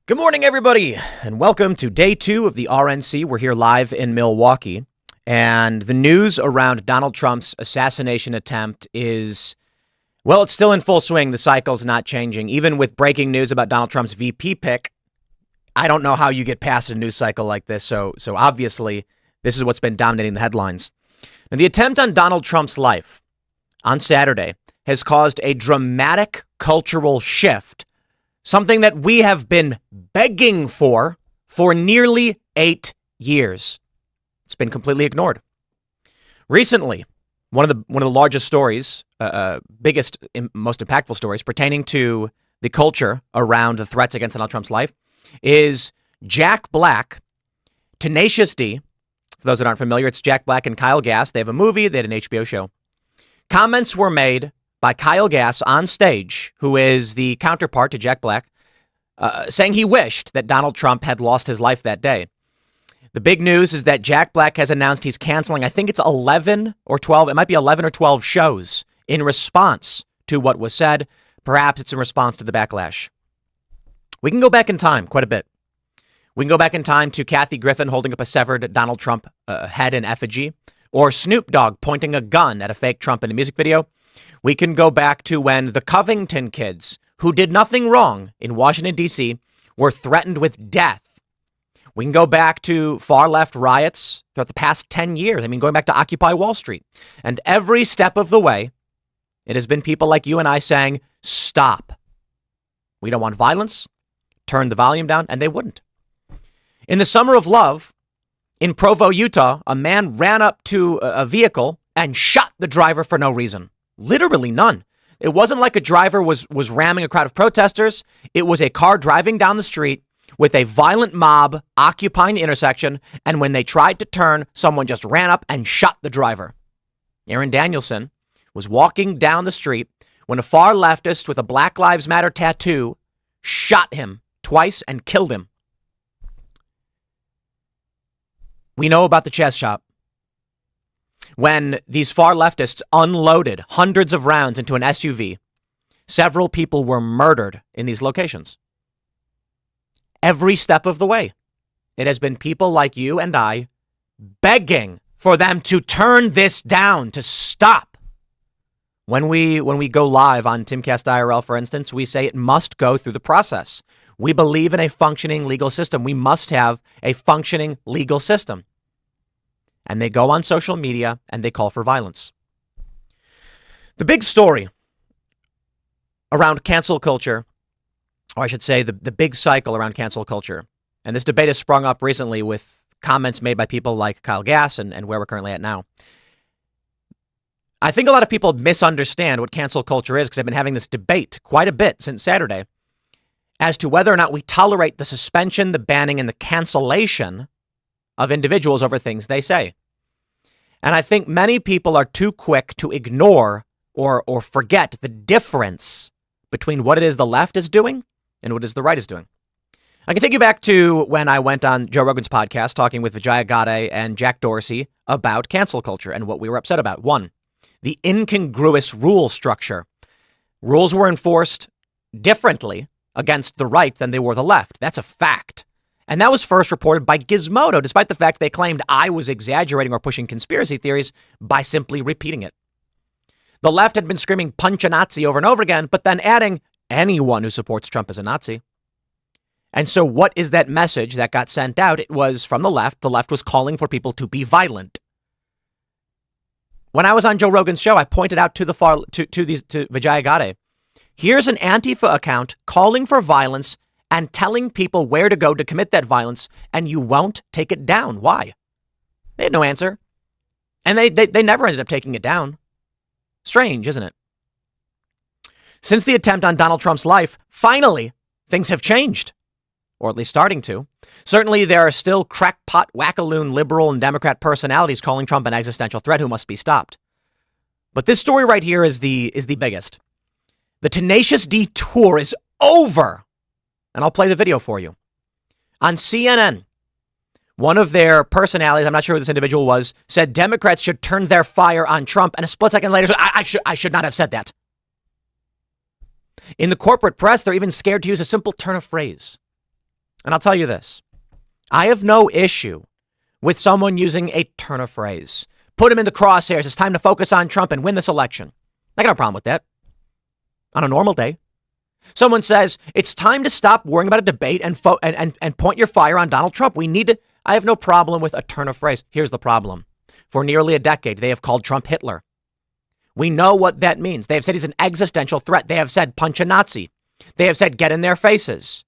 Good morning, everybody, and welcome to day 2 of the RNC. We're here live in Milwaukee, and the news around Donald Trump's assassination attempt is, well, it's still in full swing. The cycle's not changing. Even with breaking news about Donald Trump's VP pick, I don't know how you get past a news cycle like this, so obviously this is what's been dominating the headlines. And the attempt on Donald Trump's life on Saturday has caused a dramatic cultural shift, something that we have been begging for nearly 8 years. It's been completely ignored. Recently, one of the largest stories, biggest, most impactful stories pertaining to the culture around the threats against Donald Trump's life is Jack Black, Tenacious D. For those that aren't familiar, it's Jack Black and Kyle Gass. They have a movie, they had an HBO show. Comments were made by Kyle Gass on stage, who is the counterpart to Jack Black, saying he wished that Donald Trump had lost his life that day. The big news is that Jack Black has announced he's canceling, I think it's 11 or 12, it might be 11 or 12 shows in response to what was said. Perhaps it's in response to the backlash. We can go back in time quite a bit. We can go back in time to Kathy Griffin holding up a severed Donald Trump head in effigy, or Snoop Dogg pointing a gun at a fake Trump in a music video. We can go back to when the Covington kids, who did nothing wrong in Washington, D.C., were threatened with death. We can go back to far-left riots throughout the past 10 years. I mean, going back to Occupy Wall Street. And every step of the way, it has been people like you and I saying, stop. We don't want violence. Turn the volume down. And they wouldn't. In the summer of love, in Provo, Utah, a man ran up to a vehicle and shot the driver for no reason. Literally none. It wasn't like a driver was ramming a crowd of protesters. It was a car driving down the street with a violent mob occupying the intersection. And when they tried to turn, someone just ran up and shot the driver. Aaron Danielson was walking down the street when a far leftist with a Black Lives Matter tattoo shot him twice and killed him. We know about the chest shot. When these far leftists unloaded hundreds of rounds into an SUV, several people were murdered in these locations. Every step of the way, it has been people like you and I begging for them to turn this down, to stop. When we go live on Timcast IRL, for instance, we say it must go through the process. We believe in a functioning legal system. We must have a functioning legal system. And they go on social media and they call for violence. The big story around cancel culture, or I should say the big cycle around cancel culture, and this debate has sprung up recently with comments made by people like Kyle Gass and where we're currently at now. I think a lot of people misunderstand what cancel culture is because I've been having this debate quite a bit since Saturday as to whether or not we tolerate the suspension, the banning, and the cancellation of individuals over things they say. And I think many people are too quick to ignore or forget the difference between what it is the left is doing and what it is the right is doing. I can take you back to when I went on Joe Rogan's podcast talking with Vijaya Gadde and Jack Dorsey about cancel culture and what we were upset about. One, the incongruous rule structure. Rules were enforced differently against the right than they were the left. That's a fact. And that was first reported by Gizmodo, despite the fact they claimed I was exaggerating or pushing conspiracy theories by simply repeating it. The left had been screaming punch a Nazi over and over again, but then adding anyone who supports Trump is a Nazi. And so what is that message that got sent out? It was from the left. The left was calling for people to be violent. When I was on Joe Rogan's show, I pointed out to Vijaya Gadde, here's an Antifa account calling for violence and telling people where to go to commit that violence, and you won't take it down. Why? They had no answer. And they never ended up taking it down. Strange, isn't it? Since the attempt on Donald Trump's life, finally, things have changed. Or at least starting to. Certainly, there are still crackpot, wackaloon, liberal, and Democrat personalities calling Trump an existential threat who must be stopped. But this story right here is the biggest. The Tenacious D tour is over. And I'll play the video for you. On CNN, one of their personalities, I'm not sure who this individual was, said Democrats should turn their fire on Trump. And a split second later, I should not have said that. In the corporate press, they're even scared to use a simple turn of phrase. And I'll tell you this. I have no issue with someone using a turn of phrase. Put him in the crosshairs. It's time to focus on Trump and win this election. I got no problem with that. On a normal day. Someone says, it's time to stop worrying about a debate and point your fire on Donald Trump. I have no problem with a turn of phrase. Here's the problem. For nearly a decade, they have called Trump Hitler. We know what that means. They have said he's an existential threat. They have said punch a Nazi. They have said get in their faces.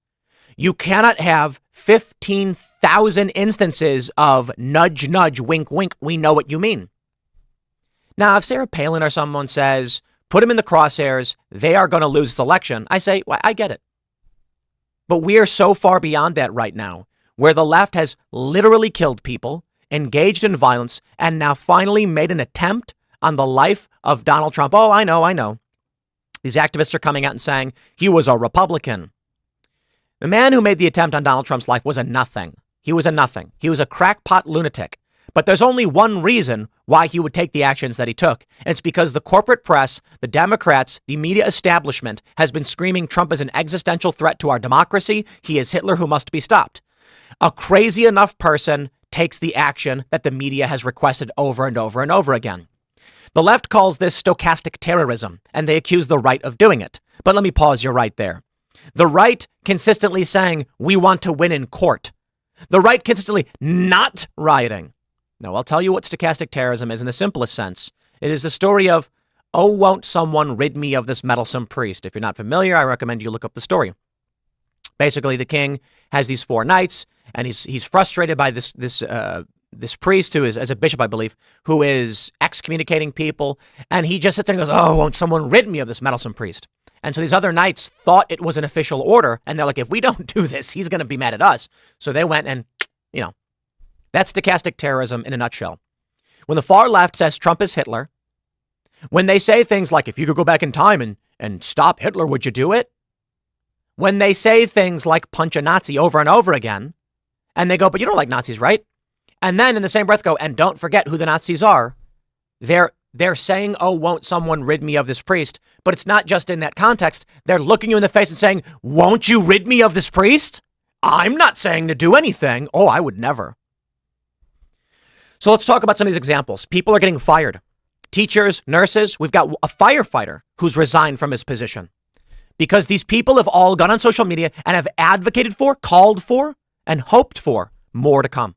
You cannot have 15,000 instances of nudge, nudge, wink, wink. We know what you mean. Now, if Sarah Palin or someone says, put him in the crosshairs, they are going to lose this election, I say, well, I get it. But we are so far beyond that right now, where the left has literally killed people, engaged in violence, and now finally made an attempt on the life of Donald Trump. Oh, I know. These activists are coming out and saying he was a Republican. The man who made the attempt on Donald Trump's life was a nothing. He was a nothing. He was a crackpot lunatic. But there's only one reason why he would take the actions that he took. And it's because the corporate press, the Democrats, the media establishment has been screaming Trump is an existential threat to our democracy. He is Hitler who must be stopped. A crazy enough person takes the action that the media has requested over and over and over again. The left calls this stochastic terrorism, and they accuse the right of doing it. But let me pause you right there. The right consistently saying we want to win in court. The right consistently not rioting. Now, I'll tell you what stochastic terrorism is in the simplest sense. It is the story of, oh, won't someone rid me of this meddlesome priest? If you're not familiar, I recommend you look up the story. Basically, the king has these 4 knights, and he's frustrated by this priest who is, as a bishop, I believe, who is excommunicating people. And he just sits there and goes, oh, won't someone rid me of this meddlesome priest? And so these other knights thought it was an official order. And they're like, if we don't do this, he's going to be mad at us. So they went and, that's stochastic terrorism in a nutshell. When the far left says Trump is Hitler, when they say things like, if you could go back in time and stop Hitler, would you do it? When they say things like punch a Nazi over and over again, and they go, but you don't like Nazis, right? And then in the same breath go, and don't forget who the Nazis are. They're saying, oh, won't someone rid me of this priest? But it's not just in that context. They're looking you in the face and saying, won't you rid me of this priest? I'm not saying to do anything. Oh, I would never. So let's talk about some of these examples. People are getting fired. Teachers, nurses, we've got a firefighter who's resigned from his position because these people have all gone on social media and have advocated for, called for, and hoped for more to come.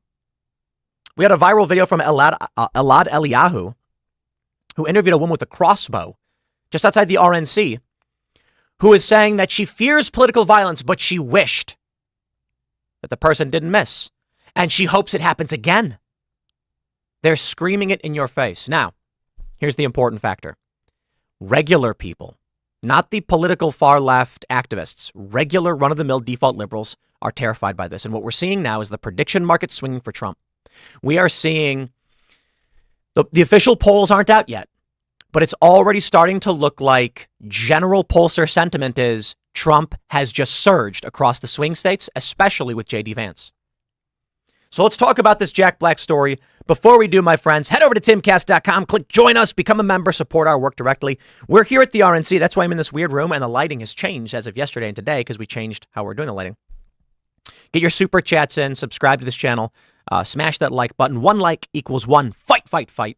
We had a viral video from Elad Eliyahu, who interviewed a woman with a crossbow just outside the RNC, who is saying that she fears political violence, but she wished that the person didn't miss. And she hopes it happens again. They're screaming it in your face. Now, here's the important factor. Regular people, not the political far left activists, regular run-of-the-mill default liberals are terrified by this. And what we're seeing now is the prediction market swinging for Trump. We are seeing the official polls aren't out yet, but it's already starting to look like general pollster sentiment is Trump has just surged across the swing states, especially with J.D. Vance. So let's talk about this Jack Black story. Before we do, my friends, head over to Timcast.com, click join us, become a member, support our work directly. We're here at the RNC. That's why I'm in this weird room, and the lighting has changed as of yesterday and today because we changed how we're doing the lighting. Get your super chats in, subscribe to this channel, smash that like button. 1 like equals 1 fight, fight, fight.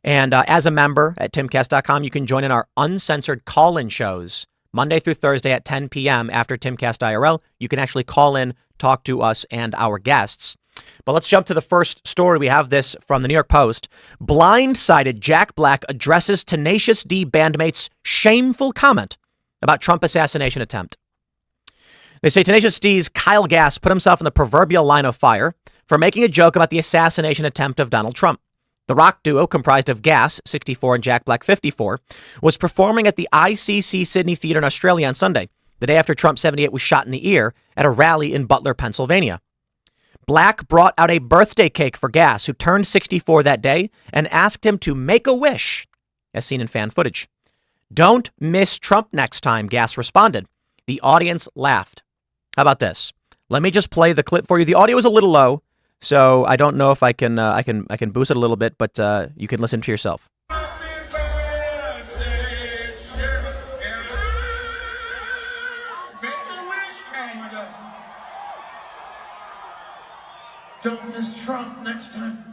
And as a member at Timcast.com, you can join in our uncensored call-in shows Monday through Thursday at 10 p.m. after Timcast IRL. You can actually call in, talk to us and our guests. But let's jump to the first story. We have this from the New York Post. Blindsided Jack Black addresses Tenacious D bandmate's shameful comment about Trump assassination attempt. They say Tenacious D's Kyle Gass put himself in the proverbial line of fire for making a joke about the assassination attempt of Donald Trump. The rock duo, comprised of Gass, 64, and Jack Black, 54, was performing at the ICC Sydney Theatre in Australia on Sunday, the day after Trump, 78, was shot in the ear at a rally in Butler, Pennsylvania. Black brought out a birthday cake for Gass, who turned 64 that day, and asked him to make a wish, as seen in fan footage. "Don't miss Trump next time," Gass responded. The audience laughed. How about this? Let me just play the clip for you. The audio is a little low, so I don't know if I can boost it a little bit, but you can listen to yourself. Don't miss Trump next time.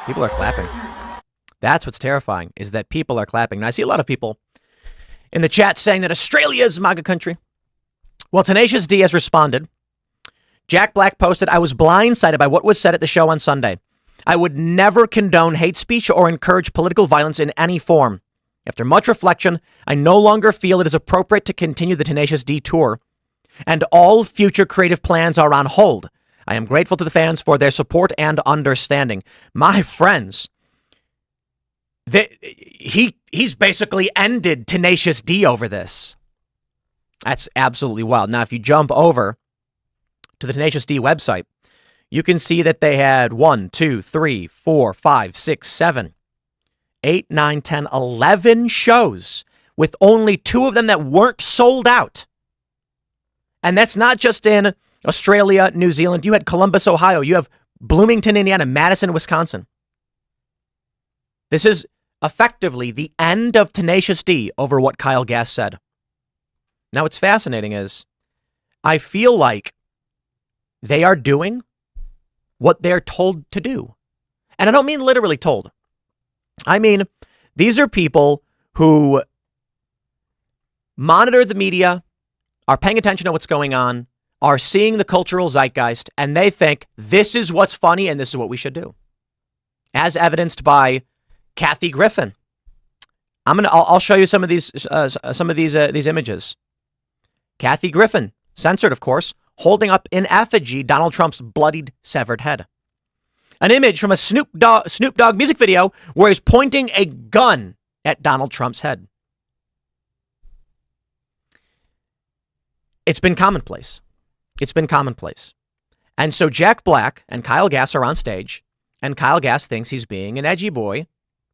People are clapping. That's what's terrifying, is that people are clapping. And I see a lot of people in the chat saying that Australia is MAGA country. Well, Tenacious D has responded. Jack Black posted, I was blindsided by what was said at the show on Sunday. I would never condone hate speech or encourage political violence in any form. After much reflection, I no longer feel it is appropriate to continue the Tenacious D tour, and all future creative plans are on hold. I am grateful to the fans for their support and understanding. My friends, he's basically ended Tenacious D over this. That's absolutely wild. Now, if you jump over to the Tenacious D website, you can see that they had 1, 2, 3, 4, 5, 6, 7, 8, 9, 10, 11 shows, with only 2 of them that weren't sold out. And that's not just in Australia, New Zealand. You had Columbus, Ohio. You have Bloomington, Indiana, Madison, Wisconsin. This is effectively the end of Tenacious D over what Kyle Gass said. Now, what's fascinating is I feel like they are doing what they're told to do. And I don't mean literally told. I mean, these are people who monitor the media, are paying attention to what's going on, are seeing the cultural zeitgeist, and they think this is what's funny and this is what we should do. As evidenced by Kathy Griffin. I'll show you some of these images. Kathy Griffin, censored of course, holding up in effigy Donald Trump's bloodied, severed head. An image from a Snoop Dogg music video where he's pointing a gun at Donald Trump's head. It's been commonplace. It's been commonplace. And so Jack Black and Kyle Gass are on stage, and Kyle Gass thinks he's being an edgy boy,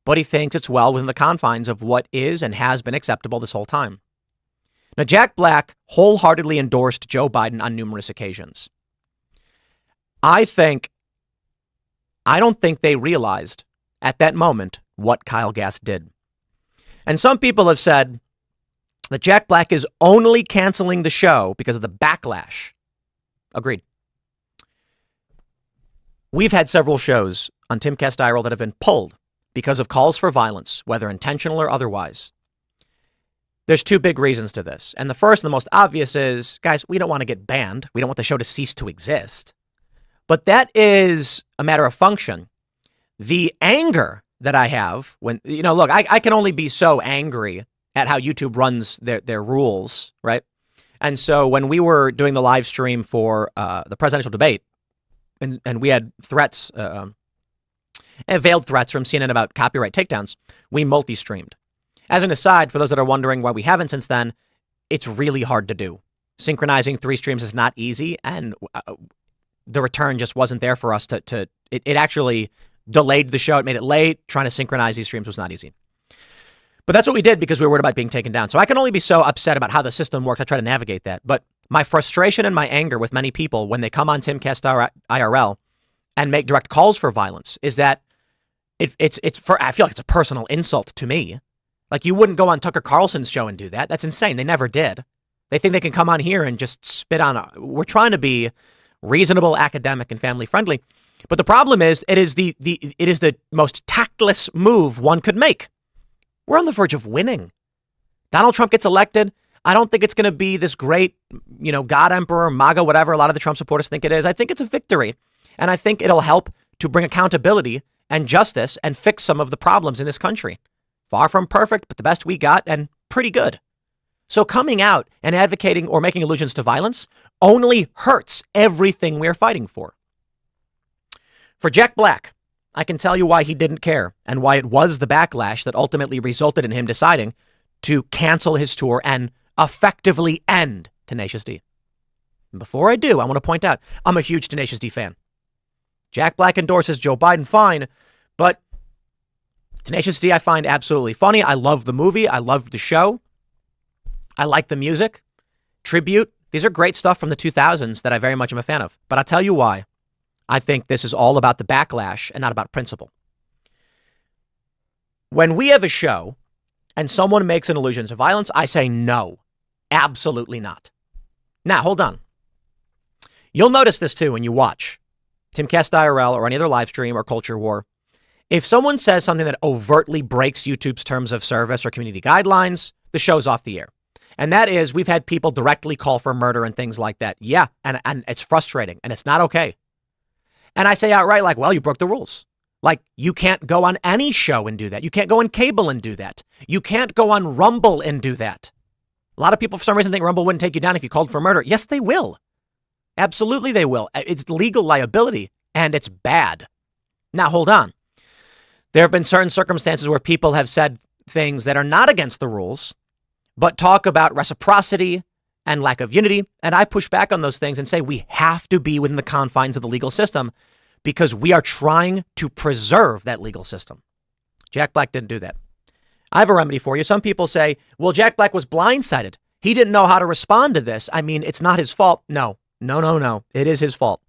but he thinks it's well within the confines of what is and has been acceptable this whole time. Now, Jack Black wholeheartedly endorsed Joe Biden on numerous occasions. I don't think they realized at that moment what Kyle Gass did. And some people have said that Jack Black is only canceling the show because of the backlash. Agreed. We've had several shows on Timcast IRL that have been pulled because of calls for violence, whether intentional or otherwise. There's 2 big reasons to this. And the first and the most obvious is, guys, we don't want to get banned. We don't want the show to cease to exist. But that is a matter of function. The anger that I have when, look, I can only be so angry at how YouTube runs their rules, right? And so when we were doing the live stream for the presidential debate, and we had threats, veiled threats from CNN about copyright takedowns, we multi-streamed. As an aside, for those that are wondering why we haven't since then, it's really hard to do. Synchronizing 3 streams is not easy, and the return just wasn't there for us it actually delayed the show. It made it late. Trying to synchronize these streams was not easy. But that's what we did because we were worried about being taken down. So I can only be so upset about how the system works. I try to navigate that. But my frustration and my anger with many people when they come on Timcast IRL and make direct calls for violence is that I feel like it's a personal insult to me. Like, you wouldn't go on Tucker Carlson's show and do that. That's insane. They never did. They think they can come on here and just spit on. We're trying to be reasonable, academic, and family friendly. But the problem is, it is the most tactless move one could make. We're on the verge of winning. Donald Trump gets elected. I don't think it's going to be this great, God Emperor, MAGA, whatever a lot of the Trump supporters think it is. I think it's a victory. And I think it'll help to bring accountability and justice and fix some of the problems in this country. Far from perfect, but the best we got, and pretty good. So coming out and advocating or making allusions to violence only hurts everything we're fighting for. For Jack Black, I can tell you why he didn't care and why it was the backlash that ultimately resulted in him deciding to cancel his tour and effectively end Tenacious D. And before I do, I want to point out, I'm a huge Tenacious D fan. Jack Black endorses Joe Biden, fine, but Tenacious D I find absolutely funny. I love the movie. I love the show. I like the music. Tribute. These are great stuff from the 2000s that I very much am a fan of. But I'll tell you why. I think this is all about the backlash and not about principle. When we have a show and someone makes an allusion to violence, I say no, absolutely not. Now, hold on. You'll notice this too when you watch Timcast IRL or any other live stream or Culture War. If someone says something that overtly breaks YouTube's terms of service or community guidelines, the show's off the air. And that is, we've had people directly call for murder and things like that. Yeah, and it's frustrating, and it's not okay. And I say outright, like, well, you broke the rules. Like, you can't go on any show and do that. You can't go on cable and do that. You can't go on Rumble and do that. A lot of people, for some reason, think Rumble wouldn't take you down if you called for murder. Yes, they will. Absolutely, they will. It's legal liability, and it's bad. Now, hold on. There have been certain circumstances where people have said things that are not against the rules, but talk about reciprocity and lack of unity. And I push back on those things and say we have to be within the confines of the legal system because we are trying to preserve that legal system. Jack Black didn't do that. I have a remedy for you. Some people say, well, Jack Black was blindsided. He didn't know how to respond to this. I mean, it's not his fault. No. It is his fault.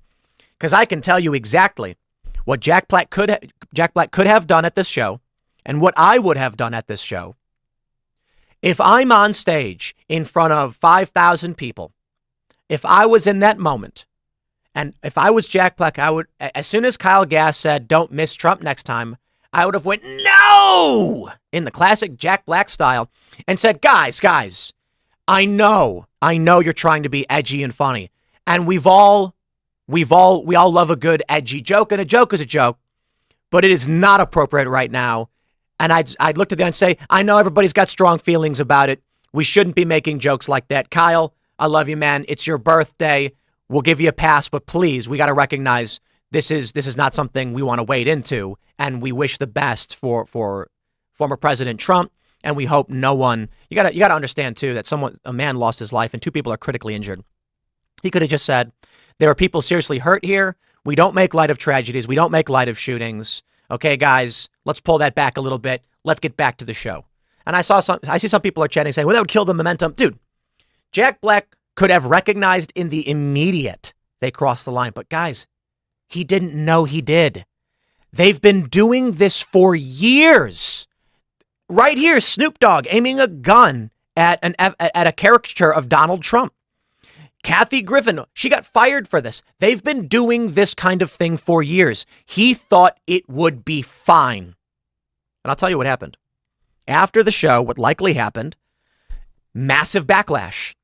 Because I can tell you exactly what Jack Black could have done at this show and what I would have done at this show. If I'm on stage in front of 5,000 people, if I was in that moment, and if I was Jack Black, I would, as soon as Kyle Gass said, don't miss Trump next time, I would have went, no, in the classic Jack Black style and said, guys, I know you're trying to be edgy and funny. And we all love a good edgy joke, and a joke is a joke, but it is not appropriate right now. And I'd look to them and say, I know everybody's got strong feelings about it. We shouldn't be making jokes like that. Kyle, I love you, man. It's your birthday. We'll give you a pass, but please, we got to recognize this is not something we want to wade into. And we wish the best for former President Trump. And we hope no one, you got to understand too, that a man lost his life and 2 people are critically injured. He could have just said, there are people seriously hurt here. We don't make light of tragedies. We don't make light of shootings. Okay, guys, let's pull that back a little bit. Let's get back to the show. And I see some people are chatting saying, well, that would kill the momentum. Dude, Jack Black could have recognized in the immediate they crossed the line. But guys, he didn't know he did. They've been doing this for years. Right here, Snoop Dogg aiming a gun at a caricature of Donald Trump. Kathy Griffin, she got fired for this. They've been doing this kind of thing for years. He thought it would be fine. And I'll tell you what happened. After the show, what likely happened, massive backlash.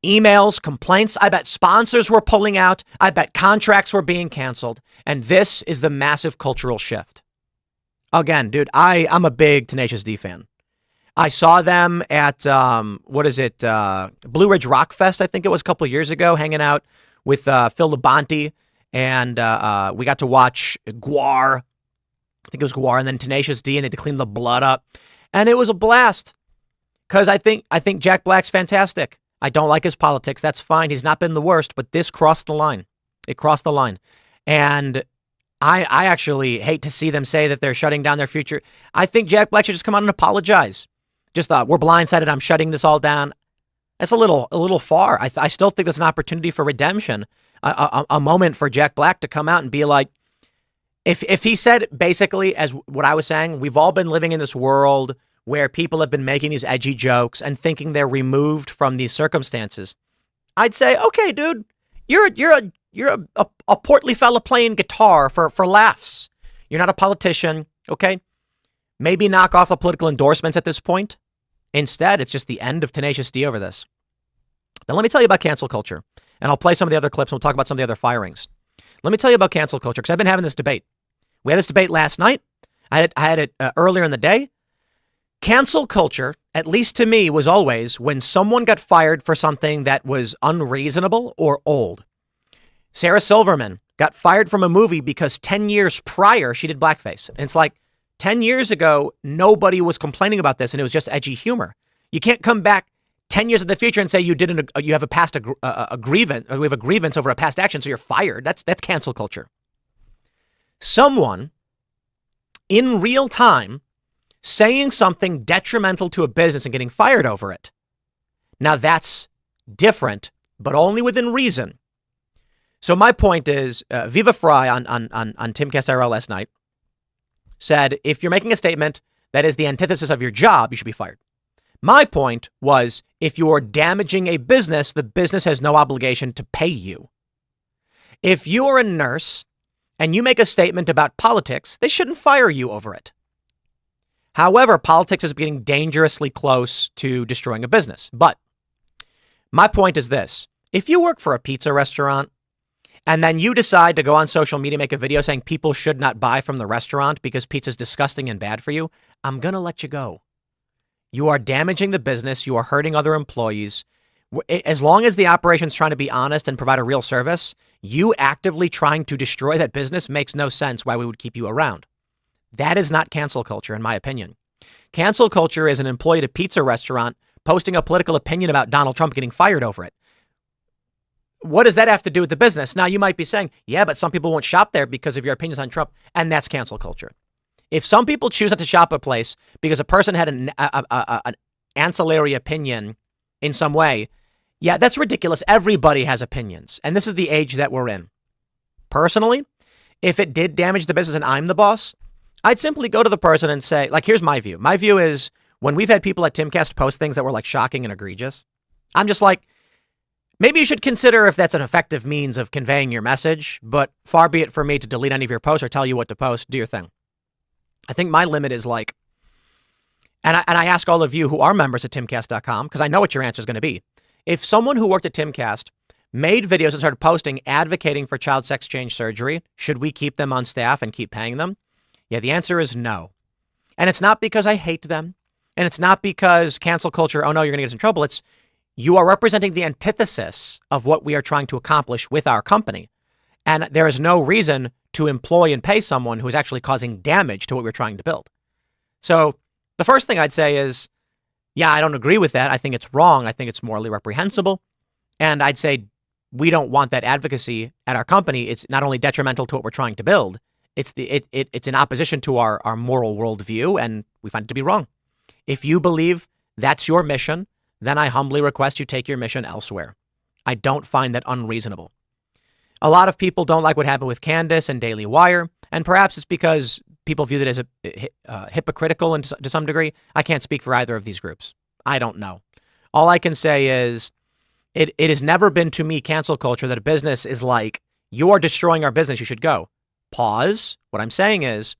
Emails, complaints. I bet sponsors were pulling out. I bet contracts were being canceled. And this is the massive cultural shift. Again, dude, I'm a big Tenacious D fan. I saw them at, Blue Ridge Rock Fest, I think it was a couple of years ago, hanging out with Phil Labonte, and we got to watch Guar. I think it was Guar, and then Tenacious D, and they had to clean the blood up. And it was a blast, because I think Jack Black's fantastic. I don't like his politics. That's fine. He's not been the worst, but this crossed the line. It crossed the line. And I actually hate to see them say that they're shutting down their future. I think Jack Black should just come out and apologize. Just thought, we're blindsided. I'm shutting this all down. That's a little far. I still think there's an opportunity for redemption, a moment for Jack Black to come out and be like, if he said basically, as what I was saying, we've all been living in this world where people have been making these edgy jokes and thinking they're removed from these circumstances. I'd say, okay, dude, you're a portly fella playing guitar for laughs. You're not a politician, okay? Maybe knock off the political endorsements at this point. Instead, it's just the end of Tenacious D over this. Now, let me tell you about cancel culture, and I'll play some of the other clips, and we'll talk about some of the other firings. Let me tell you about cancel culture, because I've been having this debate. We had this debate last night. I had it earlier in the day. Cancel culture, at least to me, was always when someone got fired for something that was unreasonable or old. Sarah Silverman got fired from a movie because 10 years prior, she did blackface. And it's like, 10 years ago, nobody was complaining about this, and it was just edgy humor. You can't come back 10 years in the future and say you have a grievance, or we have a grievance over a past action, so you're fired. That's cancel culture. Someone in real time saying something detrimental to a business and getting fired over it. Now that's different, but only within reason. So my point is, Viva Fry on Timcast IRL last night said, if you're making a statement that is the antithesis of your job, you should be fired. My point was, if you're damaging a business, the business has no obligation to pay you. If you're a nurse and you make a statement about politics, they shouldn't fire you over it. However, politics is getting dangerously close to destroying a business. But my point is this. If you work for a pizza restaurant and then you decide to go on social media, make a video saying people should not buy from the restaurant because pizza is disgusting and bad for you, I'm going to let you go. You are damaging the business. You are hurting other employees. As long as the operation's trying to be honest and provide a real service, you actively trying to destroy that business makes no sense why we would keep you around. That is not cancel culture, in my opinion. Cancel culture is an employee at a pizza restaurant posting a political opinion about Donald Trump getting fired over it. What does that have to do with the business? Now, you might be saying, yeah, but some people won't shop there because of your opinions on Trump, and that's cancel culture. If some people choose not to shop a place because a person had an ancillary opinion in some way, yeah, that's ridiculous. Everybody has opinions, and this is the age that we're in. Personally, if it did damage the business and I'm the boss, I'd simply go to the person and say, like, here's my view. My view is when we've had people at Timcast post things that were like shocking and egregious, I'm just like, maybe you should consider if that's an effective means of conveying your message, but far be it for me to delete any of your posts or tell you what to post. Do your thing. I think my limit is like, and I ask all of you who are members at Timcast.com, because I know what your answer is going to be. If someone who worked at Timcast made videos and started posting advocating for child sex change surgery, should we keep them on staff and keep paying them? Yeah, the answer is no. And it's not because I hate them. And it's not because cancel culture, oh no, you're going to get us in trouble. It's you are representing the antithesis of what we are trying to accomplish with our company. And there is no reason to employ and pay someone who is actually causing damage to what we're trying to build. So the first thing I'd say is, yeah, I don't agree with that. I think it's wrong. I think it's morally reprehensible. And I'd say we don't want that advocacy at our company. It's not only detrimental to what we're trying to build, it's in opposition to our moral worldview, and we find it to be wrong. If you believe that's your mission, then I humbly request you take your mission elsewhere. I don't find that unreasonable. A lot of people don't like what happened with Candace and Daily Wire, and perhaps it's because people view it as hypocritical to some degree. I can't speak for either of these groups. I don't know. All I can say is it has never been to me cancel culture that a business is like, you're destroying our business, you should go. Pause. What I'm saying is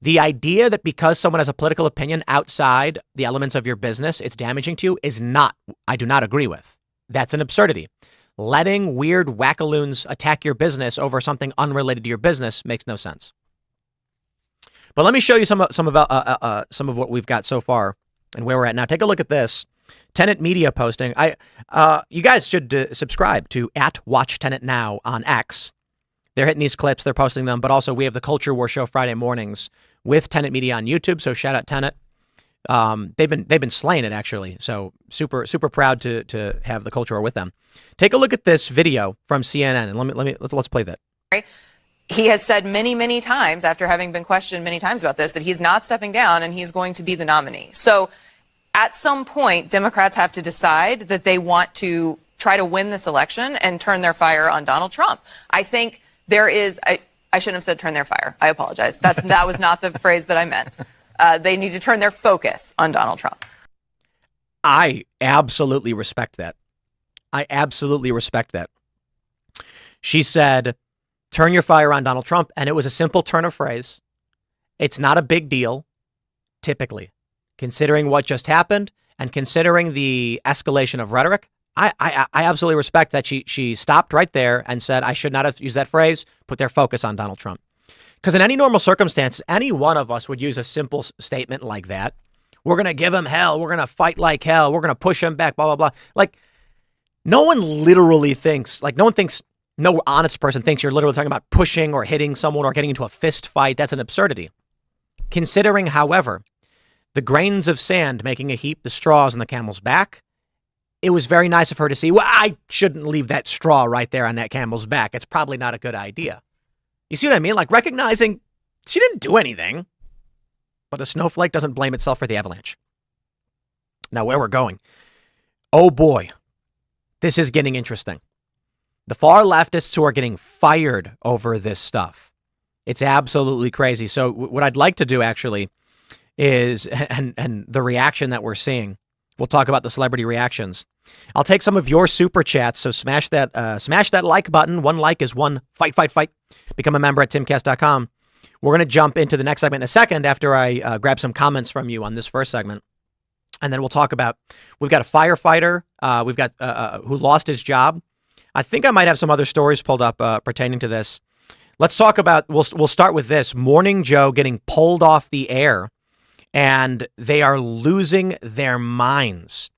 the idea that because someone has a political opinion outside the elements of your business, it's damaging to you I do not agree with. That's an absurdity. Letting weird wackaloons attack your business over something unrelated to your business makes no sense. But let me show you some of what we've got so far and where we're at now. Take a look at this. Tenet Media posting. You guys should subscribe to @WatchTenetNow on X. They're hitting these clips. They're posting them. But also, we have the Culture War Show Friday mornings with Tenet Media on YouTube. So shout out Tenet. They've been slaying it, actually. So super proud to have the Culture War with them. Take a look at this video from CNN, and let's play that. He has said many, many times, after having been questioned many times about this, that he's not stepping down and he's going to be the nominee. So at some point, Democrats have to decide that they want to try to win this election and turn their fire on Donald Trump. I think there is, I shouldn't have said turn their fire. I apologize. That was not the phrase that I meant. They need to turn their focus on Donald Trump. I absolutely respect that. She said, turn your fire on Donald Trump. And it was a simple turn of phrase. It's not a big deal, typically, considering what just happened and considering the escalation of rhetoric. I absolutely respect that she stopped right there and said, I should not have used that phrase, put their focus on Donald Trump. Because in any normal circumstance, any one of us would use a simple statement like that. We're going to give him hell. We're going to fight like hell. We're going to push him back, blah, blah, blah. Like, no one literally thinks, no honest person thinks you're literally talking about pushing or hitting someone or getting into a fist fight. That's an absurdity. Considering, however, the grains of sand making a heap, the straws on the camel's back, it was very nice of her to see, well, I shouldn't leave that straw right there on that camel's back. It's probably not a good idea. You see what I mean? Like, recognizing she didn't do anything, but the snowflake doesn't blame itself for the avalanche. Now, where we're going. Oh boy, this is getting interesting. The far leftists who are getting fired over this stuff. It's absolutely crazy. So what I'd like to do actually is, and the reaction that we're seeing We'll talk about the celebrity reactions. I'll take some of your super chats, so smash that like button. One like is one fight, fight, fight. Become a member at timcast.com. We're going to jump into the next segment in a second after I grab some comments from you on this first segment. And then we'll talk about, we've got a firefighter we've got who lost his job. I think I might have some other stories pulled up pertaining to this. Let's talk about, we'll start with this. Morning Joe getting pulled off the air, and they are losing their minds.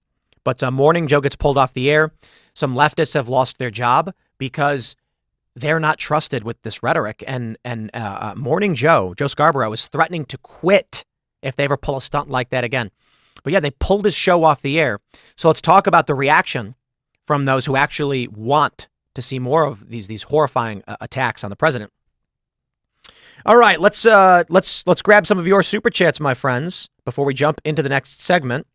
But Morning Joe gets pulled off the air. Some leftists have lost their job because they're not trusted with this rhetoric. And Morning Joe Scarborough, is threatening to quit if they ever pull a stunt like that again. But yeah, they pulled his show off the air. So let's talk about the reaction from those who actually want to see more of these horrifying attacks on the president. All right, let's grab some of your super chats, my friends, before we jump into the next segment.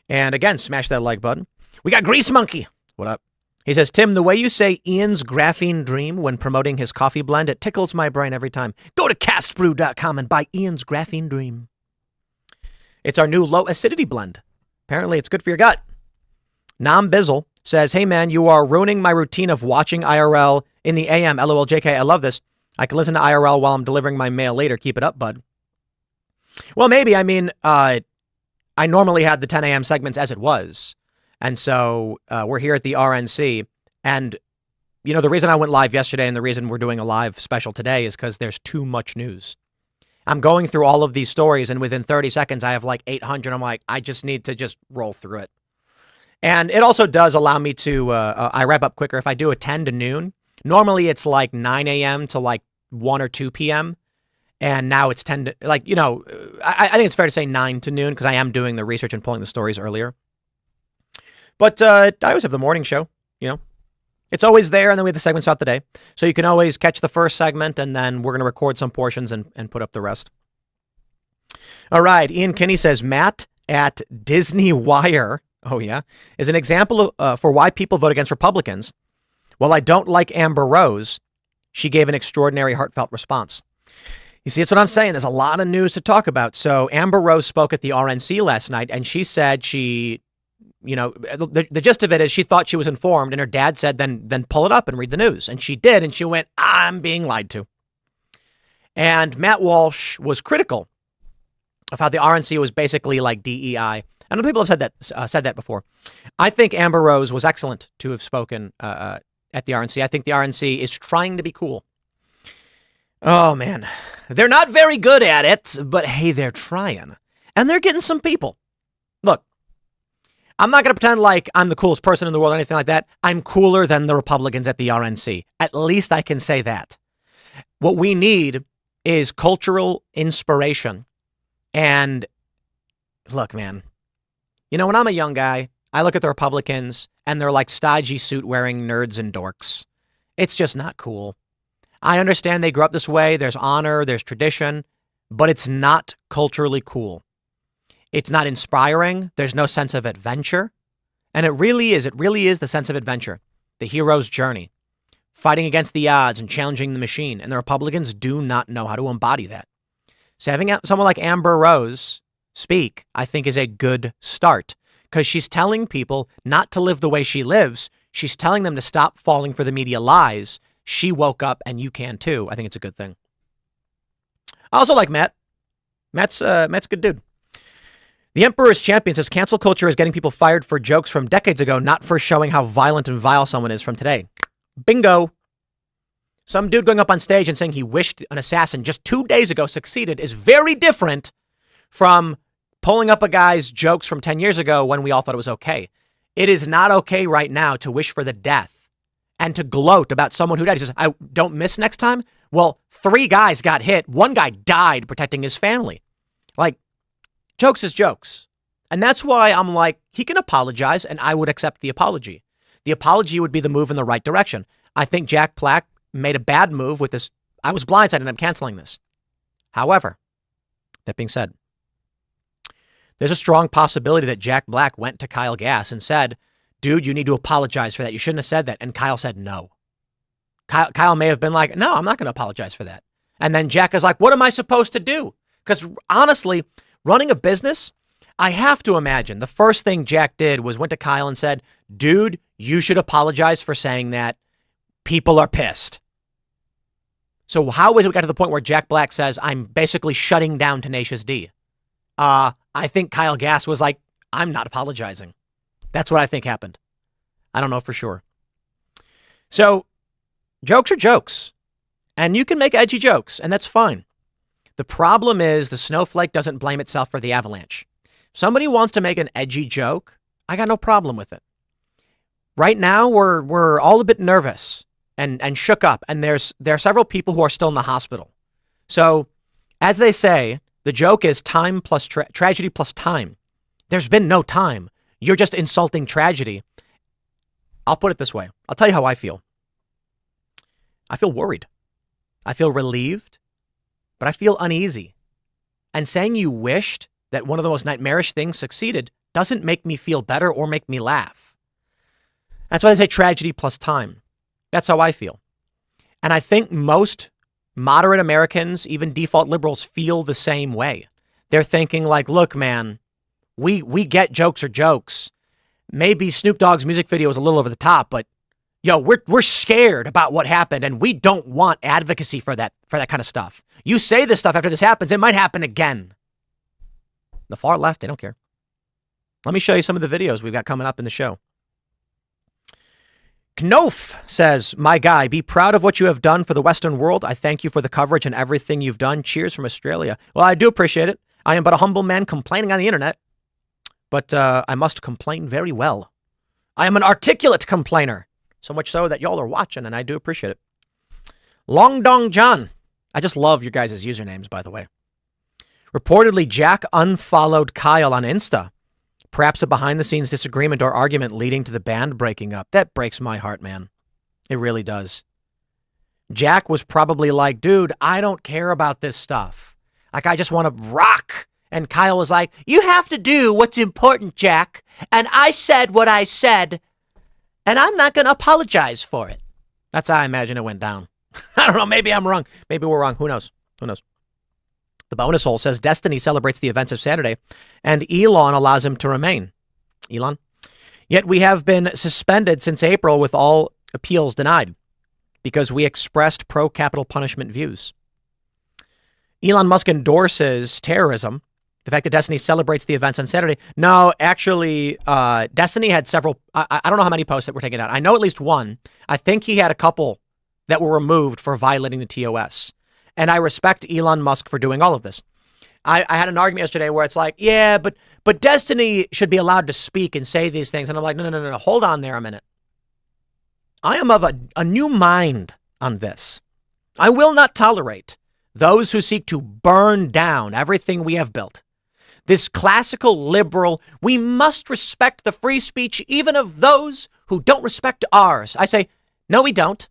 And again, smash that like button. We got Grease Monkey. What up? He says, Tim, the way you say Ian's graphene dream when promoting his coffee blend, it tickles my brain every time. Go to castbrew.com and buy Ian's graphene dream. It's our new low acidity blend. Apparently, it's good for your gut. Nam Bizzle says, hey, man, you are ruining my routine of watching IRL in the AM. LOL, JK, I love this. I can listen to IRL while I'm delivering my mail later. Keep it up, bud. Well, maybe. I mean, I normally had the 10 a.m. segments as it was. And so we're here at the RNC. And, you know, the reason I went live yesterday and the reason we're doing a live special today is because there's too much news. I'm going through all of these stories, and within 30 seconds, I have like 800. I'm like, I just need to just roll through it. And it also does allow me to, I wrap up quicker if I do a 10 to noon. Normally, it's like 9 a.m. to like 1 or 2 p.m. And now it's 10 to, like, you know, I think it's fair to say 9 to noon because I am doing the research and pulling the stories earlier. But I always have the morning show, you know. It's always there, and then we have the segments throughout the day. So you can always catch the first segment, and then we're going to record some portions and put up the rest. All right, Ian Kinney says, Matt at Disney Wire, oh yeah, is an example for why people vote against Republicans. While I don't like Amber Rose, she gave an extraordinary heartfelt response. You see, that's what I'm saying. There's a lot of news to talk about. So Amber Rose spoke at the RNC last night, and she said she... You know, the gist of it is she thought she was informed, and her dad said, then pull it up and read the news. And she did, and she went, I'm being lied to. And Matt Walsh was critical of how the RNC was basically like DEI. I know people have said that before. I think Amber Rose was excellent to have spoken at the RNC. I think the RNC is trying to be cool. Oh, man. They're not very good at it, but hey, they're trying. And they're getting some people. Look. I'm not going to pretend like I'm the coolest person in the world or anything like that. I'm cooler than the Republicans at the RNC. At least I can say that. What we need is cultural inspiration. And look, man, you know, when I'm a young guy, I look at the Republicans and they're like stodgy suit wearing nerds and dorks. It's just not cool. I understand they grew up this way. There's honor, there's tradition, but it's not culturally cool. It's not inspiring. There's no sense of adventure. And it really is the sense of adventure, the hero's journey, fighting against the odds and challenging the machine. And the Republicans do not know how to embody that. So having someone like Amber Rose speak, I think, is a good start because she's telling people not to live the way she lives. She's telling them to stop falling for the media lies. She woke up and you can too. I think it's a good thing. I also like Matt. Matt's a good dude. The Emperor's Champion says cancel culture is getting people fired for jokes from decades ago, not for showing how violent and vile someone is from today. Bingo. Some dude going up on stage and saying he wished an assassin just 2 days ago succeeded is very different from pulling up a guy's jokes from 10 years ago when we all thought it was okay. It is not okay right now to wish for the death and to gloat about someone who died. He says, I don't miss next time. Well, 3 guys got hit. 1 guy died protecting his family. Like, jokes is jokes. And that's why I'm like, he can apologize and I would accept the apology. The apology would be the move in the right direction. I think Jack Black made a bad move with this. I was blindsided and I'm canceling this. However, that being said, there's a strong possibility that Jack Black went to Kyle Gass and said, dude, you need to apologize for that. You shouldn't have said that. And Kyle said no. Kyle may have been like, no, I'm not going to apologize for that. And then Jack is like, what am I supposed to do? Because honestly, running a business, I have to imagine the first thing Jack did was went to Kyle and said, dude, you should apologize for saying that. People are pissed. So how is it we got to the point where Jack Black says, I'm basically shutting down Tenacious D? I think Kyle Gass was like, I'm not apologizing. That's what I think happened. I don't know for sure. So jokes are jokes. And you can make edgy jokes, and that's fine. The problem is the snowflake doesn't blame itself for the avalanche. Somebody wants to make an edgy joke, I got no problem with it. Right now, we're all a bit nervous and shook up, and there are several people who are still in the hospital. So, as they say, the joke is time plus tragedy plus time. There's been no time. You're just insulting tragedy. I'll put it this way. I'll tell you how I feel. I feel worried. I feel relieved, but I feel uneasy. And saying you wished that one of the most nightmarish things succeeded doesn't make me feel better or make me laugh. That's why they say tragedy plus time. That's how I feel. And I think most moderate Americans, even default liberals, feel the same way. They're thinking like, look, man, we get jokes are jokes. Maybe Snoop Dogg's music video is a little over the top, but we're scared about what happened, and we don't want advocacy for that kind of stuff. You say this stuff after this happens, it might happen again. The far left, they don't care. Let me show you some of the videos we've got coming up in the show. Knof says, my guy, be proud of what you have done for the Western world. I thank you for the coverage and everything you've done. Cheers from Australia. Well, I do appreciate it. I am but a humble man complaining on the internet, but I must complain very well. I am an articulate complainer. So much so that y'all are watching, and I do appreciate it. Long Dong John. I just love your guys' usernames, by the way. Reportedly, Jack unfollowed Kyle on Insta. Perhaps a behind-the-scenes disagreement or argument leading to the band breaking up. That breaks my heart, man. It really does. Jack was probably like, dude, I don't care about this stuff. Like, I just want to rock. And Kyle was like, you have to do what's important, Jack. And I said what I said. And I'm not going to apologize for it. That's how I imagine it went down. I don't know. Maybe I'm wrong. Maybe we're wrong. Who knows? Who knows? The bonus hole says Destiny celebrates the events of Saturday, and Elon allows him to remain. Elon? Yet we have been suspended since April with all appeals denied because we expressed pro-capital punishment views. Elon Musk endorses terrorism. The fact that Destiny celebrates the events on Saturday. No, actually, Destiny had several. I don't know how many posts that were taken out. I know at least one. I think he had a couple that were removed for violating the TOS. And I respect Elon Musk for doing all of this. I had an argument yesterday where it's like, yeah, but Destiny should be allowed to speak and say these things. And I'm like, no. Hold on there a minute. I am of a new mind on this. I will not tolerate those who seek to burn down everything we have built. This classical liberal, we must respect the free speech even of those who don't respect ours. I say, no, we don't.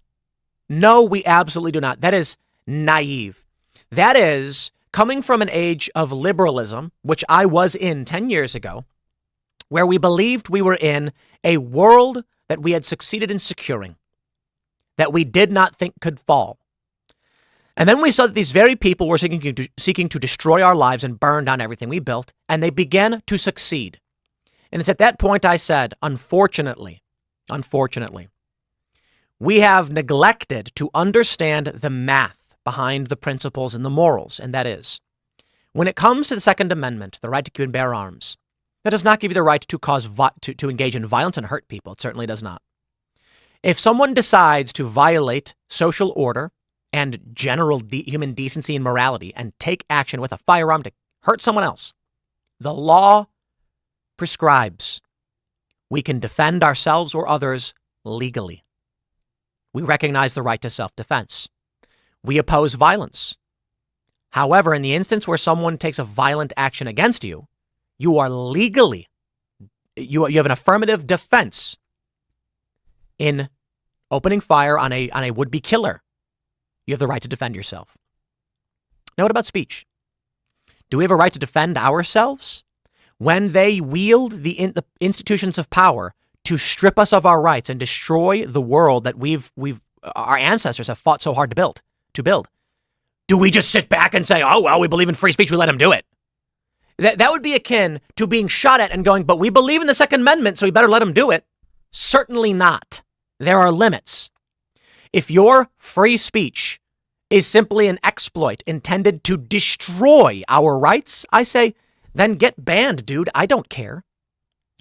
No, we absolutely do not. That is naive. That is coming from an age of liberalism, which I was in 10 years ago, where we believed we were in a world that we had succeeded in securing, that we did not think could fall. And then we saw that these very people were seeking to destroy our lives and burn down everything we built, and they began to succeed. And it's at that point I said, unfortunately, we have neglected to understand the math behind the principles and the morals, and that is, when it comes to the Second Amendment, the right to keep and bear arms, that does not give you the right to engage in violence and hurt people. It certainly does not. If someone decides to violate social order and general human decency and morality and take action with a firearm to hurt someone else, the law prescribes we can defend ourselves or others legally. We recognize the right to self-defense. We oppose violence. However, in the instance where someone takes a violent action against you, you are legally, you have an affirmative defense in opening fire on a would-be killer. You have the right to defend yourself. Now, what about speech? Do we have a right to defend ourselves when they wield the institutions of power to strip us of our rights and destroy the world that our ancestors have fought so hard to build? Do we just sit back and say, oh, well, we believe in free speech, we let them do it? That would be akin to being shot at and going, but we believe in the Second Amendment, so we better let them do it. Certainly not. There are limits. If your free speech is simply an exploit intended to destroy our rights, I say, then get banned, dude. I don't care.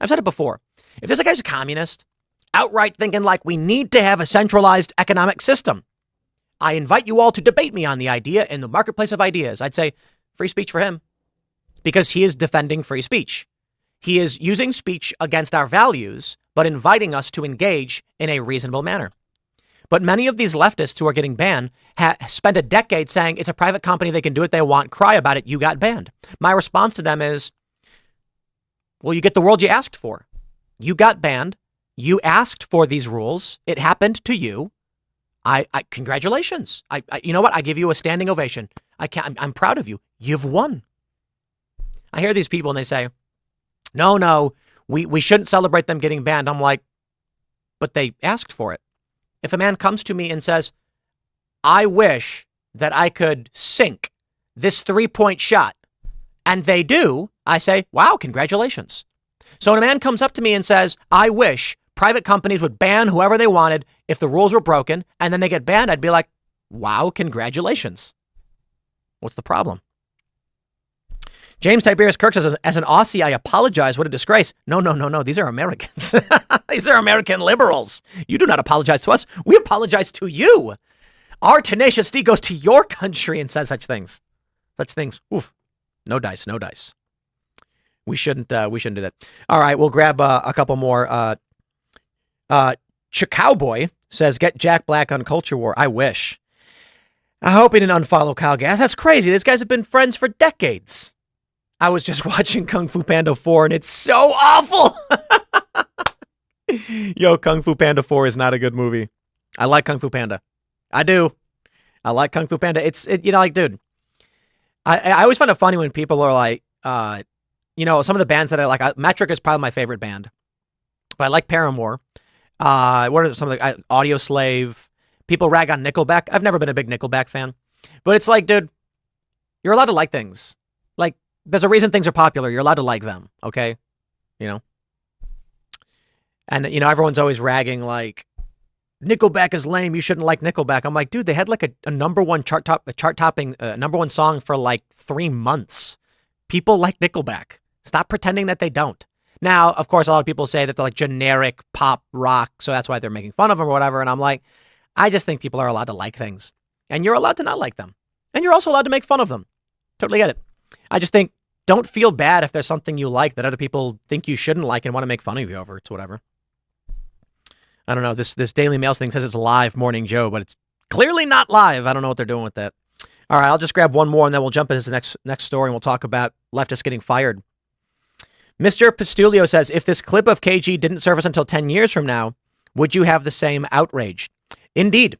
I've said it before. If this guy's a communist, outright thinking like we need to have a centralized economic system, I invite you all to debate me on the idea in the marketplace of ideas. I'd say free speech for him because he is defending free speech. He is using speech against our values, but inviting us to engage in a reasonable manner. But many of these leftists who are getting banned spent a decade saying it's a private company. They can do what they want. Cry about it. You got banned. My response to them is, well, you get the world you asked for. You got banned. You asked for these rules. It happened to you. Congratulations. You know what? I give you a standing ovation. I'm proud of you. You've won. I hear these people and they say, no, we shouldn't celebrate them getting banned. I'm like, but they asked for it. If a man comes to me and says, I wish that I could sink this 3-point shot, and they do, I say, wow, congratulations. So when a man comes up to me and says, I wish private companies would ban whoever they wanted if the rules were broken, and then they get banned, I'd be like, wow, congratulations. What's the problem? James Tiberius Kirk says, as an Aussie, I apologize. What a disgrace. No. These are Americans. These are American liberals. You do not apologize to us. We apologize to you. Our tenacious D goes to your country and says such things. Oof. No dice. We shouldn't do that. All right, we'll grab a couple more. Chicowboy says, get Jack Black on Culture War. I wish. I hope he didn't unfollow Kyle Gass. That's crazy. These guys have been friends for decades. I was just watching Kung Fu Panda 4 and it's so awful. Yo, Kung Fu Panda 4 is not a good movie. I like Kung Fu Panda. I do. I like Kung Fu Panda. Dude, I always find it funny when people are like, some of the bands that I like, Metric is probably my favorite band, but I like Paramore. What are some of the Audio Slave? People rag on Nickelback. I've never been a big Nickelback fan, but it's like, dude, you're allowed to like things. Like, there's a reason things are popular. You're allowed to like them, okay? And, everyone's always ragging like, Nickelback is lame. You shouldn't like Nickelback. I'm like, dude, they had like a number one chart-topping number one song for like 3 months. People like Nickelback. Stop pretending that they don't. Now, of course, a lot of people say that they're like generic pop rock, so that's why they're making fun of them or whatever. And I'm like, I just think people are allowed to like things. And you're allowed to not like them. And you're also allowed to make fun of them. Totally get it. I just think, don't feel bad if there's something you like that other people think you shouldn't like and want to make fun of you over. It's whatever. I don't know. This Daily Mail thing says it's live Morning Joe, but it's clearly not live. I don't know what they're doing with that. All right, I'll just grab one more and then we'll jump into the next story and we'll talk about leftists getting fired. Mr. Pistulio says, if this clip of KG didn't serve us until 10 years from now, would you have the same outrage? Indeed.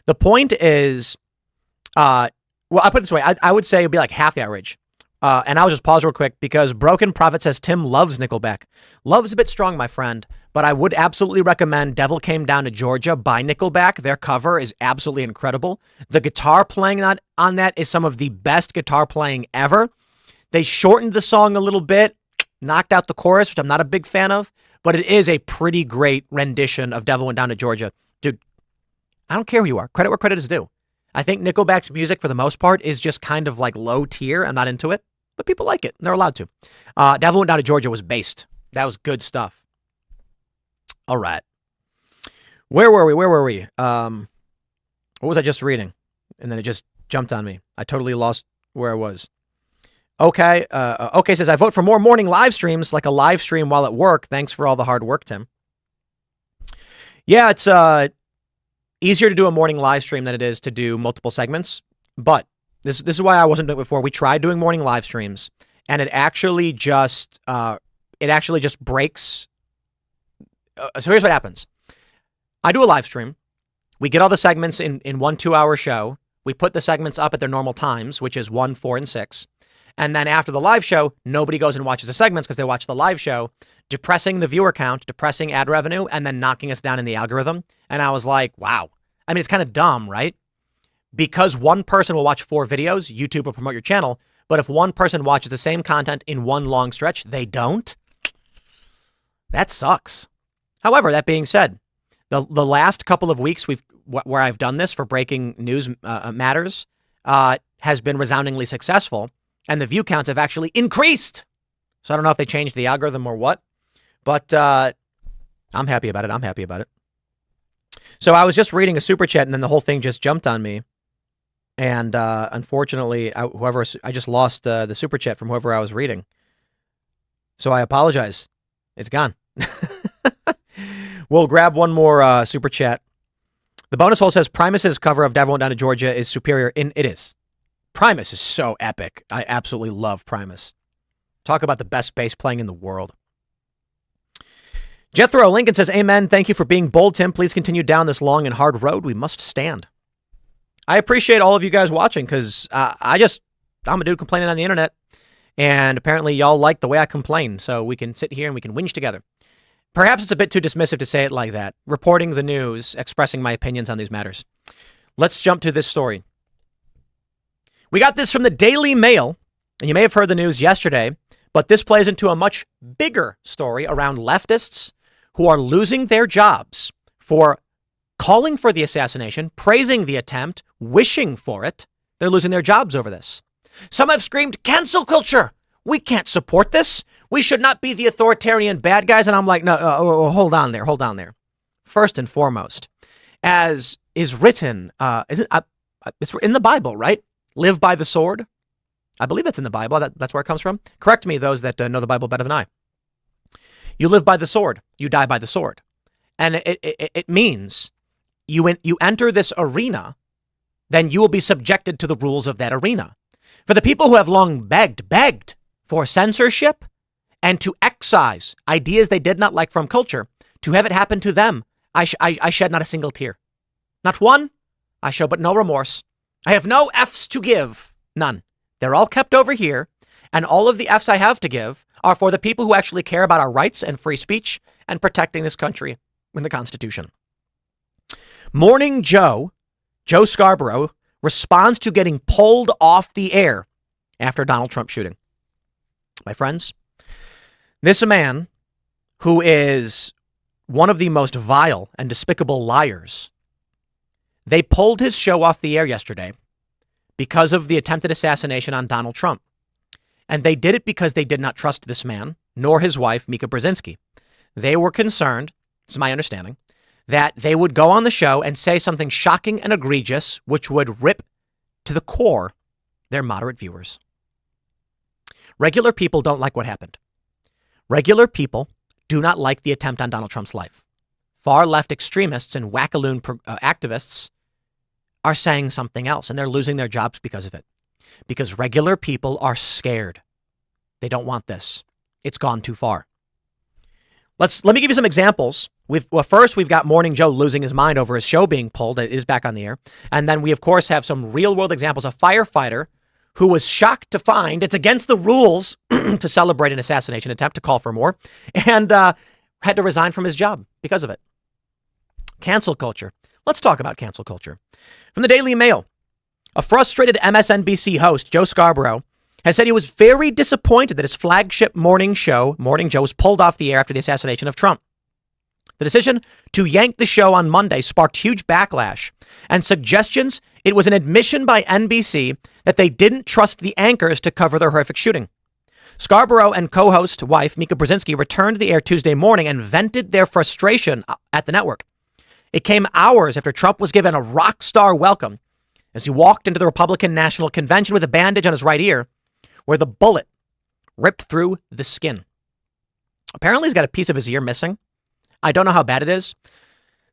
The point is, well, I'll put it this way. I would say it'd be like half the outrage. And I'll just pause real quick because Broken Prophet says Tim loves Nickelback. Love's a bit strong, my friend, but I would absolutely recommend Devil Came Down to Georgia by Nickelback. Their cover is absolutely incredible. The guitar playing on that is some of the best guitar playing ever. They shortened the song a little bit, knocked out the chorus, which I'm not a big fan of, but it is a pretty great rendition of Devil Went Down to Georgia. Dude, I don't care who you are. Credit where credit is due. I think Nickelback's music, for the most part, is just kind of like low tier. I'm not into it, but people like it. They're allowed to. Devil Went Down to Georgia was based. That was good stuff. All right. Where were we? What was I just reading? And then it just jumped on me. I totally lost where I was. Okay. Okay says, I vote for more morning live streams, like a live stream while at work. Thanks for all the hard work, Tim. Yeah, it's easier to do a morning live stream than it is to do multiple segments. But this is why I wasn't doing it before. We tried doing morning live streams, and it actually just breaks. So here's what happens. I do a live stream. We get all the segments in 1 2-hour show. We put the segments up at their normal times, which is 1, 4, and 6. And then after the live show, nobody goes and watches the segments because they watch the live show, depressing the viewer count, depressing ad revenue, and then knocking us down in the algorithm. And I was like, wow. I mean, it's kind of dumb, right? Because one person will watch 4 videos, YouTube will promote your channel, but if one person watches the same content in one long stretch, they don't. That sucks. However, that being said, the last couple of weeks where I've done this for breaking news matters has been resoundingly successful, and the view counts have actually increased. So I don't know if they changed the algorithm or what, but I'm happy about it. So I was just reading a super chat, and then the whole thing just jumped on me. And unfortunately, I just lost the super chat from whoever I was reading. So I apologize. It's gone. We'll grab one more super chat. The bonus hole says Primus's cover of Devil Went Down to Georgia is superior. And it is. Primus is so epic. I absolutely love Primus. Talk about the best bass playing in the world. Jethro Lincoln says, amen. Thank you for being bold, Tim. Please continue down this long and hard road. We must stand. I appreciate all of you guys watching because I'm a dude complaining on the internet. And apparently y'all like the way I complain. So we can sit here and we can whinge together. Perhaps it's a bit too dismissive to say it like that. Reporting the news, expressing my opinions on these matters. Let's jump to this story. We got this from the Daily Mail. And you may have heard the news yesterday. But this plays into a much bigger story around leftists who are losing their jobs for calling for the assassination, praising the attempt, wishing for it. They're losing their jobs over this. Some have screamed, cancel culture. We can't support this. We should not be the authoritarian bad guys. And I'm like, no, hold on there. First and foremost, as is written, it's in the Bible, right? Live by the sword. I believe that's in the Bible. That's where it comes from. Correct me, those that know the Bible better than I. You live by the sword. You die by the sword. And it means you enter this arena, then you will be subjected to the rules of that arena. For the people who have long begged for censorship and to excise ideas they did not like from culture, to have it happen to them, I shed not a single tear. Not one. I show but no remorse. I have no F's to give. None. They're all kept over here, and all of the F's I have to give are for the people who actually care about our rights and free speech and protecting this country in the Constitution. Morning Joe Scarborough, responds to getting pulled off the air after Donald Trump shooting. My friends, this man who is one of the most vile and despicable liars, they pulled his show off the air yesterday because of the attempted assassination on Donald Trump. And they did it because they did not trust this man, nor his wife, Mika Brzezinski. They were concerned, it's my understanding, that they would go on the show and say something shocking and egregious, which would rip to the core their moderate viewers. Regular people don't like what happened. Regular people do not like the attempt on Donald Trump's life. Far left extremists and wackaloon activists are saying something else, and they're losing their jobs because of it. Because regular people are scared. They don't want this. It's gone too far. Let me give you some examples. First, we've got Morning Joe losing his mind over his show being pulled. It is back on the air. And then we, of course, have some real-world examples. A firefighter who was shocked to find it's against the rules to celebrate an assassination attempt, to call for more, and had to resign from his job because of it. Cancel culture. Let's talk about cancel culture. From the Daily Mail, a frustrated MSNBC host, Joe Scarborough, has said he was very disappointed that his flagship morning show, Morning Joe, was pulled off the air after the assassination of Trump. The decision to yank the show on Monday sparked huge backlash and suggestions it was an admission by NBC that they didn't trust the anchors to cover the horrific shooting. Scarborough and co-host wife Mika Brzezinski returned to the air Tuesday morning and vented their frustration at the network. It came hours after Trump was given a rock star welcome as he walked into the Republican National Convention with a bandage on his right ear where the bullet ripped through the skin. Apparently he's got a piece of his ear missing. I don't know how bad it is.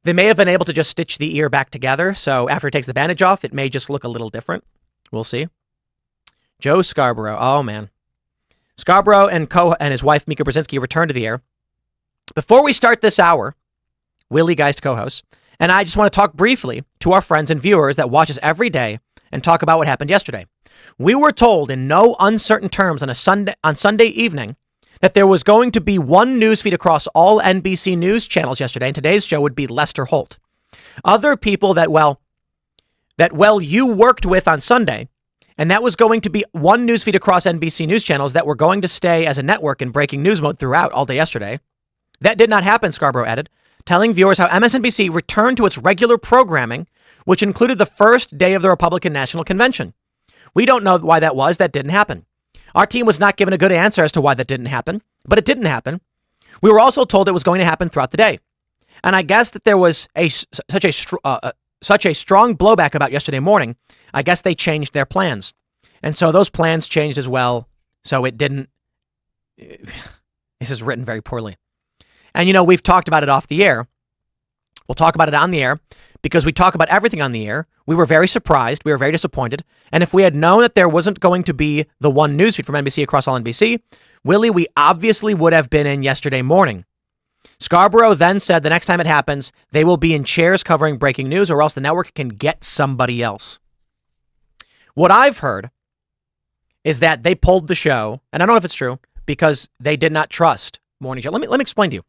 They may have been able to just stitch the ear back together, so after he takes the bandage off, it may just look a little different. We'll see. Joe Scarborough. Oh, man. Scarborough and his wife, Mika Brzezinski, returned to the air. Before we start this hour, Willie Geist, co-host, and I just want to talk briefly to our friends and viewers that watch us every day and talk about what happened yesterday. We were told in no uncertain terms on Sunday evening that there was going to be one news feed across all NBC News channels yesterday, and today's show would be Lester Holt. Other people that you worked with on Sunday And that was going to be one newsfeed across NBC News channels that were going to stay as a network in breaking news mode throughout all day yesterday. That did not happen, Scarborough added, telling viewers how MSNBC returned to its regular programming, which included the first day of the Republican National Convention. We don't know why that was. That didn't happen. Our team was not given a good answer as to why that didn't happen, but it didn't happen. We were also told it was going to happen throughout the day. And I guess that there was such a strong blowback about yesterday morning. I guess they changed their plans. And so those plans changed as well. So it didn't. This is written very poorly. And, we've talked about it off the air. We'll talk about it on the air because we talk about everything on the air. We were very surprised. We were very disappointed. And if we had known that there wasn't going to be the one newsfeed from NBC across all NBC, Willie, we obviously would have been in yesterday morning. Scarborough then said the next time it happens, they will be in chairs covering breaking news or else the network can get somebody else. What I've heard is that they pulled the show, and I don't know if it's true, because they did not trust Morning Show. Let me explain to you.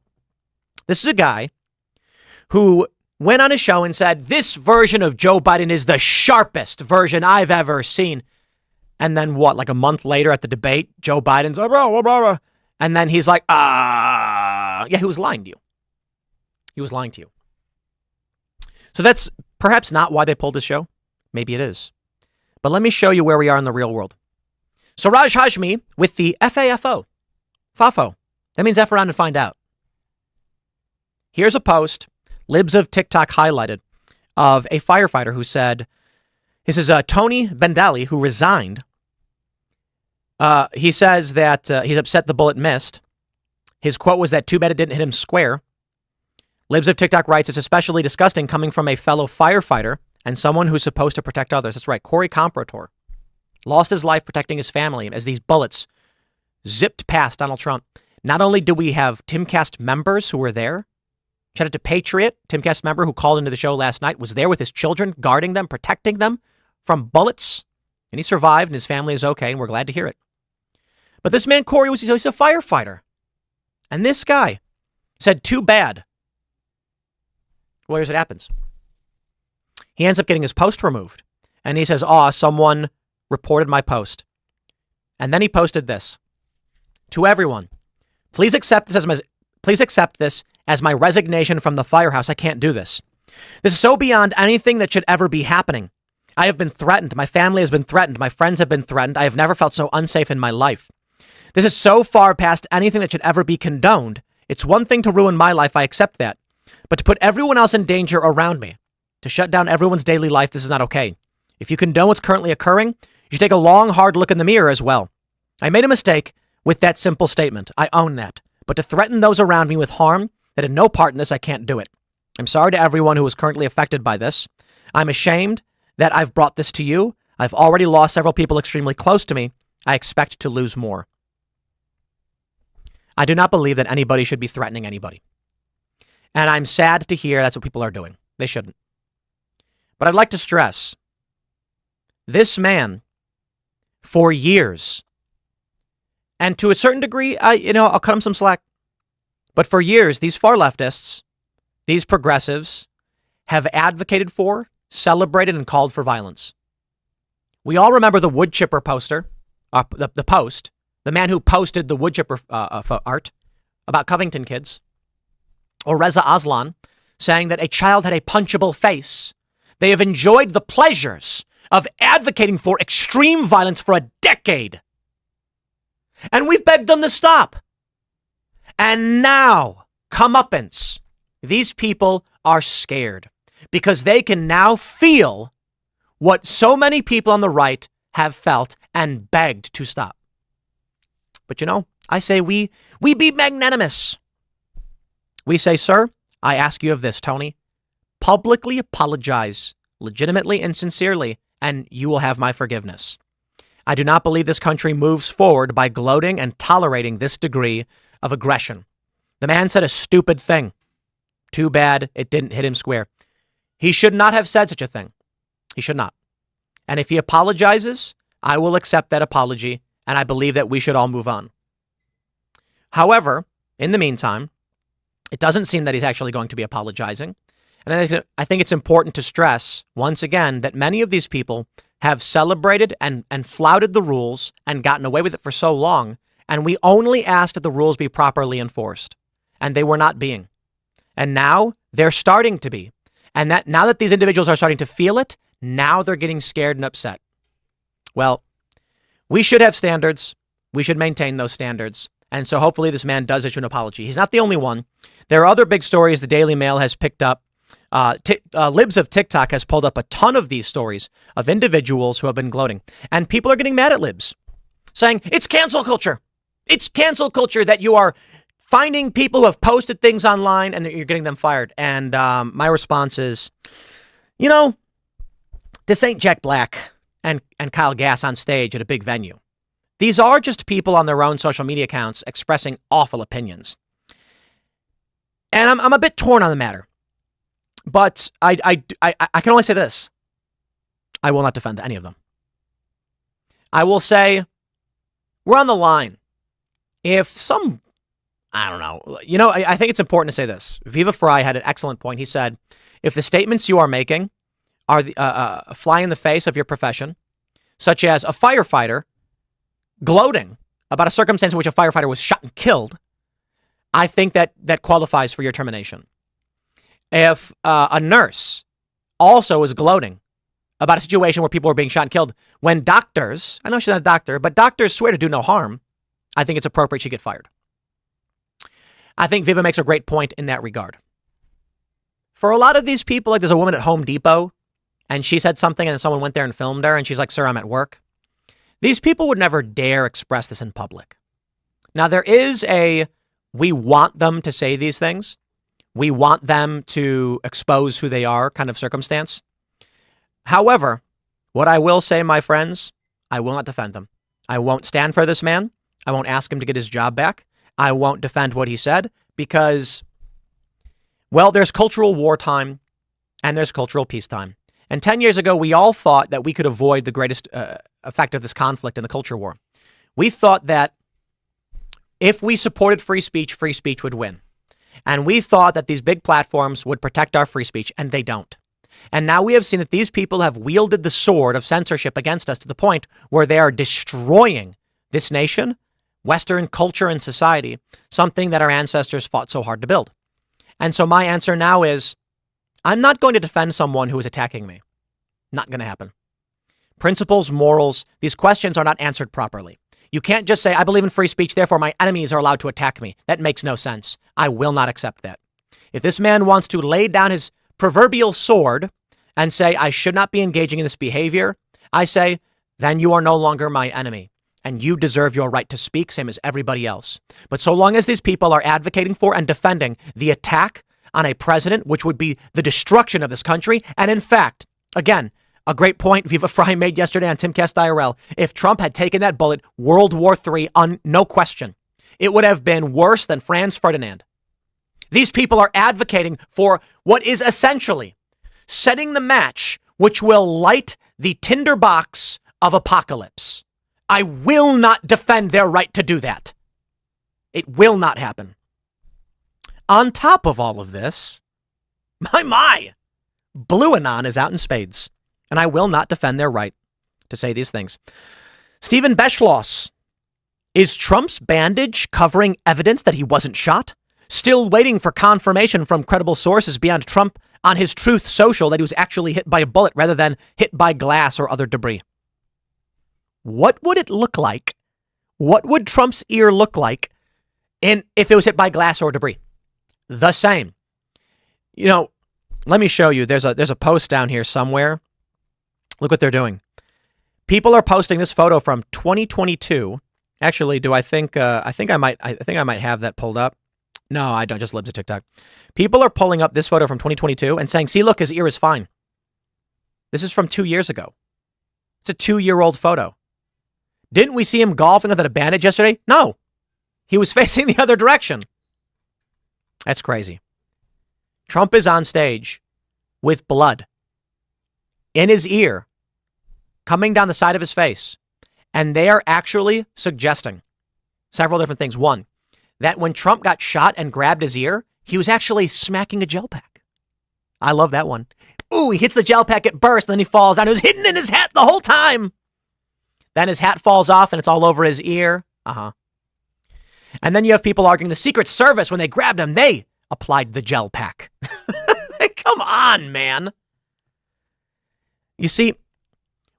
This is a guy who went on a show and said, this version of Joe Biden is the sharpest version I've ever seen. And then what, like a month later at the debate, Joe Biden's, blah, blah, blah. And then he's like, yeah, he was lying to you. He was lying to you. So that's perhaps not why they pulled the show. Maybe it is. But let me show you where we are in the real world. Suraj Hashmi with the FAFO. FAFO. That means F around and find out. Here's a post, Libs of TikTok highlighted, of a firefighter who said, this is Tony Bendali, who resigned. He says that he's upset the bullet missed. His quote was that too bad it didn't hit him square. Libs of TikTok writes, it's especially disgusting coming from a fellow firefighter and someone who's supposed to protect others. That's right. Corey Comprator lost his life protecting his family as these bullets zipped past Donald Trump. Not only do we have Timcast members who were there, shout out to Patriot, Timcast member who called into the show last night, was there with his children, guarding them, protecting them from bullets. And he survived and his family is okay. And we're glad to hear it. But this man, Corey, he's a firefighter. And this guy said, too bad. Well, here's what happens. He ends up getting his post removed. And he says, someone reported my post. And then he posted this. To everyone, please accept this as my resignation from the firehouse. I can't do this. This is so beyond anything that should ever be happening. I have been threatened. My family has been threatened. My friends have been threatened. I have never felt so unsafe in my life. This is so far past anything that should ever be condoned. It's one thing to ruin my life. I accept that. But to put everyone else in danger around me, to shut down everyone's daily life, this is not okay. If you condone what's currently occurring, you should take a long, hard look in the mirror as well. I made a mistake with that simple statement. I own that. But to threaten those around me with harm that had no part in this, I can't do it. I'm sorry to everyone who is currently affected by this. I'm ashamed that I've brought this to you. I've already lost several people extremely close to me. I expect to lose more. I do not believe that anybody should be threatening anybody. And I'm sad to hear that's what people are doing. They shouldn't. But I'd like to stress, this man, for years, and to a certain degree, I'll cut him some slack. But for years, these far leftists, these progressives, have advocated for, celebrated, and called for violence. We all remember the wood chipper poster, the post, the man who posted the wood chipper art about Covington kids, or Reza Aslan saying that a child had a punchable face. They have enjoyed the pleasures of advocating for extreme violence for a decade. And we've begged them to stop. And now, comeuppance, these people are scared because they can now feel what so many people on the right have felt and begged to stop. But I say we be magnanimous. We say, sir, I ask you of this, Tony. Publicly apologize, legitimately and sincerely, and you will have my forgiveness. I do not believe this country moves forward by gloating and tolerating this degree of aggression. The man said a stupid thing. Too bad it didn't hit him square. He should not have said such a thing. He should not. And if he apologizes, I will accept that apology, and I believe that we should all move on. However, in the meantime, it doesn't seem that he's actually going to be apologizing. And I think it's important to stress, once again, that many of these people have celebrated and flouted the rules and gotten away with it for so long, and we only asked that the rules be properly enforced, and they were not being. And now they're starting to be. And that now that these individuals are starting to feel it, now they're getting scared and upset. Well, we should have standards. We should maintain those standards. And so hopefully this man does issue an apology. He's not the only one. There are other big stories the Daily Mail has picked up. Libs of TikTok has pulled up a ton of these stories of individuals who have been gloating. And people are getting mad at Libs, saying, it's cancel culture. It's cancel culture that you are finding people who have posted things online and that you're getting them fired. And my response is, this ain't Jack Black and Kyle Gass on stage at a big venue. These are just people on their own social media accounts expressing awful opinions. And I'm a bit torn on the matter. But I can only say this. I will not defend any of them. I will say we're on the line. If some, I don't know, I think it's important to say this. Viva Frei had an excellent point. He said, if the statements you are making are a fly in the face of your profession, such as a firefighter gloating about a circumstance in which a firefighter was shot and killed, I think that qualifies for your termination. If a nurse also is gloating about a situation where people are being shot and killed, when doctors, I know she's not a doctor, but doctors swear to do no harm, I think it's appropriate she get fired. I think Viva makes a great point in that regard. For a lot of these people, like there's a woman at Home Depot, and she said something, and then someone went there and filmed her, and she's like, sir, I'm at work. These people would never dare express this in public. Now, there is we want them to say these things. We want them to expose who they are kind of circumstance. However, what I will say, my friends, I will not defend them. I won't stand for this man. I won't ask him to get his job back. I won't defend what he said because, well, there's cultural wartime and there's cultural peacetime. And 10 years ago, we all thought that we could avoid the greatest effect of this conflict in the culture war. We thought that if we supported free speech would win. And we thought that these big platforms would protect our free speech, and they don't. And now we have seen that these people have wielded the sword of censorship against us to the point where they are destroying this nation, Western culture and society, something that our ancestors fought so hard to build. And so my answer now is, I'm not going to defend someone who is attacking me. Not going to happen. Principles, morals, these questions are not answered properly. You can't just say, I believe in free speech, therefore my enemies are allowed to attack me. That makes no sense. I will not accept that. If this man wants to lay down his proverbial sword and say, I should not be engaging in this behavior, I say, then you are no longer my enemy. And you deserve your right to speak, same as everybody else. But so long as these people are advocating for and defending the attack on a president, which would be the destruction of this country, and in fact, again, a great point Viva Frei made yesterday on Timcast IRL. If Trump had taken that bullet, World War III, no question, it would have been worse than Franz Ferdinand. These people are advocating for what is essentially setting the match which will light the tinderbox of apocalypse. I will not defend their right to do that. It will not happen. On top of all of this, my, Blue Anon is out in spades. And I will not defend their right to say these things. Stephen Beschloss. Is Trump's bandage covering evidence that he wasn't shot? Still waiting for confirmation from credible sources beyond Trump on his Truth Social that he was actually hit by a bullet rather than hit by glass or other debris. What would it look like? What would Trump's ear look like if it was hit by glass or debris? The same. Let me show you. There's a post down here somewhere. Look what they're doing. People are posting this photo from 2022. Actually, I think I might have that pulled up. No, I don't. Just libs of TikTok. People are pulling up this photo from 2022 and saying, see, look, his ear is fine. This is from 2 years ago. It's a 2-year-old photo. Didn't we see him golfing without a bandage yesterday? No. He was facing the other direction. That's crazy. Trump is on stage with blood in his ear, coming down the side of his face. And they are actually suggesting several different things. One, that when Trump got shot and grabbed his ear, he was actually smacking a gel pack. I love that one. Ooh, he hits the gel pack, it bursts, and then he falls down. It was hidden in his hat the whole time. Then his hat falls off and it's all over his ear. And then you have people arguing the Secret Service, when they grabbed him, they applied the gel pack. Come on, man. You see,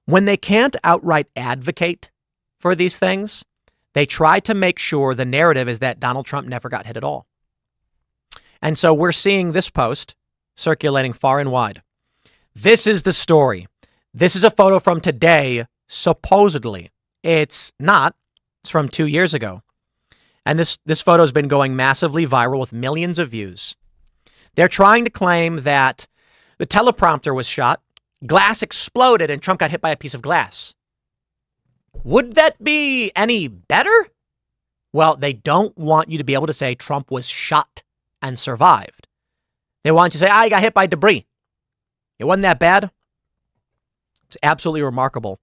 when they can't outright advocate for these things, they try to make sure the narrative is that Donald Trump never got hit at all. And so we're seeing this post circulating far and wide. This is the story. This is a photo from today, supposedly. It's not. It's from 2 years ago. And this photo has been going massively viral with millions of views. They're trying to claim that the teleprompter was shot, glass exploded, and Trump got hit by a piece of glass. Would that be any better? Well, they don't want you to be able to say Trump was shot and survived. They want you to say, he got hit by debris. It wasn't that bad. It's absolutely remarkable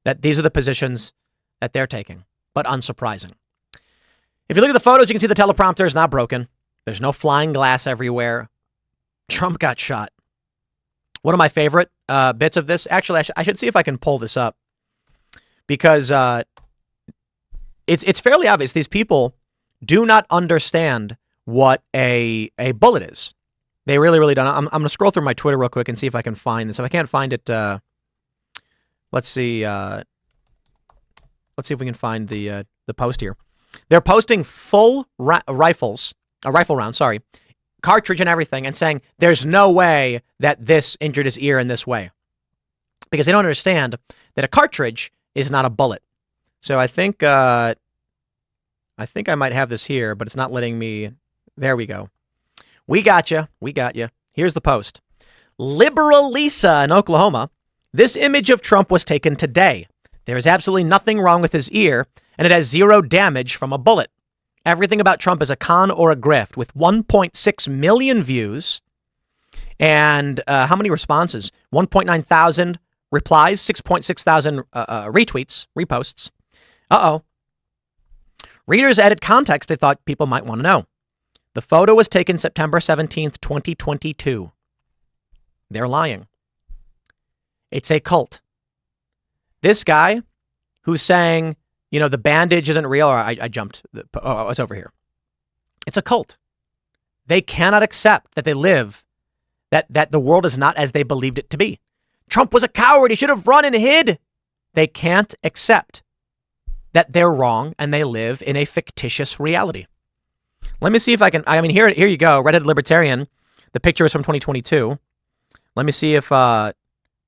that these are the positions that they're taking, but unsurprising. If you look at the photos, you can see the teleprompter is not broken. There's no flying glass everywhere. Trump got shot. One of my favorite bits of this, actually, I should see if I can pull this up, because it's fairly obvious. These people do not understand what a bullet is. They really, really don't. I'm going to scroll through my Twitter real quick and see if I can find this. If I can't find it, let's see. Let's see if we can find the post here. They're posting full rifle rounds, cartridge and everything, and saying there's no way that this injured his ear in this way, because they don't understand that a cartridge is not a bullet. So I think I might have this here, but it's not letting me. There we go. We got you. Here's the post. Liberal Lisa in Oklahoma. This image of Trump was taken today. There is absolutely nothing wrong with his ear, and it has zero damage from a bullet. Everything about Trump is a con or a grift, with 1.6 million views. And how many responses? 1.9 thousand replies, 6.6 thousand retweets, reposts. Readers added context they thought people might want to know. The photo was taken September 17th, 2022. They're lying. It's a cult. This guy who's saying, the bandage isn't real, or I jumped. It's over here. It's a cult. They cannot accept that they live, that the world is not as they believed it to be. Trump was a coward. He should have run and hid. They can't accept that they're wrong and they live in a fictitious reality. Let me see if I can. Here you go. Redheaded Libertarian. The picture is from 2022. Let me see if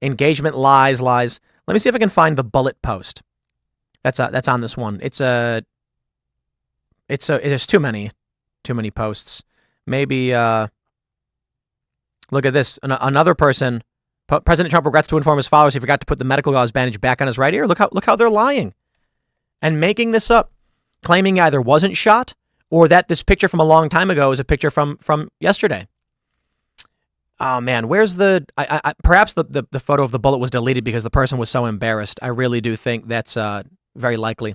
engagement lies. Let me see if I can find the bullet post. That's on this one. There's too many posts. Maybe look at this. Another person. President Trump regrets to inform his followers he forgot to put the medical gauze bandage back on his right ear. Look how they're lying and making this up, claiming he either wasn't shot or that this picture from a long time ago is a picture from yesterday. Oh man, where's perhaps the photo of the bullet was deleted because the person was so embarrassed. I really do think that's very likely.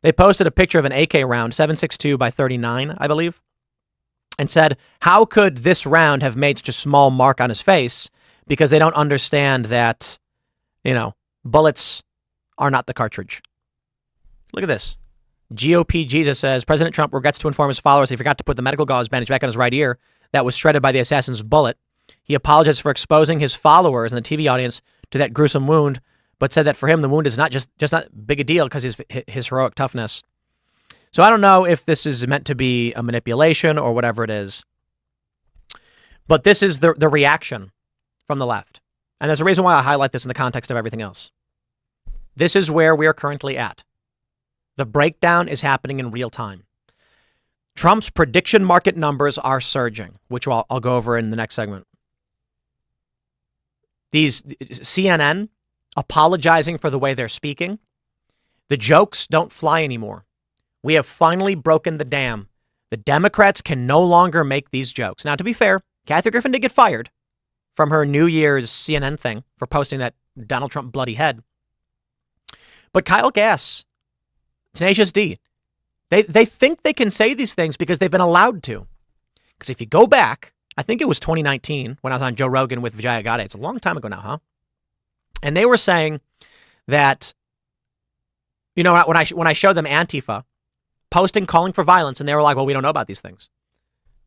They posted a picture of an AK round, 7.62 by 39, I believe, and said, how could this round have made such a small mark on his face? Because they don't understand that, bullets are not the cartridge. Look at this. GOP Jesus says, President Trump regrets to inform his followers he forgot to put the medical gauze bandage back on his right ear that was shredded by the assassin's bullet. He apologized for exposing his followers and the TV audience to that gruesome wound, but said that for him, the wound is not just not big a deal because his heroic toughness. So I don't know if this is meant to be a manipulation or whatever it is, but this is the reaction from the left. And there's a reason why I highlight this in the context of everything else. This is where we are currently at. The breakdown is happening in real time. Trump's prediction market numbers are surging, which I'll go over in the next segment. These CNN apologizing for the way they're speaking. The jokes don't fly anymore. We have finally broken the dam. The Democrats can no longer make these jokes. Now, to be fair, Kathy Griffin did get fired from her New Year's CNN thing for posting that Donald Trump bloody head. But Kyle Gass, Tenacious D, they think they can say these things because they've been allowed to. Because if you go back, I think it was 2019 when I was on Joe Rogan with Vijaya Gadde. It's a long time ago now, huh? And they were saying that, when I showed them Antifa posting calling for violence, and they were like, well, we don't know about these things.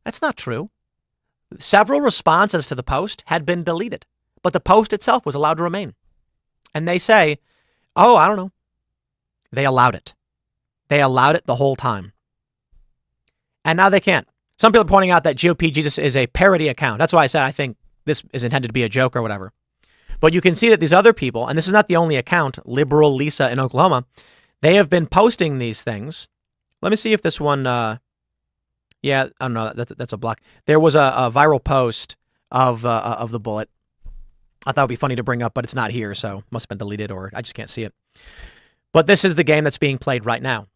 That's not true. Several responses to the post had been deleted, but the post itself was allowed to remain. And they say, oh, I don't know. They allowed it. They allowed it the whole time. And now they can't. Some people are pointing out that GOP Jesus is a parody account. That's why I said I think this is intended to be a joke or whatever. But you can see that these other people, and this is not the only account, Liberal Lisa in Oklahoma, they have been posting these things. Let me see if this one, oh no, that's a block. There was a viral post of the bullet. I thought it would be funny to bring up, but it's not here, so it must have been deleted or I just can't see it. But this is the game that's being played right now.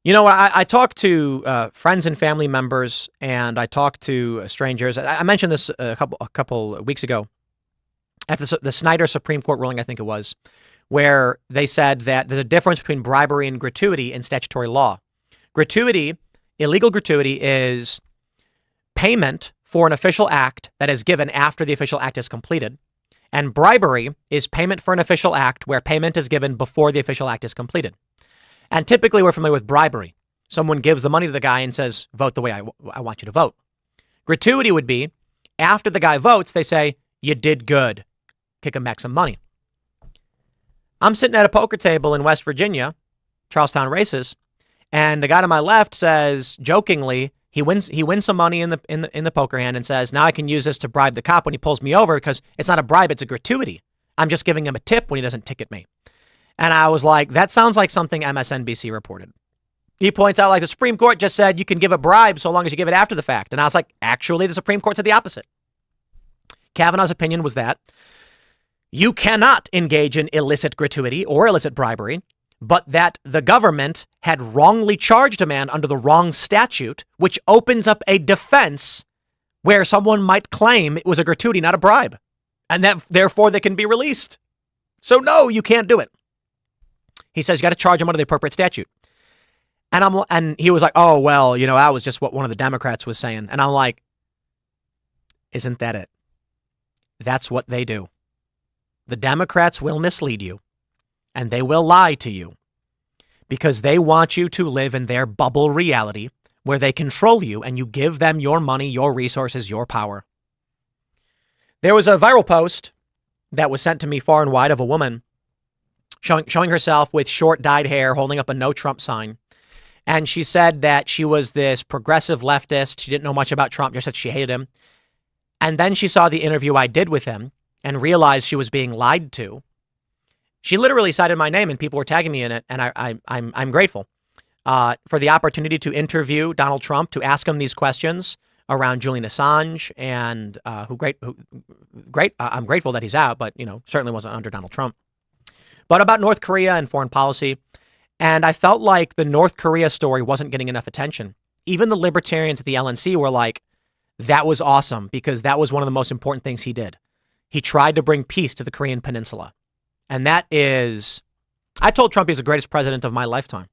I talked to friends and family members, and I talked to strangers. I mentioned this a couple of weeks ago after the Snyder Supreme Court ruling, I think it was, where they said that there's a difference between bribery and gratuity in statutory law. Gratuity, illegal gratuity, is payment for an official act that is given after the official act is completed. And bribery is payment for an official act where payment is given before the official act is completed. And typically we're familiar with bribery. Someone gives the money to the guy and says, vote the way I want you to vote. Gratuity would be after the guy votes, they say, you did good. Kick him back some money. I'm sitting at a poker table in West Virginia, Charlestown races, and the guy to my left says, jokingly, he wins some money in the poker hand and says, now I can use this to bribe the cop when he pulls me over because it's not a bribe, it's a gratuity. I'm just giving him a tip when he doesn't ticket me. And I was like, that sounds like something MSNBC reported. He points out, like, the Supreme Court just said you can give a bribe so long as you give it after the fact. And I was like, actually, the Supreme Court said the opposite. Kavanaugh's opinion was that you cannot engage in illicit gratuity or illicit bribery, but that the government had wrongly charged a man under the wrong statute, which opens up a defense where someone might claim it was a gratuity, not a bribe, and that therefore they can be released. So no, you can't do it. He says you got to charge him under the appropriate statute. And he was like, oh, well, that was just what one of the Democrats was saying. And I'm like, isn't that it? That's what they do. The Democrats will mislead you and they will lie to you because they want you to live in their bubble reality where they control you and you give them your money, your resources, your power. There was a viral post that was sent to me far and wide of a woman showing herself with short dyed hair, holding up a no Trump sign. And she said that she was this progressive leftist. She didn't know much about Trump, just that she hated him. And then she saw the interview I did with him and realized she was being lied to. She literally cited my name and people were tagging me in it. And I'm grateful for the opportunity to interview Donald Trump, to ask him these questions around Julian Assange and I'm grateful that he's out, but, certainly wasn't under Donald Trump. But about North Korea and foreign policy. And I felt like the North Korea story wasn't getting enough attention. Even the libertarians at the LNC were like, that was awesome because that was one of the most important things he did. He tried to bring peace to the Korean Peninsula. And that is, I told Trump he's the greatest president of my lifetime.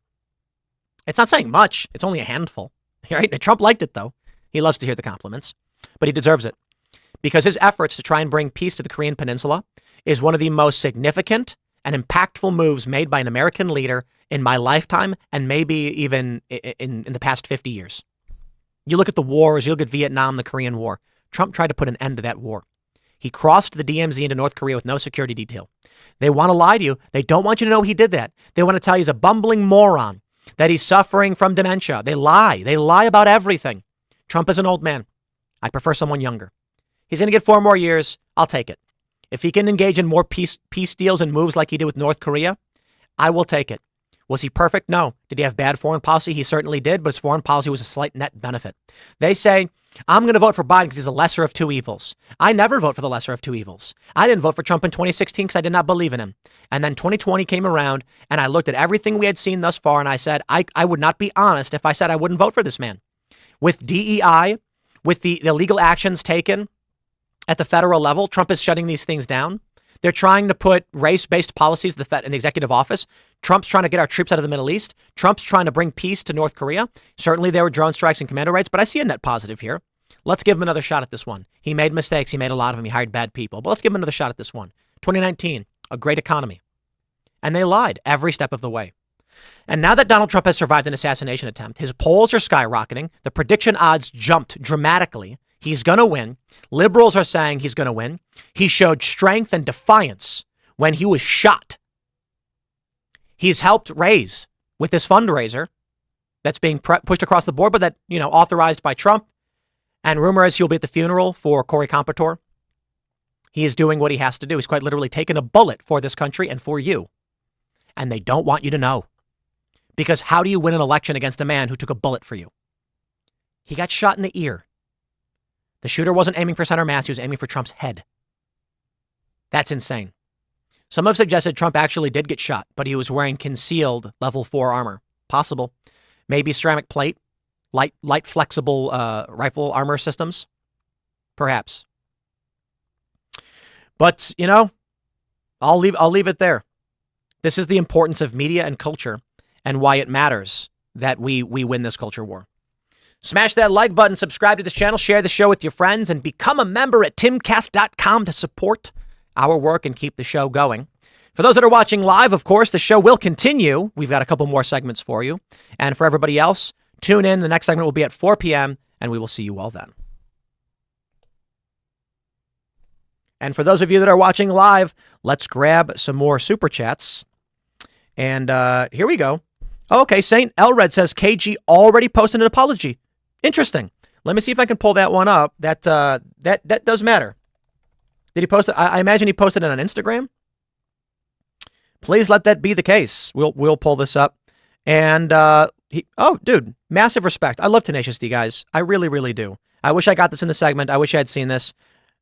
It's not saying much. It's only a handful. Right? Trump liked it, though. He loves to hear the compliments, but he deserves it because his efforts to try and bring peace to the Korean Peninsula is one of the most significant and impactful moves made by an American leader in my lifetime and maybe even in the past 50 years. You look at the wars, you look at Vietnam, the Korean War. Trump tried to put an end to that war. He crossed the DMZ into North Korea with no security detail. They want to lie to you. They don't want you to know he did that. They want to tell you he's a bumbling moron, that he's suffering from dementia. They lie. They lie about everything. Trump is an old man. I prefer someone younger. He's going to get 4 more years. I'll take it. If he can engage in more peace deals and moves like he did with North Korea, I will take it. Was he perfect? No. Did he have bad foreign policy? He certainly did, but his foreign policy was a slight net benefit. They say, I'm going to vote for Biden because he's a lesser of two evils. I never vote for the lesser of two evils. I didn't vote for Trump in 2016 because I did not believe in him. And then 2020 came around and I looked at everything we had seen thus far and I said, I would not be honest if I said I wouldn't vote for this man. With DEI, with the legal actions taken at the federal level, Trump is shutting these things down. They're trying to put race-based policies in the executive office. Trump's trying to get our troops out of the Middle East. Trump's trying to bring peace to North Korea. Certainly there were drone strikes and commando raids, but I see a net positive here. Let's give him another shot at this one. He made mistakes. He made a lot of them. He hired bad people. But let's give him another shot at this one. 2019, a great economy. And they lied every step of the way. And now that Donald Trump has survived an assassination attempt, his polls are skyrocketing. The prediction odds jumped dramatically. He's going to win. Liberals are saying he's going to win. He showed strength and defiance when he was shot. He's helped raise with this fundraiser that's being pushed across the board, but that, authorized by Trump. And rumor is he'll be at the funeral for Corey Comprador. He is doing what he has to do. He's quite literally taken a bullet for this country and for you. And they don't want you to know. Because how do you win an election against a man who took a bullet for you? He got shot in the ear. The shooter wasn't aiming for center mass. He was aiming for Trump's head. That's insane. Some have suggested Trump actually did get shot, but he was wearing concealed level 4 armor. Possible. Maybe ceramic plate, light flexible rifle armor systems. Perhaps. But, I'll leave it there. This is the importance of media and culture and why it matters that we win this culture war. Smash that like button, subscribe to this channel, share the show with your friends, and become a member at timcast.com to support our work and keep the show going. For those that are watching live, of course, the show will continue. We've got a couple more segments for you. And for everybody else, tune in. The next segment will be at 4 p.m., and we will see you all then. And for those of you that are watching live, let's grab some more super chats. And here we go. Okay, St. Elred says KG already posted an apology. Interesting. Let me see if I can pull that one up. That does matter. Did he post it? I imagine he posted it on Instagram. Please let that be the case. We'll pull this up. And dude, massive respect. I love Tenacious D, guys. I really, really do. I wish I got this in the segment. I wish I had seen this.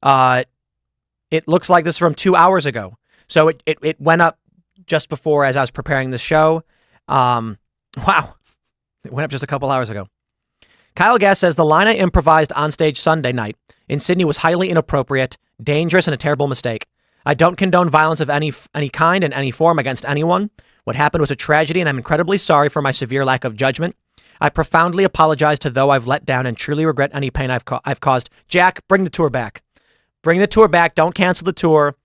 It looks like this is from 2 hours ago. So it went up just before as I was preparing the show. Wow. It went up just a couple hours ago. Kyle Gass says the line I improvised on stage Sunday night in Sydney was highly inappropriate, dangerous, and a terrible mistake. I don't condone violence of any kind in any form against anyone. What happened was a tragedy, and I'm incredibly sorry for my severe lack of judgment. I profoundly apologize to those I've let down and truly regret any pain I've caused. Jack, bring the tour back. Bring the tour back. Don't cancel the tour.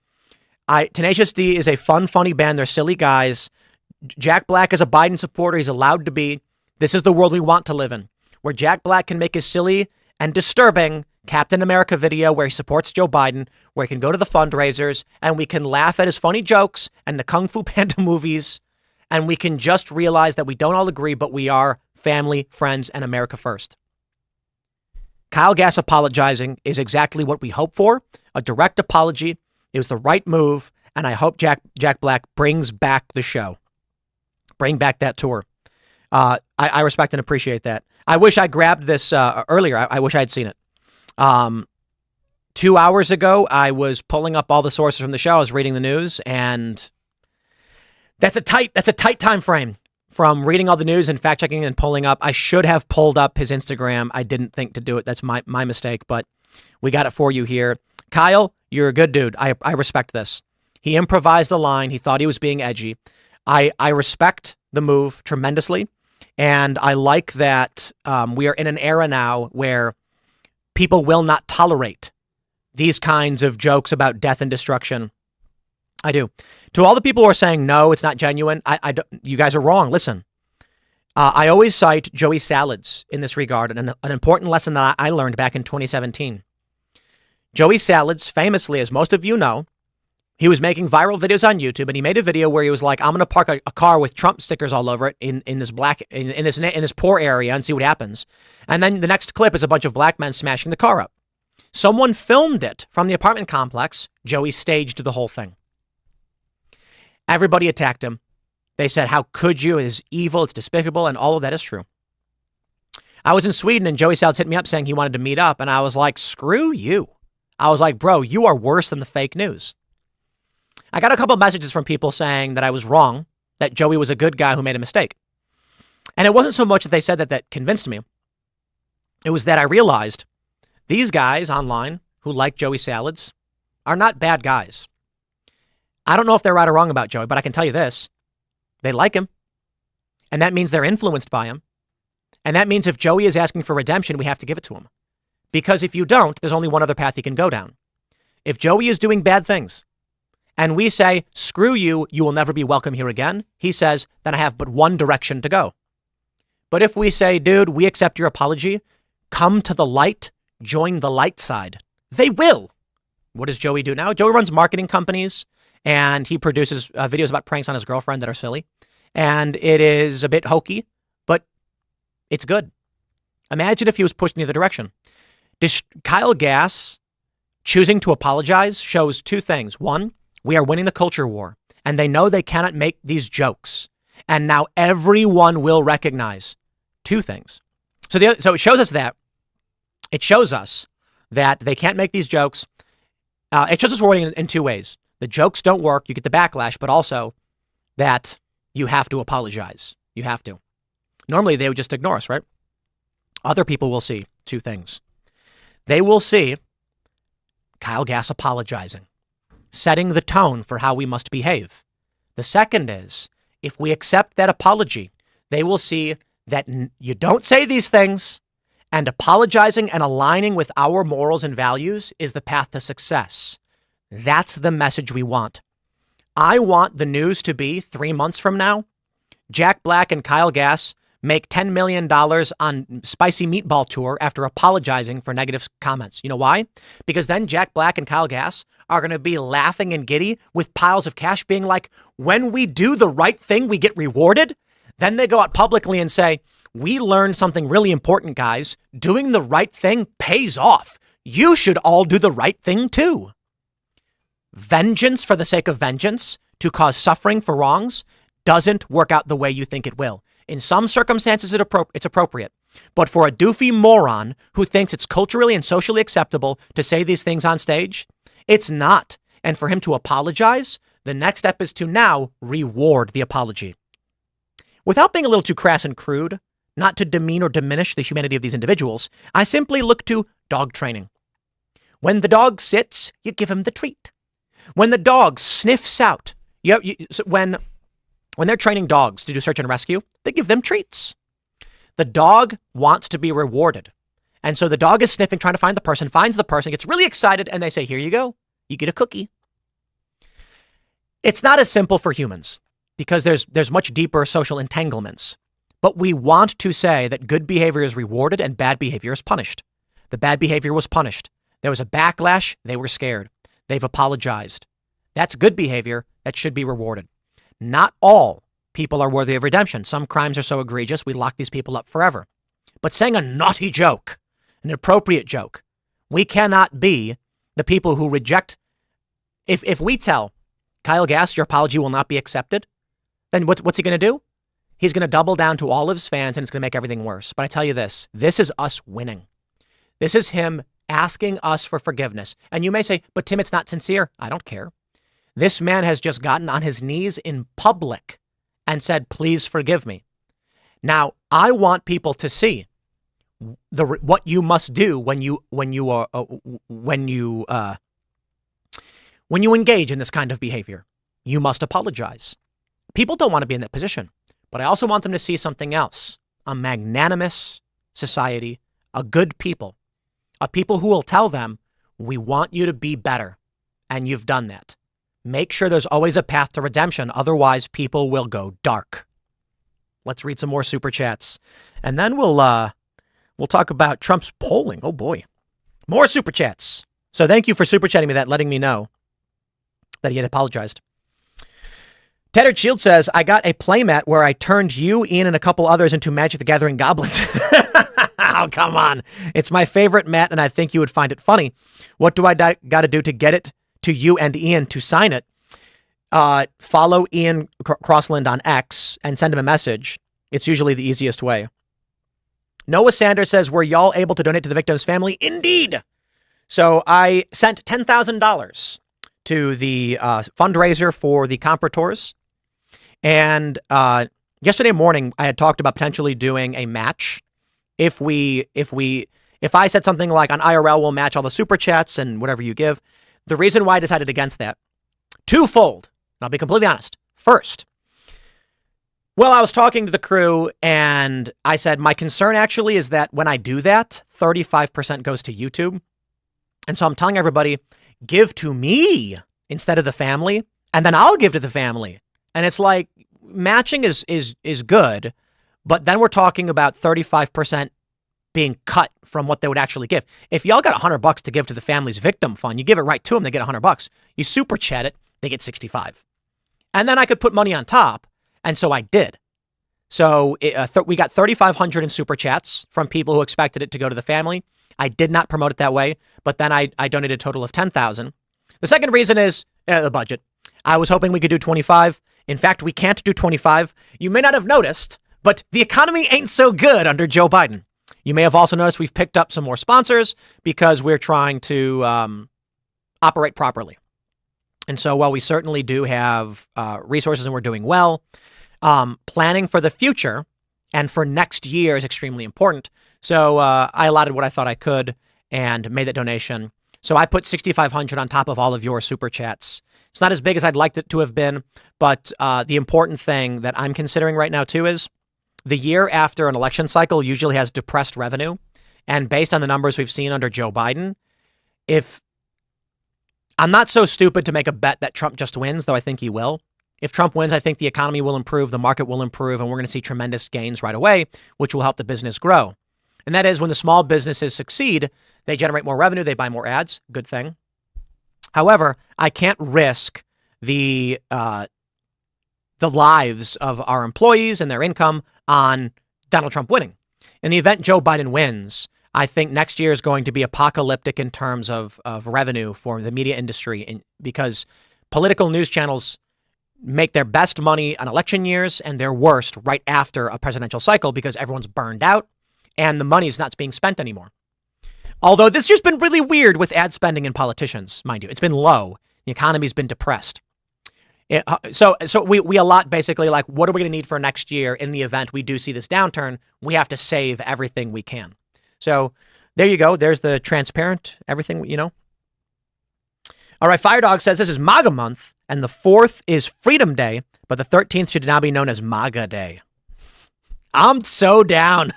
Tenacious D is a fun, funny band. They're silly guys. Jack Black is a Biden supporter. He's allowed to be. This is the world we want to live in, where Jack Black can make his silly and disturbing Captain America video where he supports Joe Biden, where he can go to the fundraisers and we can laugh at his funny jokes and the Kung Fu Panda movies, and we can just realize that we don't all agree, but we are family, friends, and America first. Kyle Gass apologizing is exactly what we hope for. A direct apology. It was the right move, and I hope Jack Black brings back the show. Bring back that tour. I respect and appreciate that. I wish I grabbed this earlier. I wish I had seen it. 2 hours ago, I was pulling up all the sources from the show. I was reading the news, and that's a tight time frame from reading all the news and fact checking and pulling up. I should have pulled up his Instagram. I didn't think to do it. That's my mistake, but we got it for you here. Kyle, you're a good dude. I respect this. He improvised a line. He thought he was being edgy. I respect the move tremendously. And I like that we are in an era now where people will not tolerate these kinds of jokes about death and destruction. I do. To all the people who are saying, no, it's not genuine, you guys are wrong. Listen, I always cite Joey Salads in this regard, and an important lesson that I learned back in 2017. Joey Salads, famously, as most of you know, he was making viral videos on YouTube, and he made a video where he was like, I'm going to park a car with Trump stickers all over it in this poor area and see what happens. And then the next clip is a bunch of black men smashing the car up. Someone filmed it from the apartment complex. Joey staged the whole thing. Everybody attacked him. They said, how could you? It's evil, it's despicable, and all of that is true. I was in Sweden, and Joey Salads hit me up saying he wanted to meet up, and I was like, screw you. I was like, bro, you are worse than the fake news. I got a couple of messages from people saying that I was wrong, that Joey was a good guy who made a mistake. And it wasn't so much that they said that convinced me. It was that I realized these guys online who like Joey Salads are not bad guys. I don't know if they're right or wrong about Joey, but I can tell you this. They like him. And that means they're influenced by him. And that means if Joey is asking for redemption, we have to give it to him. Because if you don't, there's only one other path you can go down. If Joey is doing bad things and we say, screw you, you will never be welcome here again, he says, then I have but one direction to go. But if we say, dude, we accept your apology, come to the light, join the light side, they will. What does Joey do now? Joey runs marketing companies and he produces videos about pranks on his girlfriend that are silly. And it is a bit hokey, but it's good. Imagine if he was pushed in the other direction. Kyle Gass choosing to apologize shows two things. One, we are winning the culture war, and they know they cannot make these jokes. And now everyone will recognize two things. So it shows us that. It shows us that they can't make these jokes. It shows us we're winning in two ways. The jokes don't work. You get the backlash, but also that you have to apologize. You have to. Normally, they would just ignore us, right? Other people will see two things. They will see Kyle Gass apologizing, setting the tone for how we must behave. The second is, if we accept that apology, they will see that you don't say these things, and apologizing and aligning with our morals and values is the path to success. That's the message we want. I want the news to be 3 months from now, Jack Black and Kyle Gass make $10 million on Spicy Meatball Tour after apologizing for negative comments. You know why? Because then Jack Black and Kyle Gass are going to be laughing and giddy with piles of cash being like, when we do the right thing, we get rewarded. Then they go out publicly and say, we learned something really important, guys. Doing the right thing pays off. You should all do the right thing too. Vengeance for the sake of vengeance to cause suffering for wrongs doesn't work out the way you think it will. In some circumstances, it's appropriate. But for a doofy moron who thinks it's culturally and socially acceptable to say these things on stage, it's not. And for him to apologize, the next step is to now reward the apology. Without being a little too crass and crude, not to demean or diminish the humanity of these individuals, I simply look to dog training. When the dog sits, you give him the treat. When the dog sniffs out, when they're training dogs to do search and rescue, they give them treats. The dog wants to be rewarded. And so the dog is sniffing, trying to find the person, finds the person, gets really excited, and they say, here you go. You get a cookie. It's not as simple for humans because there's much deeper social entanglements. But we want to say that good behavior is rewarded and bad behavior is punished. The bad behavior was punished. There was a backlash. They were scared. They've apologized. That's good behavior that should be rewarded. Not all people are worthy of redemption. Some crimes are so egregious, we lock these people up forever. But saying a naughty joke, an appropriate joke, we cannot be the people who reject. If we tell Kyle Gass your apology will not be accepted, then what's he going to do? He's going to double down to all of his fans and it's going to make everything worse. But I tell you this is us winning. This is him asking us for forgiveness. And you may say, but Tim, it's not sincere. I don't care. This man has just gotten on his knees in public and said, please forgive me. Now, I want people to see what you must do when you engage in this kind of behavior. You must apologize. People don't want to be in that position, but I also want them to see something else. A magnanimous society, a good people, a people who will tell them, we want you to be better. And you've done that. Make sure there's always a path to redemption. Otherwise, people will go dark. Let's read some more super chats. And then we'll talk about Trump's polling. Oh, boy. More super chats. So thank you for super chatting me that, letting me know that he had apologized. Tattered Shield says, I got a playmat where I turned you, Ian, and a couple others into Magic the Gathering goblins. Oh, come on. It's my favorite mat, and I think you would find it funny. What do I got to do to get it to you and Ian to sign it? Follow Ian Crossland on X and send him a message. It's usually the easiest way. Noah Sanders says, were y'all able to donate to the victim's family? Indeed. So I sent $10,000 to the fundraiser for the Compradors. And yesterday morning, I had talked about potentially doing a match. If I said something like on IRL, we'll match all the super chats and whatever you give. The reason why I decided against that, twofold, and I'll be completely honest. First, Well, I was talking to the crew and I said, my concern actually is that when I do that, 35% goes to YouTube. And so I'm telling everybody, give to me instead of the family, and then I'll give to the family. And it's like matching is good, but then we're talking about 35% being cut from what they would actually give. If y'all got $100 to give to the family's victim fund, you give it right to them, they get $100. You super chat it, they get 65. And then I could put money on top. And so I did. So we got 3,500 in super chats from people who expected it to go to the family. I did not promote it that way, but then I donated a total of 10,000. The second reason is the budget. I was hoping we could do 25. In fact, we can't do 25. You may not have noticed, but the economy ain't so good under Joe Biden. You may have also noticed we've picked up some more sponsors because we're trying to operate properly. And so while we certainly do have resources and we're doing well, planning for the future and for next year is extremely important. So I allotted what I thought I could and made that donation. So I put 6,500 on top of all of your super chats. It's not as big as I'd like it to have been, but the important thing that I'm considering right now too is the year after an election cycle usually has depressed revenue. And based on the numbers we've seen under Joe Biden, if I'm not so stupid to make a bet that Trump just wins, though I think he will. If Trump wins, I think the economy will improve, the market will improve, and we're going to see tremendous gains right away, which will help the business grow. And that is when the small businesses succeed, they generate more revenue, they buy more ads, good thing. However, I can't risk the lives of our employees and their income on Donald Trump winning. In the event Joe Biden wins, I think next year is going to be apocalyptic in terms of revenue for the media industry because political news channels make their best money on election years and their worst right after a presidential cycle because everyone's burned out and the money is not being spent anymore. Although this year's been really weird with ad spending and politicians, mind you. It's been low. The economy's been depressed. So we allot basically like, what are we going to need for next year in the event we do see this downturn? We have to save everything we can. So there you go. There's the transparent, everything, you know. All right. Firedog says this is MAGA month and the 4th is Freedom Day, but the 13th should now be known as MAGA Day. I'm so down.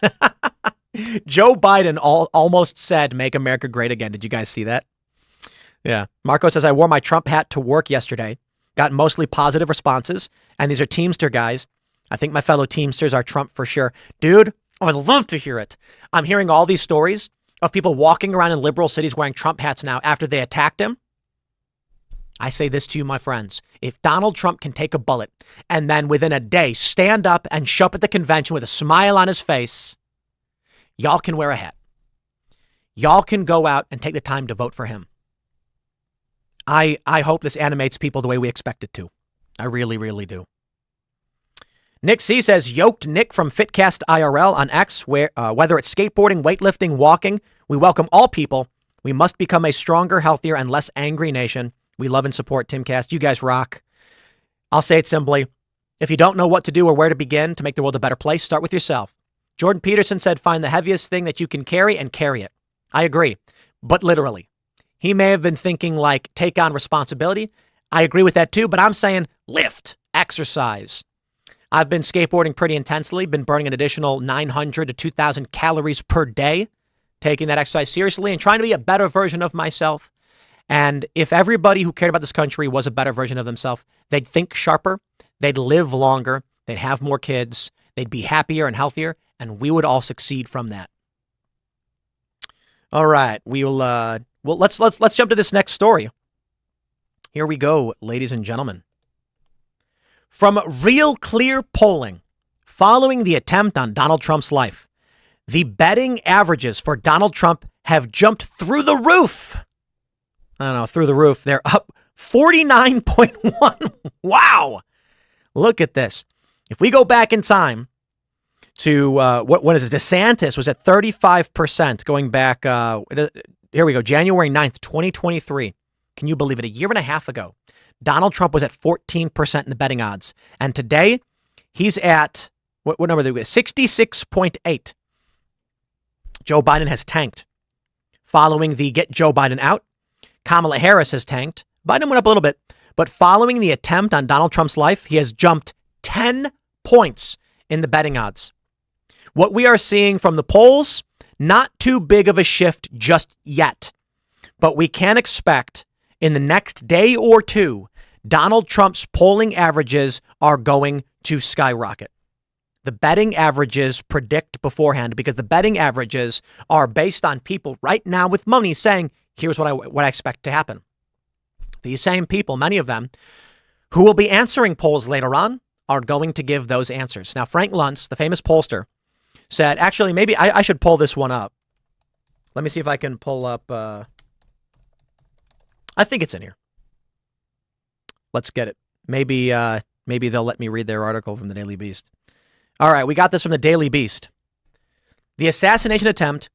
Joe Biden almost said, make America great again. Did you guys see that? Yeah. Marco says, I wore my Trump hat to work yesterday. Got mostly positive responses. And these are Teamster guys. I think my fellow Teamsters are Trump for sure. Dude, I would love to hear it. I'm hearing all these stories of people walking around in liberal cities wearing Trump hats now after they attacked him. I say this to you, my friends. If Donald Trump can take a bullet and then within a day stand up and show up at the convention with a smile on his face, y'all can wear a hat. Y'all can go out and take the time to vote for him. I hope this animates people the way we expect it to. I really, really do. Nick C says, yoked Nick from Fitcast IRL on X, whether it's skateboarding, weightlifting, walking, we welcome all people. We must become a stronger, healthier, and less angry nation. We love and support Timcast. You guys rock. I'll say it simply. If you don't know what to do or where to begin to make the world a better place, start with yourself. Jordan Peterson said, find the heaviest thing that you can carry and carry it. I agree, but literally. He may have been thinking like take on responsibility. I agree with that too, but I'm saying lift, exercise. I've been skateboarding pretty intensely, been burning an additional 900 to 2,000 calories per day, taking that exercise seriously and trying to be a better version of myself. And if everybody who cared about this country was a better version of themselves, they'd think sharper, they'd live longer, they'd have more kids, they'd be happier and healthier, and we would all succeed from that. All right, let's jump to this next story. Here we go, ladies and gentlemen. From Real Clear polling, following the attempt on Donald Trump's life, the betting averages for Donald Trump have jumped through the roof. I don't know, through the roof. They're up 49.1. Wow. Look at this. If we go back in time to, what is it? DeSantis was at 35% going back, here we go, January 9th, 2023. Can you believe it? A year and a half ago, Donald Trump was at 14% in the betting odds. And today, he's at, what number did we get? 66.8. Joe Biden has tanked. Following the get Joe Biden out, Kamala Harris has tanked. Biden went up a little bit. But following the attempt on Donald Trump's life, he has jumped 10 points in the betting odds. What we are seeing from the polls, not too big of a shift just yet, but we can expect in the next day or two, Donald Trump's polling averages are going to skyrocket. The betting averages predict beforehand because the betting averages are based on people right now with money saying, here's what I expect to happen. These same people, many of them, who will be answering polls later on, are going to give those answers. Now, Frank Luntz, the famous pollster, said, actually, maybe I should pull this one up. Let me see if I can pull up. I think it's in here. Let's get it. Maybe they'll let me read their article from the Daily Beast. All right, we got this from the Daily Beast. The assassination attempt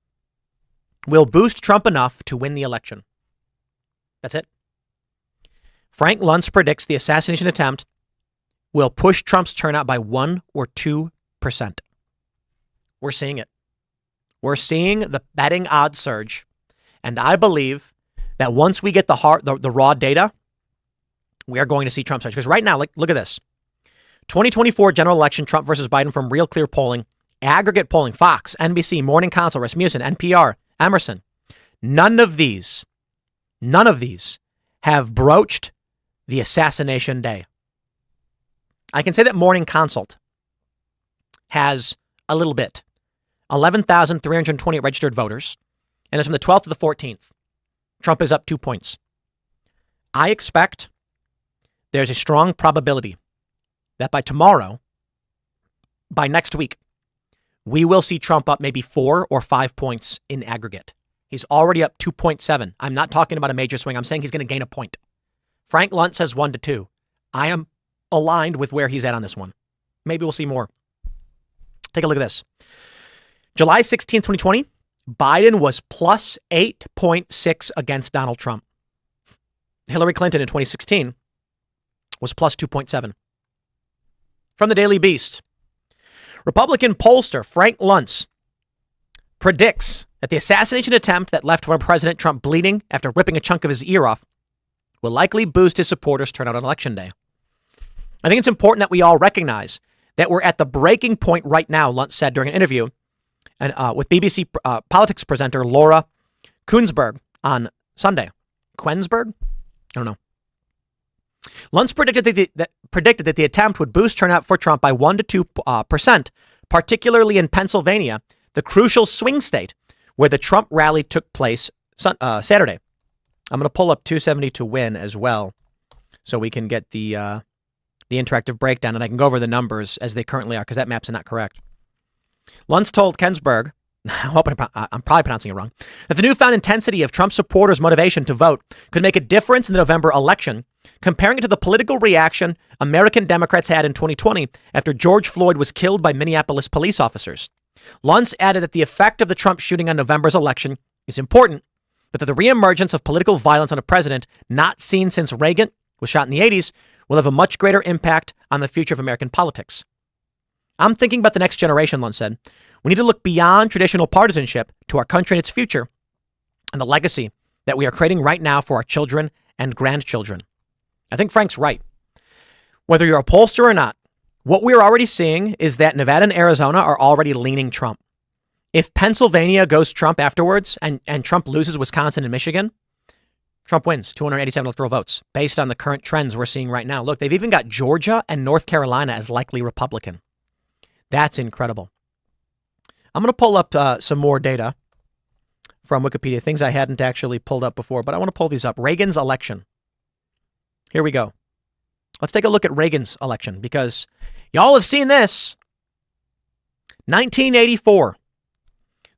will boost Trump enough to win the election. That's it. Frank Luntz predicts the assassination attempt will push Trump's turnout by 1 or 2%. We're seeing it. We're seeing the betting odds surge. And I believe that once we get the raw data, we are going to see Trump surge. Because right now, look at this. 2024 general election, Trump versus Biden from Real Clear Polling, aggregate polling, Fox, NBC, Morning Consult, Rasmussen, NPR, Emerson. None of these have broached the assassination day. I can say that Morning Consult has a little bit. 11,328 registered voters. And it's from the 12th to the 14th. Trump is up 2 points. I expect there's a strong probability that by tomorrow, by next week, we will see Trump up maybe 4 or 5 points in aggregate. He's already up 2.7. I'm not talking about a major swing. I'm saying he's going to gain a point. Frank Luntz says 1 to 2. I am aligned with where he's at on this one. Maybe we'll see more. Take a look at this. July 16th, 2020, Biden was plus 8.6 against Donald Trump. Hillary Clinton in 2016 was plus 2.7. From the Daily Beast, Republican pollster Frank Luntz predicts that the assassination attempt that left President Trump bleeding after ripping a chunk of his ear off will likely boost his supporters' turnout on Election Day. I think it's important that we all recognize that we're at the breaking point right now, Luntz said during an interview and with BBC politics presenter Laura Kuenssberg on Sunday. Quensberg? I don't know. Luntz predicted that the attempt would boost turnout for Trump by 1 to 2%, particularly in Pennsylvania, the crucial swing state where the Trump rally took place Saturday. I'm going to pull up 270 to win as well so we can get the interactive breakdown, and I can go over the numbers as they currently are because that map's not correct. Luntz told Kuenssberg, I'm probably pronouncing it wrong, that the newfound intensity of Trump supporters' motivation to vote could make a difference in the November election, comparing it to the political reaction American Democrats had in 2020 after George Floyd was killed by Minneapolis police officers. Luntz added that the effect of the Trump shooting on November's election is important, but that the reemergence of political violence on a president not seen since Reagan was shot in the 80s will have a much greater impact on the future of American politics. I'm thinking about the next generation, Luntz said. We need to look beyond traditional partisanship to our country and its future and the legacy that we are creating right now for our children and grandchildren. I think Frank's right. Whether you're a pollster or not, what we're already seeing is that Nevada and Arizona are already leaning Trump. If Pennsylvania goes Trump afterwards and Trump loses Wisconsin and Michigan, Trump wins 287 electoral votes based on the current trends we're seeing right now. Look, they've even got Georgia and North Carolina as likely Republican. That's incredible. I'm going to pull up some more data from Wikipedia, things I hadn't actually pulled up before, but I want to pull these up. Reagan's election. Here we go. Let's take a look at Reagan's election because y'all have seen this. 1984.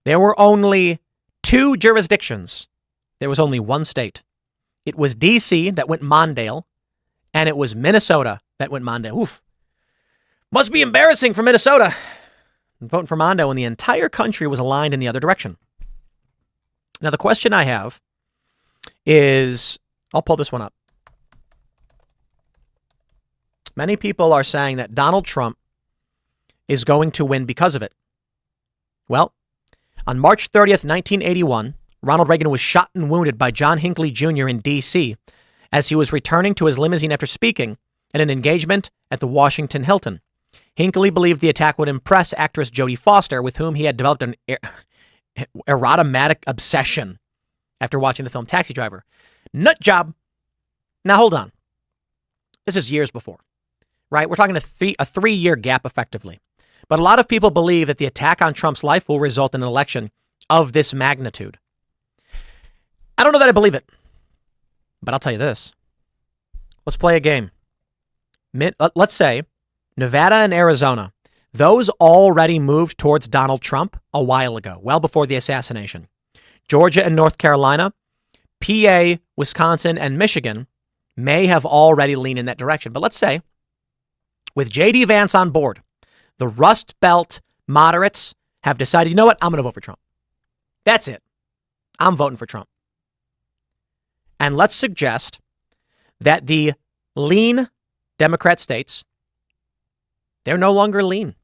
There were only 2 jurisdictions. There was only 1 state. It was D.C. that went Mondale, and it was Minnesota that went Mondale. Oof. Must be embarrassing for Minnesota. Voting for Mondale when the entire country was aligned in the other direction. Now, the question I have is, I'll pull this one up. Many people are saying that Donald Trump is going to win because of it. Well, on March 30th, 1981, Ronald Reagan was shot and wounded by John Hinckley Jr. in D.C. as he was returning to his limousine after speaking at an engagement at the Washington Hilton. Hinckley believed the attack would impress actress Jodie Foster, with whom he had developed an erotomatic obsession after watching the film Taxi Driver. Nut job. Now, hold on. This is years before, right? We're talking a 3-year gap, effectively. But a lot of people believe that the attack on Trump's life will result in an election of this magnitude. I don't know that I believe it, but I'll tell you this. Let's play a game. Let's say Nevada and Arizona, those already moved towards Donald Trump a while ago, well before the assassination. Georgia and North Carolina, PA, Wisconsin, and Michigan may have already leaned in that direction. But let's say, with J.D. Vance on board, the Rust Belt moderates have decided, you know what, I'm going to vote for Trump. That's it. I'm voting for Trump. And let's suggest that the lean Democrat states, they're no longer lean.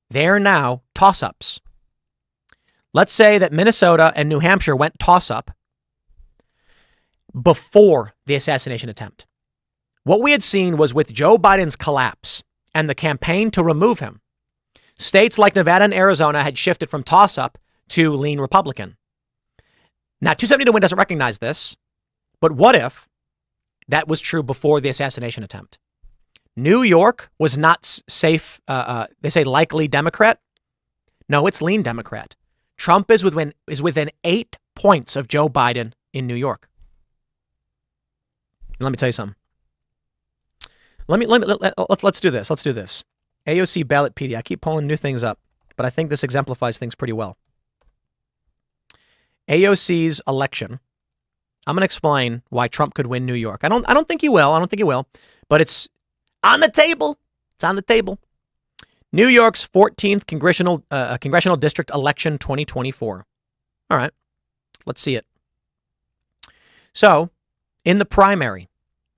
They're now toss-ups. Let's say that Minnesota and New Hampshire went toss-up before the assassination attempt. What we had seen was, with Joe Biden's collapse and the campaign to remove him, states like Nevada and Arizona had shifted from toss-up to lean Republican. Now, 270 to win doesn't recognize this, but what if that was true before the assassination attempt? New York was not safe. They say likely Democrat. No, it's lean Democrat. Trump is within 8 points of Joe Biden in New York. Let me tell you something. Let's do this. Let's do this. AOC Ballotpedia. I keep pulling new things up, but I think this exemplifies things pretty well. AOC's election. I'm going to explain why Trump could win New York. I don't think he will. I don't think he will, but it's on the table. It's on the table. New York's 14th congressional district election 2024. All right. Let's see it. So, in the primary,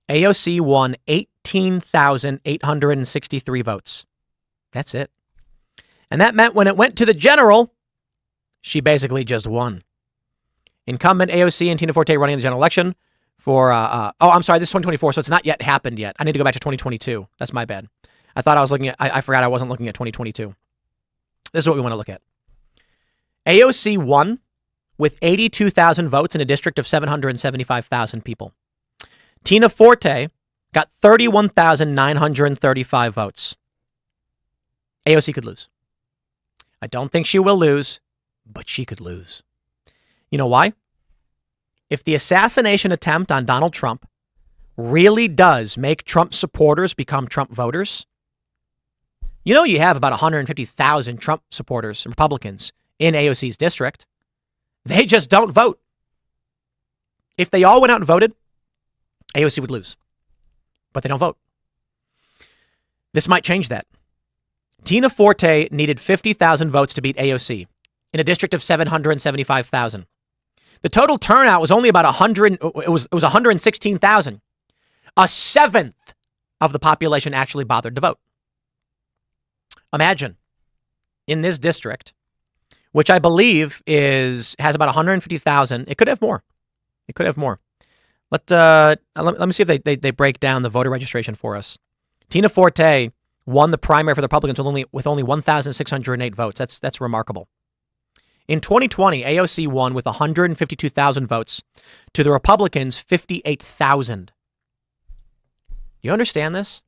AOC won 18,863 votes. That's it. And that meant when it went to the general, she basically just won. Incumbent AOC and Tina Forte running the general election for, I'm sorry, this is 2024, so it's not yet happened yet. I need to go back to 2022. That's my bad. I thought I was looking at, I forgot I wasn't looking at 2022. This is what we want to look at. AOC won with 82,000 votes in a district of 775,000 people. Tina Forte got 31,935 votes. AOC could lose. I don't think she will lose, but she could lose. You know why? If the assassination attempt on Donald Trump really does make Trump supporters become Trump voters, you know you have about 150,000 Trump supporters and Republicans in AOC's district. They just don't vote. If they all went out and voted, AOC would lose. But they don't vote. This might change that. Tina Forte needed 50,000 votes to beat AOC in a district of 775,000. The total turnout was only about 100. It was 116,000. A seventh of the population actually bothered to vote. Imagine in this district, which I believe has about 150,000. It could have more. It could have more. Let me see if they break down the voter registration for us. Tina Forte won the primary for the Republicans with only 1,608 votes. That's remarkable. In 2020, AOC won with 152,000 votes to the Republicans' 58,000. You understand this?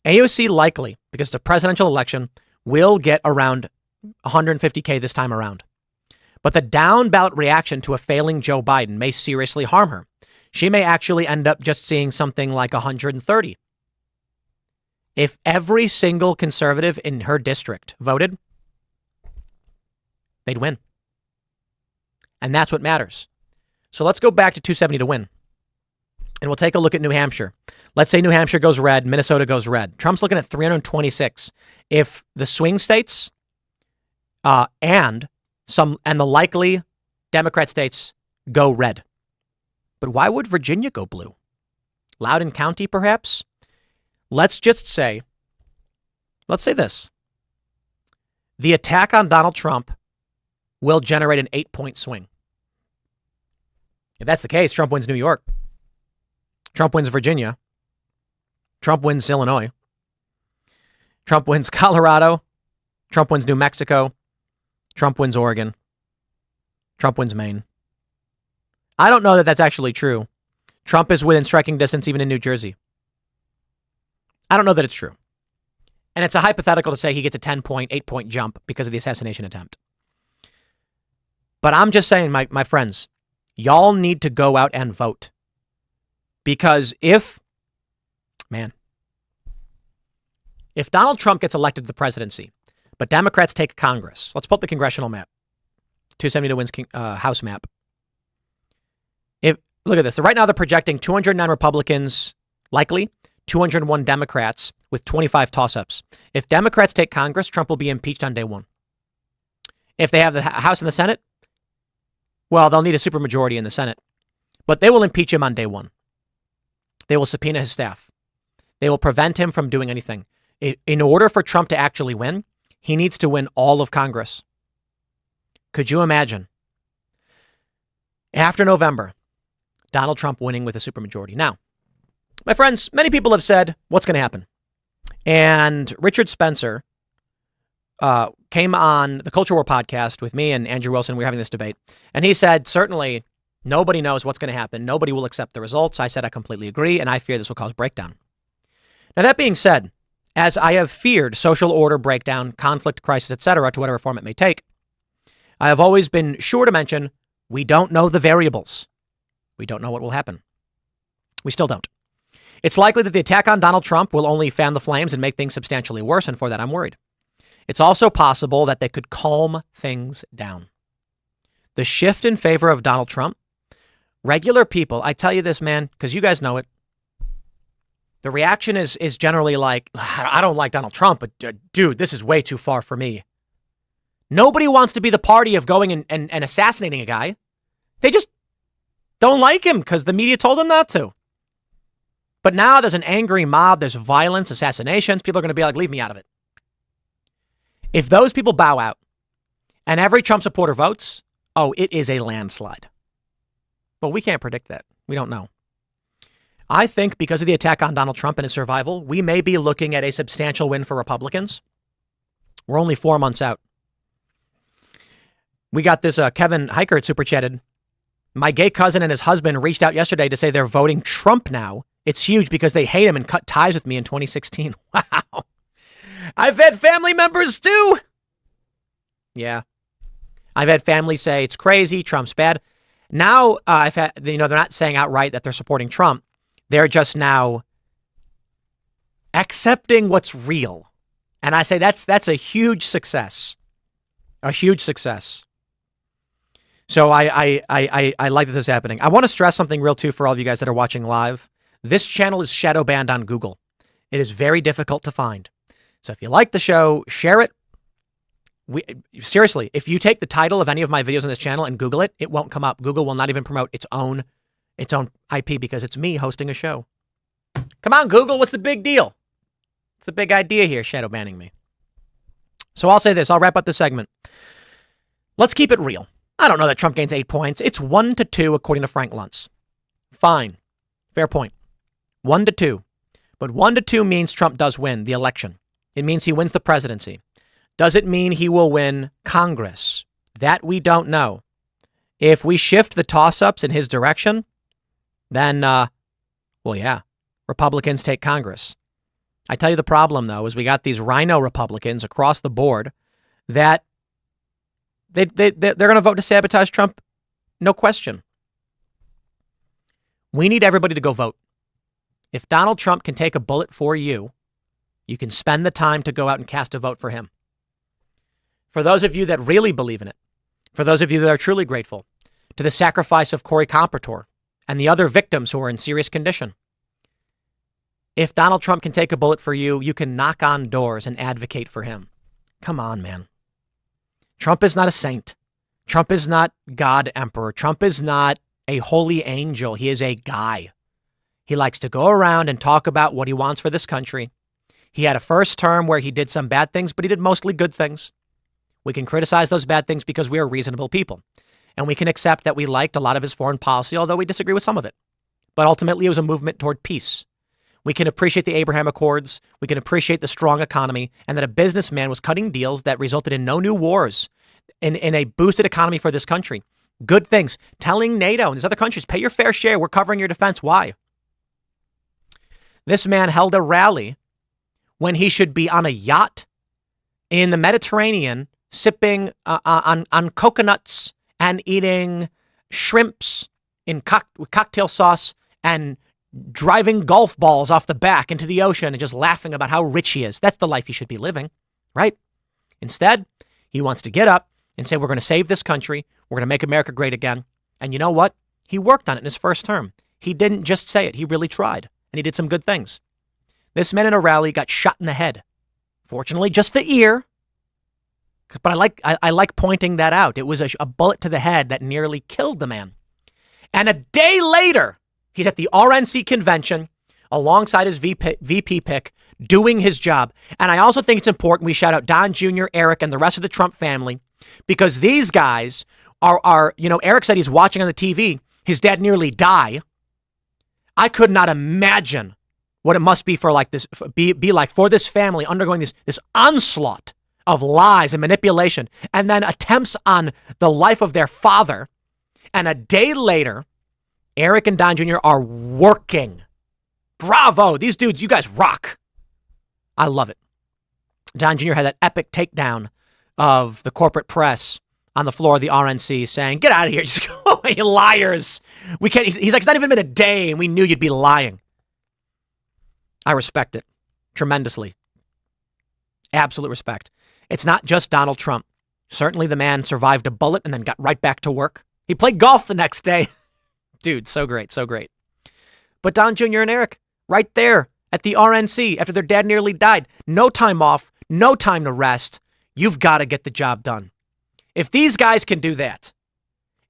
AOC likely, because it's a presidential election, will get around 150K this time around. But the down ballot reaction to a failing Joe Biden may seriously harm her. She may actually end up just seeing something like 130. If every single conservative in her district voted, they'd win. And that's what matters. So let's go back to 270 to win. And we'll take a look at New Hampshire. Let's say New Hampshire goes red, Minnesota goes red. Trump's looking at 326. If the swing states and the likely Democrat states go red. But why would Virginia go blue? Loudoun County, perhaps? Let's say this. The attack on Donald Trump will generate an 8-point swing. If that's the case, Trump wins New York. Trump wins Virginia. Trump wins Illinois. Trump wins Colorado. Trump wins New Mexico. Trump wins Oregon. Trump wins Maine. I don't know that that's actually true. Trump is within striking distance even in New Jersey. I don't know that it's true. And it's a hypothetical to say he gets a 10-point, 8-point jump because of the assassination attempt. But I'm just saying, my friends, y'all need to go out and vote. Because if Donald Trump gets elected to the presidency, but Democrats take Congress, let's pull up the congressional map. 272 wins House map. Look at this. Right now they're projecting 209 Republicans likely, 201 Democrats with 25 toss-ups. If Democrats take Congress, Trump will be impeached on day one. If they have the House and the Senate, well, they'll need a supermajority in the Senate. But they will impeach him on day one. They will subpoena his staff. They will prevent him from doing anything. In order for Trump to actually win, he needs to win all of Congress. Could you imagine? After November, Donald Trump winning with a supermajority. Now, my friends, many people have said, what's going to happen? And Richard Spencer came on the Culture War podcast with me and Andrew Wilson. We were having this debate. And he said, certainly, nobody knows what's going to happen. Nobody will accept the results. I said, I completely agree. And I fear this will cause breakdown. Now, that being said, as I have feared social order breakdown, conflict, crisis, etc., to whatever form it may take, I have always been sure to mention we don't know the variables. We don't know what will happen. We still don't. It's likely that the attack on Donald Trump will only fan the flames and make things substantially worse, and for that I'm worried. It's also possible that they could calm things down. The shift in favor of Donald Trump, regular people, I tell you this, man, because you guys know it, the reaction is generally like, I don't like Donald Trump, but dude, this is way too far for me. Nobody wants to be the party of going and assassinating a guy. They just don't like him because the media told them not to. But now there's an angry mob. There's violence, assassinations. People are going to be like, leave me out of it. If those people bow out and every Trump supporter votes, oh, it is a landslide. But we can't predict that. We don't know. I think because of the attack on Donald Trump and his survival, we may be looking at a substantial win for Republicans. We're only 4 months out. We got this Kevin Heichert super chatted. My gay cousin and his husband reached out yesterday to say they're voting Trump now. It's huge because they hate him and cut ties with me in 2016. Wow. I've had family members too. Yeah. I've had family say it's crazy. Trump's bad. Now I've had, they're not saying outright that they're supporting Trump. They're just now accepting what's real. And I say that's a huge success. A huge success. So I like that this is happening. I want to stress something real too for all of you guys that are watching live. This channel is shadow banned on Google. It is very difficult to find. So if you like the show, share it. Seriously, if you take the title of any of my videos on this channel and Google it, it won't come up. Google will not even promote its own IP because it's me hosting a show. Come on, Google, what's the big deal? It's the big idea here, shadow banning me. So I'll say this. I'll wrap up this segment. Let's keep it real. I don't know that Trump gains 8 points. It's 1-2 according to Frank Luntz. Fine. Fair point. 1-2. But 1-2 means Trump does win the election. It means he wins the presidency. Does it mean he will win Congress? That we don't know. If we shift the toss-ups in his direction, then, yeah, Republicans take Congress. I tell you the problem, though, is we got these rhino Republicans across the board that they're going to vote to sabotage Trump. No question. We need everybody to go vote. If Donald Trump can take a bullet for you, you can spend the time to go out and cast a vote for him. For those of you that really believe in it, for those of you that are truly grateful to the sacrifice of Corey Compertor and the other victims who are in serious condition, if Donald Trump can take a bullet for you, you can knock on doors and advocate for him. Come on, man. Trump is not a saint. Trump is not God Emperor. Trump is not a holy angel. He is a guy. He likes to go around and talk about what he wants for this country. He had a first term where he did some bad things, but he did mostly good things. We can criticize those bad things because we are reasonable people. And we can accept that we liked a lot of his foreign policy, although we disagree with some of it. But ultimately, it was a movement toward peace. We can appreciate the Abraham Accords. We can appreciate the strong economy and that a businessman was cutting deals that resulted in no new wars, in a boosted economy for this country. Good things. Telling NATO and these other countries, pay your fair share. We're covering your defense. Why? This man held a rally when he should be on a yacht in the Mediterranean, sipping on coconuts and eating shrimps in cocktail sauce and driving golf balls off the back into the ocean and just laughing about how rich he is. That's the life he should be living, right? Instead, he wants to get up and say, we're going to save this country. We're going to make America great again. And you know what? He worked on it in his first term. He didn't just say it. He really tried. And he did some good things. This man in a rally got shot in the head. Fortunately, just the ear. But I like pointing that out. It was a bullet to the head that nearly killed the man. And a day later, he's at the RNC convention alongside his VP pick, doing his job. And I also think it's important we shout out Don Jr., Eric, and the rest of the Trump family, because these guys are Eric said he's watching on the TV. His dad nearly die. I could not imagine what it must be for like this, be like for this family undergoing this onslaught of lies and manipulation, and then attempts on the life of their father. And a day later, Eric and Don Jr. are working. Bravo. These dudes, you guys rock. I love it. Don Jr. had that epic takedown of the corporate press on the floor of the RNC saying, get out of here. Just go away, you liars. We can't. He's like, it's not even been a day and we knew you'd be lying. I respect it tremendously. Absolute respect. It's not just Donald Trump. Certainly the man survived a bullet and then got right back to work. He played golf the next day. Dude, so great, so great. But Don Jr. and Eric, right there at the RNC after their dad nearly died. No time off, no time to rest. You've got to get the job done. If these guys can do that,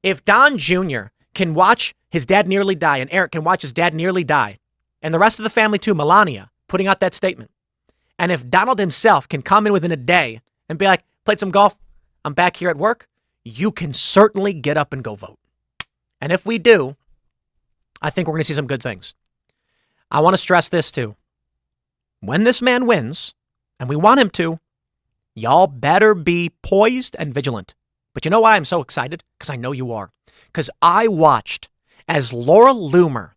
if Don Jr. can watch his dad nearly die and Eric can watch his dad nearly die, and the rest of the family too, Melania, putting out that statement, and if Donald himself can come in within a day and be like, played some golf, I'm back here at work, you can certainly get up and go vote. And if we do, I think we're going to see some good things. I want to stress this too. When this man wins, and we want him to, y'all better be poised and vigilant. But you know why I'm so excited? Because I know you are. Because I watched as Laura Loomer,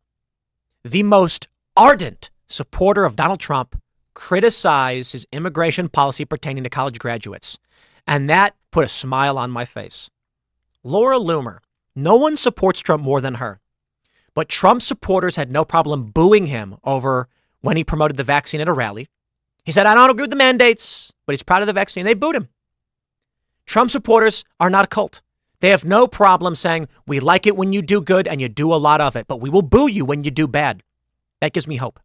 the most ardent supporter of Donald Trump, criticized his immigration policy pertaining to college graduates. And that put a smile on my face. Laura Loomer, no one supports Trump more than her. But Trump supporters had no problem booing him over when he promoted the vaccine at a rally. He said, I don't agree with the mandates, but he's proud of the vaccine. They booed him. Trump supporters are not a cult. They have no problem saying, we like it when you do good and you do a lot of it, but we will boo you when you do bad. That gives me hope.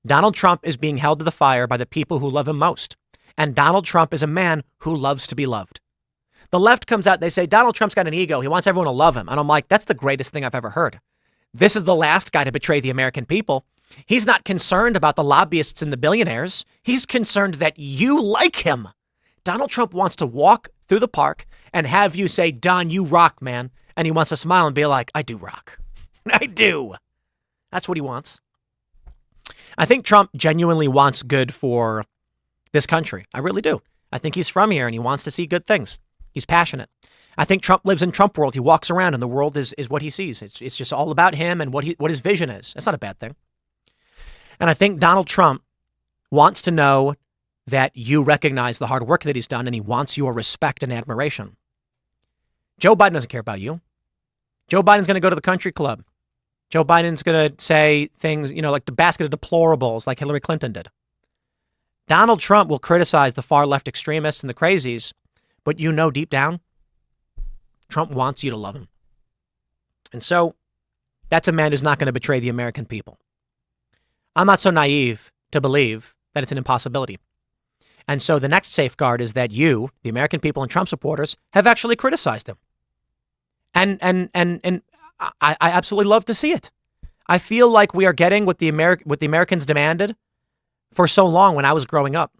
Donald Trump is being held to the fire by the people who love him most. And Donald Trump is a man who loves to be loved. The left comes out, they say, Donald Trump's got an ego. He wants everyone to love him. And I'm like, that's the greatest thing I've ever heard. This is the last guy to betray the American people. He's not concerned about the lobbyists and the billionaires. He's concerned that you like him. Donald Trump wants to walk through the park and have you say, Don, you rock, man. And he wants to smile and be like, I do rock. I do. That's what he wants. I think Trump genuinely wants good for this country. I really do. I think he's from here and he wants to see good things. He's passionate. I think Trump lives in Trump world. He walks around and the world is what he sees. It's just all about him and what his vision is. That's not a bad thing. And I think Donald Trump wants to know that you recognize the hard work that he's done and he wants your respect and admiration. Joe Biden doesn't care about you. Joe Biden's going to go to the country club. Joe Biden's going to say things, like the basket of deplorables like Hillary Clinton did. Donald Trump will criticize the far left extremists and the crazies, but deep down, Trump wants you to love him. And so that's a man who's not going to betray the American people. I'm not so naive to believe that it's an impossibility. And so the next safeguard is that you, the American people and Trump supporters, have actually criticized him. And I absolutely love to see it. I feel like we are getting what the Americans demanded for so long when I was growing up.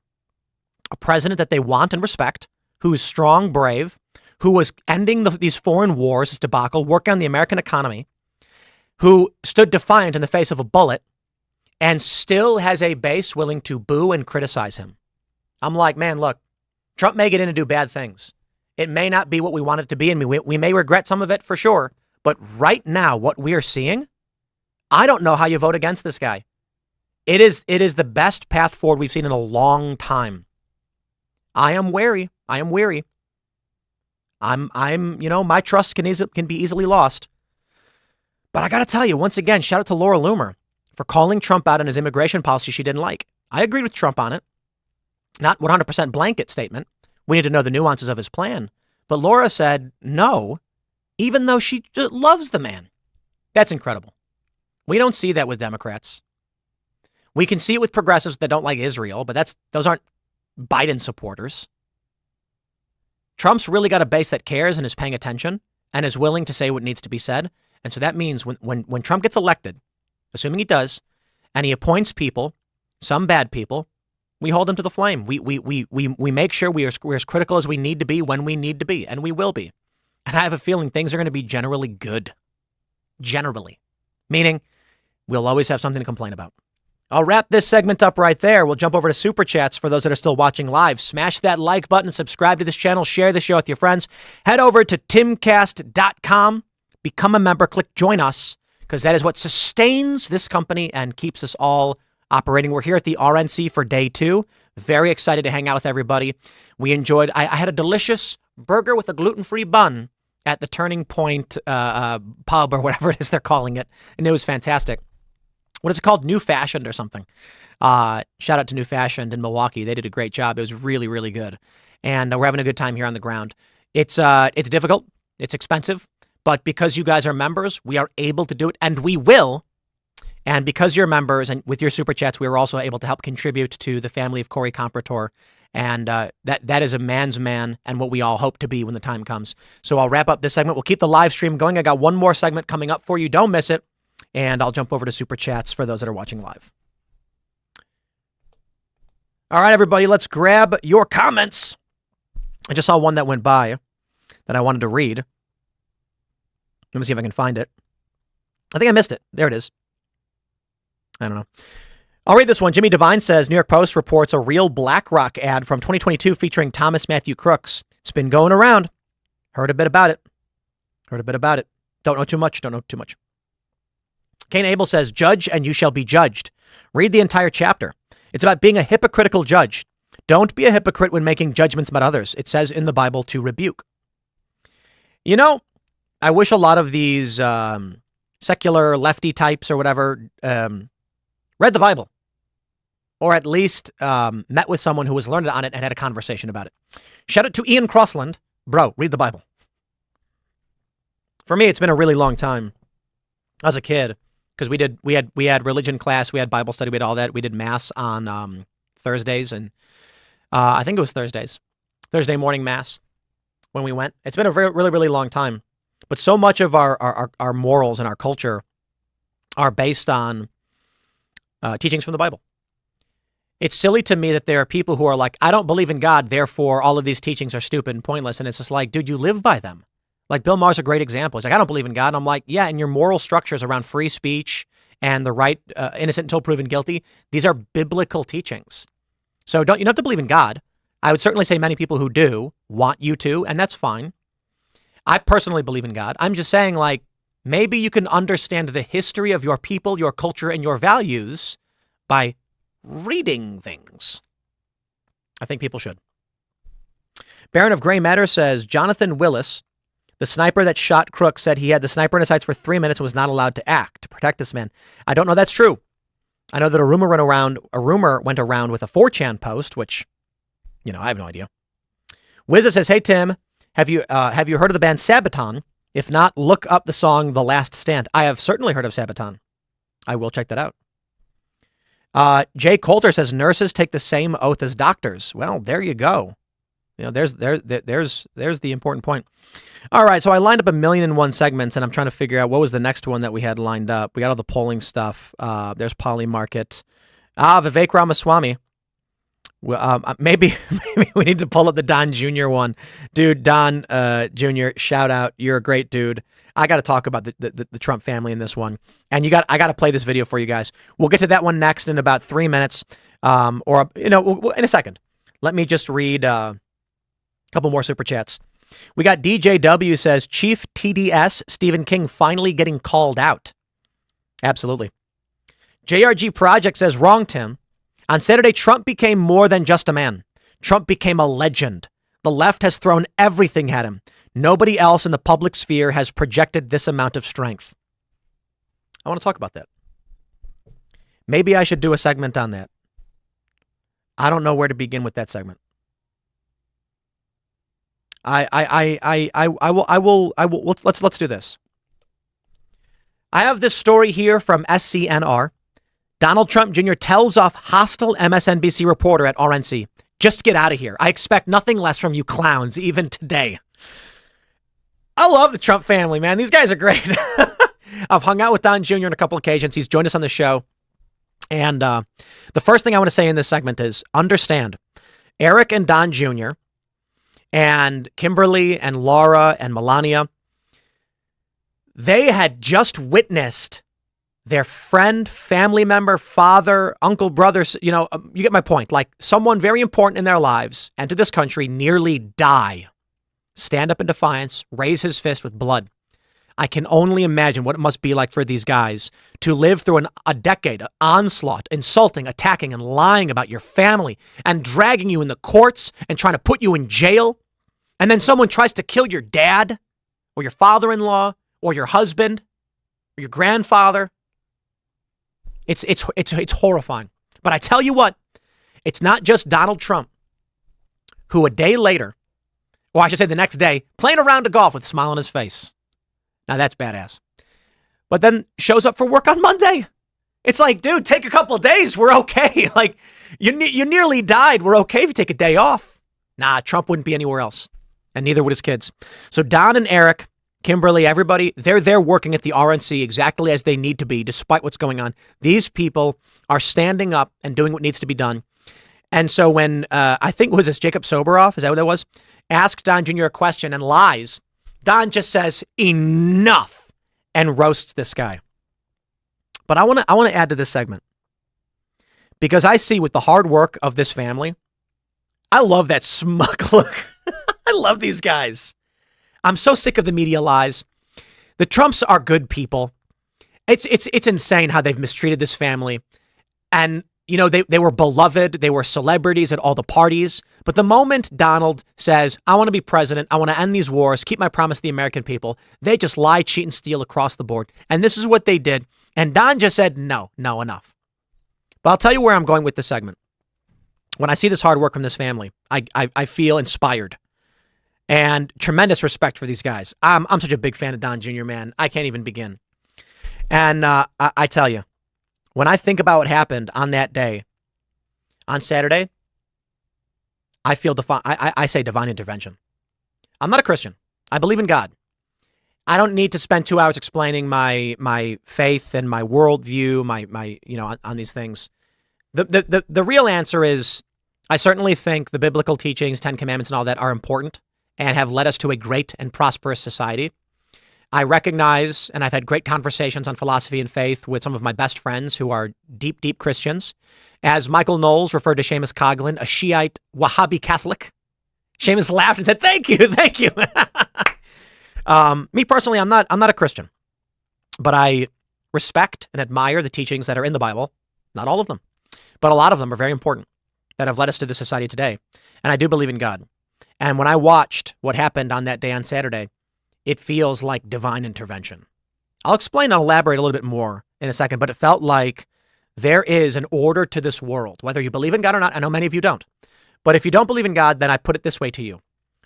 A president that they want and respect, who is strong, brave, who was ending these foreign wars, this debacle, working on the American economy, who stood defiant in the face of a bullet, and still has a base willing to boo and criticize him. I'm like, man, look, Trump may get in and do bad things. It may not be what we want it to be, and we may regret some of it for sure. But right now, what we are seeing, I don't know how you vote against this guy. It is the best path forward we've seen in a long time. I am wary. My trust can be easily lost. But I got to tell you, once again, shout out to Laura Loomer for calling Trump out on his immigration policy she didn't like. I agreed with Trump on it. Not 100% blanket statement. We need to know the nuances of his plan. But Laura said no, even though she loves the man. That's incredible. We don't see that with Democrats. We can see it with progressives that don't like Israel, but those aren't Biden supporters. Trump's really got a base that cares and is paying attention and is willing to say what needs to be said. And so that means when Trump gets elected, assuming he does, and he appoints people, some bad people, we hold him to the flame. We make sure we're as critical as we need to be when we need to be, and we will be. And I have a feeling things are going to be generally good. Generally. Meaning we'll always have something to complain about. I'll wrap this segment up right there. We'll jump over to Super Chats for those that are still watching live. Smash that like button, subscribe to this channel, share the show with your friends. Head over to Timcast.com, become a member, click join us, because that is what sustains this company and keeps us all operating. We're here at the RNC for day 2. Very excited to hang out with everybody. We enjoyed, I had a delicious burger with a gluten-free bun at the Turning Point pub or whatever it is they're calling it. And it was fantastic. What is it called? New Fashioned or something. Shout out to New Fashioned in Milwaukee. They did a great job. It was really, really good. And we're having a good time here on the ground. It's difficult. It's expensive. But because you guys are members, we are able to do it, and we will. And because you're members and with your Super Chats, we were also able to help contribute to the family of Corey Comprator. And that is a man's man and what we all hope to be when the time comes. So I'll wrap up this segment. We'll keep the live stream going. I got one more segment coming up for you. Don't miss it. And I'll jump over to Super Chats for those that are watching live. All right, everybody, let's grab your comments. I just saw one that went by that I wanted to read. Let me see if I can find it. I think I missed it. There it is. I don't know. I'll read this one. Jimmy Devine says, New York Post reports a real BlackRock ad from 2022 featuring Thomas Matthew Crooks. It's been going around. Heard a bit about it. Don't know too much. Cain Abel says, judge and you shall be judged. Read the entire chapter. It's about being a hypocritical judge. Don't be a hypocrite when making judgments about others. It says in the Bible to rebuke. You know, I wish a lot of these secular lefty types or whatever read the Bible. Or at least met with someone who was learned on it and had a conversation about it. Shout out to Ian Crossland. Bro, read the Bible. For me, it's been a really long time. As a kid, because we had religion class, we had Bible study, we had all that. We did mass on Thursdays, and I think it was Thursday morning mass when we went. It's been a really, really long time. But so much of our morals and our culture are based on teachings from the Bible. It's silly to me that there are people who are like, I don't believe in God, therefore all of these teachings are stupid and pointless. And it's just like, dude, you live by them. Like Bill Maher's a great example. He's like, I don't believe in God. And I'm like, yeah, and your moral structures around free speech and the right, innocent until proven guilty, these are biblical teachings. So you don't have to believe in God. I would certainly say many people who do want you to, and that's fine. I personally believe in God. I'm just saying, like, maybe you can understand the history of your people, your culture, and your values by reading things. I think people should. Baron of Gray Matter says, Jonathan Willis, the sniper that shot Crooks, said he had the sniper in his sights for 3 minutes and was not allowed to act to protect this man. I don't know that's true. I know that a rumor went around with a 4chan post, which, I have no idea. Wizza says, hey, Tim, have you heard of the band Sabaton? If not, look up the song The Last Stand. I have certainly heard of Sabaton. I will check that out. Jay Coulter says, nurses take the same oath as doctors. Well, there you go. There's the important point. All right, so I lined up 1,000,001 segments, and I'm trying to figure out what was the next one that we had lined up. We got all the polling stuff. There's Poly Market. Vivek Ramaswamy. Well, maybe we need to pull up the Don Jr. one. Dude, Don Jr., shout out. You're a great dude. I got to talk about the Trump family in this one. And I got to play this video for you guys. We'll get to that one next in about 3 minutes. Or, in a second. Let me just read a couple more super chats. We got DJW says, Chief TDS Stephen King finally getting called out. Absolutely. JRG Project says, wrong, Tim. On Saturday, Trump became more than just a man. Trump became a legend. The left has thrown everything at him. Nobody else in the public sphere has projected this amount of strength. I want to talk about that. Maybe I should do a segment on that. I don't know where to begin with that segment. Let's do this. I have this story here from SCNR. Donald Trump Jr. tells off hostile MSNBC reporter at RNC. Just get out of here. I expect nothing less from you clowns, even today. I love the Trump family, man. These guys are great. I've hung out with Don Jr. on a couple occasions. He's joined us on the show. And the first thing I want to say in this segment is understand Eric and Don Jr. and Kimberly and Laura and Melania, they had just witnessed their friend, family member, father, uncle, brother, you get my point. Like someone very important in their lives and to this country nearly die. Stand up in defiance, raise his fist with blood. I can only imagine what it must be like for these guys to live through a decade of onslaught, insulting, attacking, and lying about your family and dragging you in the courts and trying to put you in jail. And then someone tries to kill your dad or your father-in-law or your husband or your grandfather. It's horrifying. But I tell you what, it's not just Donald Trump who a day later, or I should say the next day, playing a round of golf with a smile on his face. Now that's badass. But then shows up for work on Monday. It's like, dude, take a couple of days. We're okay. Like you nearly died. We're okay if you take a day off. Nah, Trump wouldn't be anywhere else. And neither would his kids. So Don and Eric, Kimberly, everybody, they're there working at the RNC exactly as they need to be, despite what's going on. These people are standing up and doing what needs to be done. And so when, I think, was this Jacob Soboroff? Is that what that was? Asked Don Jr. a question and lies. Don just says, enough, and roasts this guy. But I want to add to this segment. Because I see with the hard work of this family, I love that smug look. I love these guys. I'm so sick of the media lies. The Trumps are good people. It's insane how they've mistreated this family. And, they were beloved. They were celebrities at all the parties. But the moment Donald says, I want to be president, I want to end these wars, keep my promise to the American people, they just lie, cheat, and steal across the board. And this is what they did. And Don just said, no, enough. But I'll tell you where I'm going with this segment. When I see this hard work from this family, I feel inspired. And tremendous respect for these guys. I'm such a big fan of Don Jr., man. I can't even begin. And I tell you, when I think about what happened on that day, on Saturday, I feel I say divine intervention. I'm not a Christian. I believe in God. I don't need to spend 2 hours explaining my faith and my worldview, my on these things. The real answer is, I certainly think the biblical teachings, 10 Commandments, and all that are important and have led us to a great and prosperous society. I recognize, and I've had great conversations on philosophy and faith with some of my best friends who are deep, deep Christians. As Michael Knowles referred to Seamus Coughlin, a Shiite Wahhabi Catholic. Seamus laughed and said, thank you. Me personally, I'm not a Christian, but I respect and admire the teachings that are in the Bible. Not all of them, but a lot of them are very important that have led us to this society today. And I do believe in God. And when I watched what happened on that day on Saturday, it feels like divine intervention. I'll explain and elaborate a little bit more in a second, but it felt like there is an order to this world, whether you believe in God or not. I know many of you don't. But if you don't believe in God, then I put it this way to you.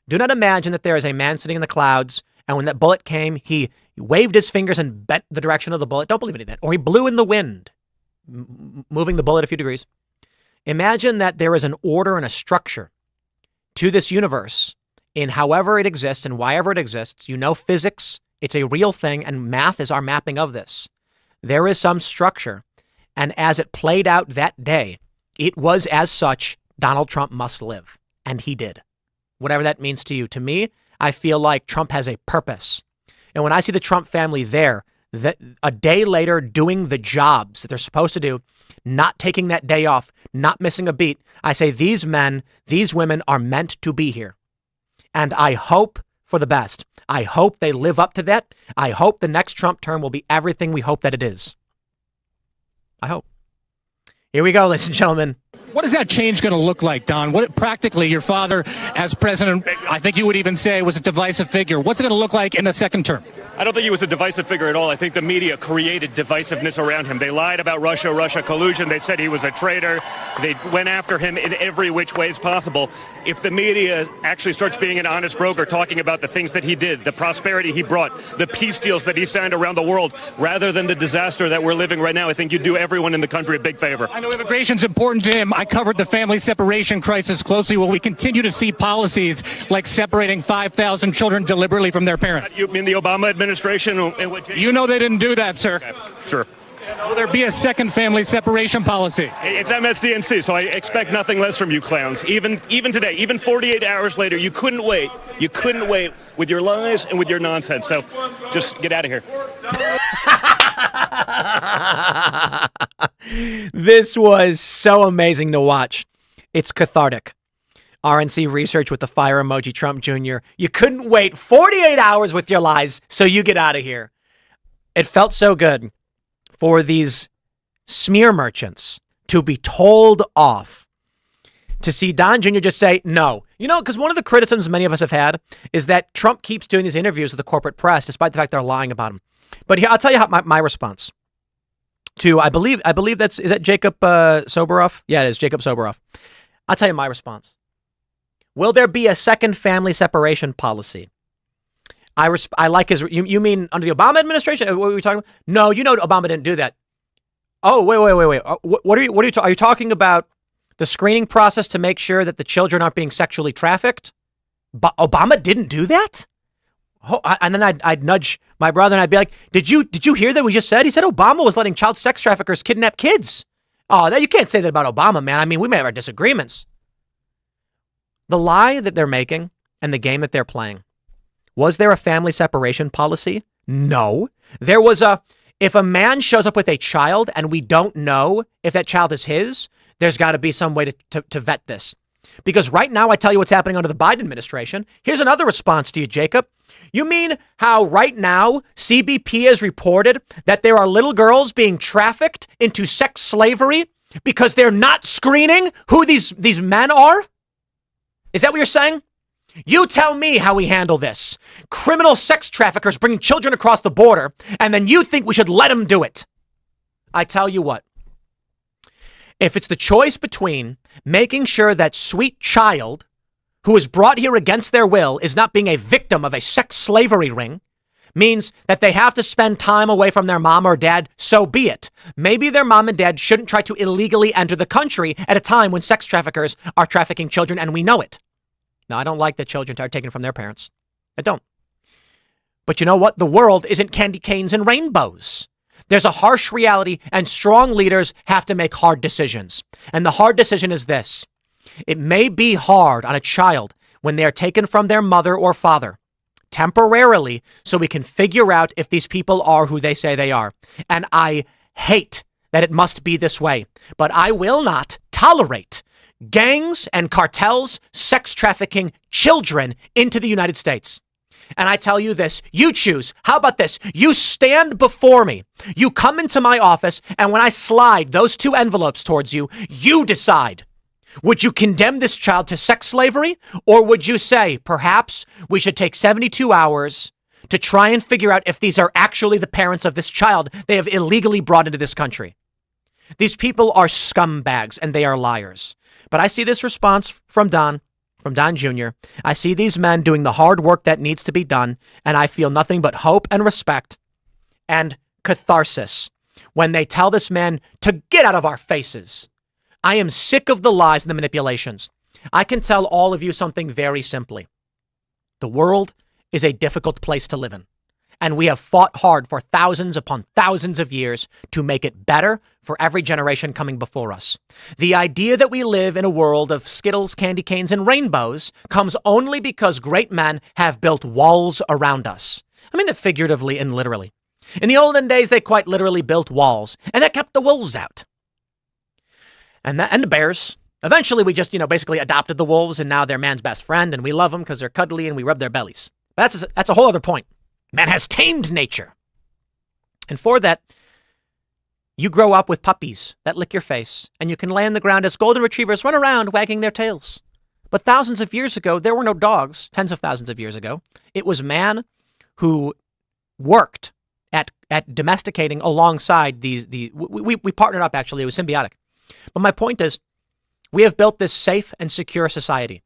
Do not imagine that there is a man sitting in the clouds, and when that bullet came, he waved his fingers and bent the direction of the bullet. Don't believe any of that. Or he blew in the wind, moving the bullet a few degrees. Imagine that there is an order and a structure to this universe in however it exists and whyever it exists. Physics, it's a real thing, and math is our mapping of this. There is some structure, and as it played out that day, it was as such Donald Trump must live. And he did. Whatever that means to you. To me, I feel like Trump has a purpose. And when I see the Trump family there, that a day later doing the jobs that they're supposed to do, not taking that day off, not missing a beat, I say these men, these women are meant to be here. And I hope for the best. I hope they live up to that. I hope the next Trump term will be everything we hope that it is. I hope. Here we go, ladies and gentlemen. What is that change going to look like, Don? What practically, your father as president, I think you would even say, was a divisive figure. What's it going to look like in the second term? I don't think he was a divisive figure at all. I think the media created divisiveness around him. They lied about Russia collusion. They said he was a traitor. They went after him in every which way possible. If the media actually starts being an honest broker, talking about the things that he did, the prosperity he brought, the peace deals that he signed around the world, rather than the disaster that we're living right now, I think you'd do everyone in the country a big favor. I know immigration's important to him. I covered the family separation crisis closely. Will we continue to see policies like separating 5,000 children deliberately from their parents? You mean the Obama administration? You know they didn't do that, sir. Okay, sure. Will there be a second family separation policy? It's MSDNC, so I expect nothing less from you clowns. Even today, even 48 hours later, you couldn't wait. You couldn't wait with your lies and with your nonsense. So just get out of here. This was so amazing to watch. It's cathartic. RNC research with the fire emoji, Trump Jr. You couldn't wait 48 hours with your lies, so you get out of here. It felt so good for these smear merchants to be told off, to see Don Jr. just say no. You know, because one of the criticisms many of us have had is that Trump keeps doing these interviews with the corporate press, despite the fact they're lying about him. But here, I'll tell you how my response to, I believe is that Jacob Soboroff? Yeah, it is Jacob Soboroff. I'll tell you my response. Will there be a second family separation policy? I like his. You mean under the Obama administration? What were we talking about? No, you know Obama didn't do that. Oh, wait. What are you are you talking about? The screening process to make sure that the children aren't being sexually trafficked? But Obama didn't do that? Oh, and then I'd nudge my brother and I'd be like, did you hear that we just said? He said Obama was letting child sex traffickers kidnap kids. Oh, you can't say that about Obama, man. I mean, we may have our disagreements. The lie that they're making and the game that they're playing. Was there a family separation policy? No. There was if a man shows up with a child and we don't know if that child is his, there's got to be some way to vet this. Because right now, I tell you what's happening under the Biden administration. Here's another response to you, Jacob. You mean how right now CBP has reported that there are little girls being trafficked into sex slavery because they're not screening who these men are? Is that what you're saying? You tell me how we handle this. Criminal sex traffickers bringing children across the border, and then you think we should let them do it. I tell you what. If it's the choice between making sure that sweet child who is brought here against their will is not being a victim of a sex slavery ring, means that they have to spend time away from their mom or dad, so be it. Maybe their mom and dad shouldn't try to illegally enter the country at a time when sex traffickers are trafficking children, and we know it. Now, I don't like that children are taken from their parents. I don't. But you know what? The world isn't candy canes and rainbows. There's a harsh reality, and strong leaders have to make hard decisions. And the hard decision is this. It may be hard on a child when they are taken from their mother or father temporarily so we can figure out if these people are who they say they are. And I hate that it must be this way, but I will not tolerate gangs and cartels sex trafficking children into the United States. And I tell you this, you choose. How about this? You stand before me. You come into my office, and when I slide those two envelopes towards you, you decide. Would you condemn this child to sex slavery? Or would you say, perhaps we should take 72 hours to try and figure out if these are actually the parents of this child they have illegally brought into this country? These people are scumbags and they are liars. But I see this response from Don Jr. I see these men doing the hard work that needs to be done, and I feel nothing but hope and respect and catharsis when they tell this man to get out of our faces. I am sick of the lies and the manipulations. I can tell all of you something very simply. The world is a difficult place to live in, And we have fought hard for thousands upon thousands of years to make it better for every generation coming before us. The idea that we live in a world of Skittles, candy canes, and rainbows comes only because great men have built walls around us. I mean that figuratively and literally. In the olden days, they quite literally built walls, and that kept the wolves out. And the bears. Eventually, we just, basically adopted the wolves, and now they're man's best friend, and we love them because they're cuddly and we rub their bellies. But that's a whole other point. Man has tamed nature. And for that, you grow up with puppies that lick your face, and you can lay on the ground as golden retrievers run around wagging their tails. But thousands of years ago, there were no dogs, tens of thousands of years ago. It was man who worked at domesticating alongside we partnered up, actually. It was symbiotic. But my point is, we have built this safe and secure society,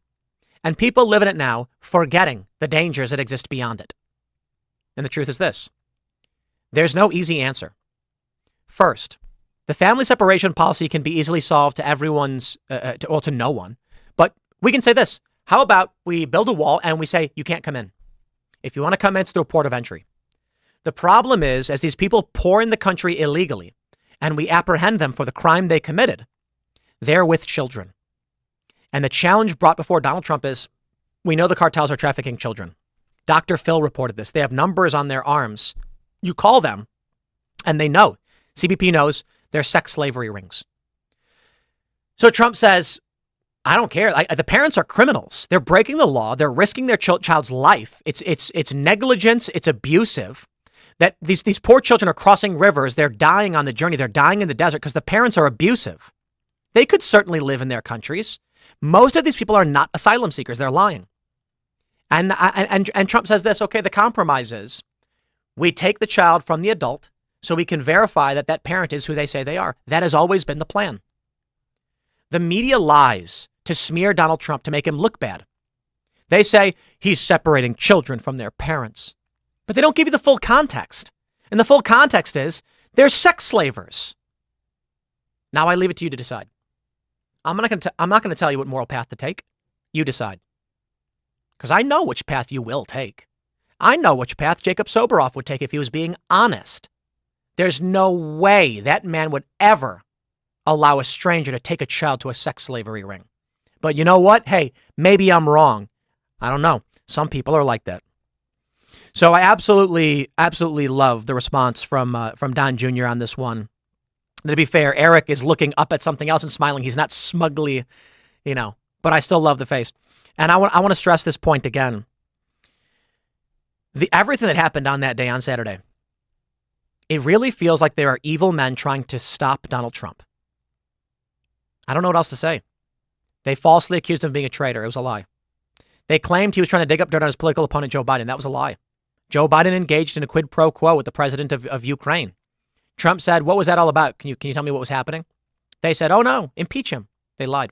and people live in it now, forgetting the dangers that exist beyond it. And the truth is this: there's no easy answer. First, the family separation policy can be easily solved to everyone's, to no one. But we can say this: how about we build a wall and we say, you can't come in. If you want to come in, it's through a port of entry. The problem is, as these people pour in the country illegally and we apprehend them for the crime they committed, they're with children. And the challenge brought before Donald Trump is, we know the cartels are trafficking children. Dr. Phil reported this. They have numbers on their arms. You call them and they know. CBP knows they're sex slavery rings. So Trump says, I don't care. The parents are criminals. They're breaking the law. They're risking their child's life. It's negligence. It's abusive. That these poor children are crossing rivers. They're dying on the journey. They're dying in the desert because the parents are abusive. They could certainly live in their countries. Most of these people are not asylum seekers. They're lying. And Trump says this: okay, the compromise is we take the child from the adult so we can verify that that parent is who they say they are. That has always been the plan. The media lies to smear Donald Trump to make him look bad. They say he's separating children from their parents, but they don't give you the full context. And the full context is they're sex slavers. Now I leave it to you to decide. I'm not going to tell you what moral path to take. You decide. Because I know which path you will take. I know which path Jacob Soboroff would take if he was being honest. There's no way that man would ever allow a stranger to take a child to a sex slavery ring. But you know what? Hey, maybe I'm wrong. I don't know. Some people are like that. So I absolutely love the response from Don Jr. on this one. And to be fair, Eric is looking up at something else and smiling. He's not smugly, but I still love the face. And I want to stress this point again. Everything that happened on that day, on Saturday, it really feels like there are evil men trying to stop Donald Trump. I don't know what else to say. They falsely accused him of being a traitor. It was a lie. They claimed he was trying to dig up dirt on his political opponent, Joe Biden. That was a lie. Joe Biden engaged in a quid pro quo with the president of Ukraine. Trump said, what was that all about? Can you tell me what was happening? They said, oh no, impeach him. They lied.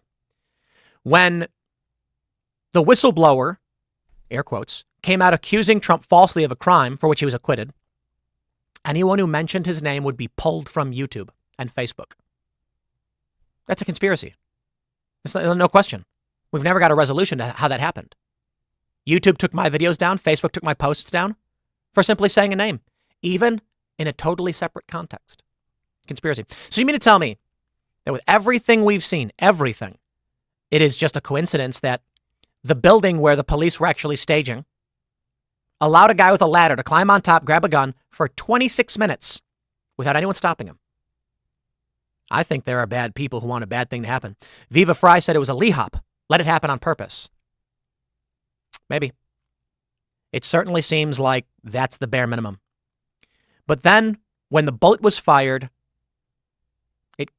When the whistleblower, air quotes, came out accusing Trump falsely of a crime for which he was acquitted, anyone who mentioned his name would be pulled from YouTube and Facebook. That's a conspiracy. No question. We've never got a resolution to how that happened. YouTube took my videos down. Facebook took my posts down for simply saying a name, even in a totally separate context. Conspiracy. So you mean to tell me that with everything we've seen, everything, it is just a coincidence that the building where the police were actually staging allowed a guy with a ladder to climb on top, grab a gun for 26 minutes without anyone stopping him? I think there are bad people who want a bad thing to happen. Viva Fry said it was a lee hop. Let it happen on purpose. Maybe. It certainly seems like that's the bare minimum. But then when the bullet was fired, it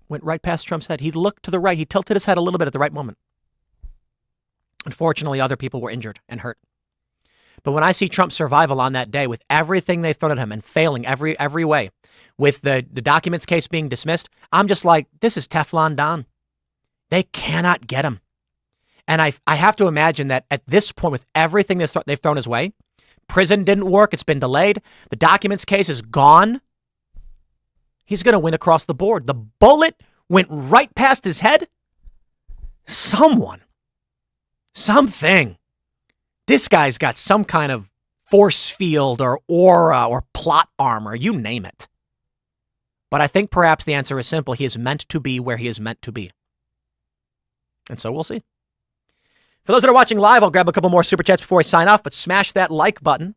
went right past Trump's head. He looked to the right. He tilted his head a little bit at the right moment. Unfortunately, other people were injured and hurt. But when I see Trump's survival on that day with everything they thrown at him and failing every way, with the documents case being dismissed, I'm just like, this is Teflon Don. They cannot get him. And I have to imagine that at this point, with everything they've thrown his way, prison didn't work. It's been delayed. The documents case is gone. He's going to win across the board. The bullet went right past his head. Something. This guy's got some kind of force field or aura or plot armor, you name it. But I think perhaps the answer is simple. He is meant to be where he is meant to be. And so we'll see. For those that are watching live, I'll grab a couple more super chats before I sign off, but smash that like button.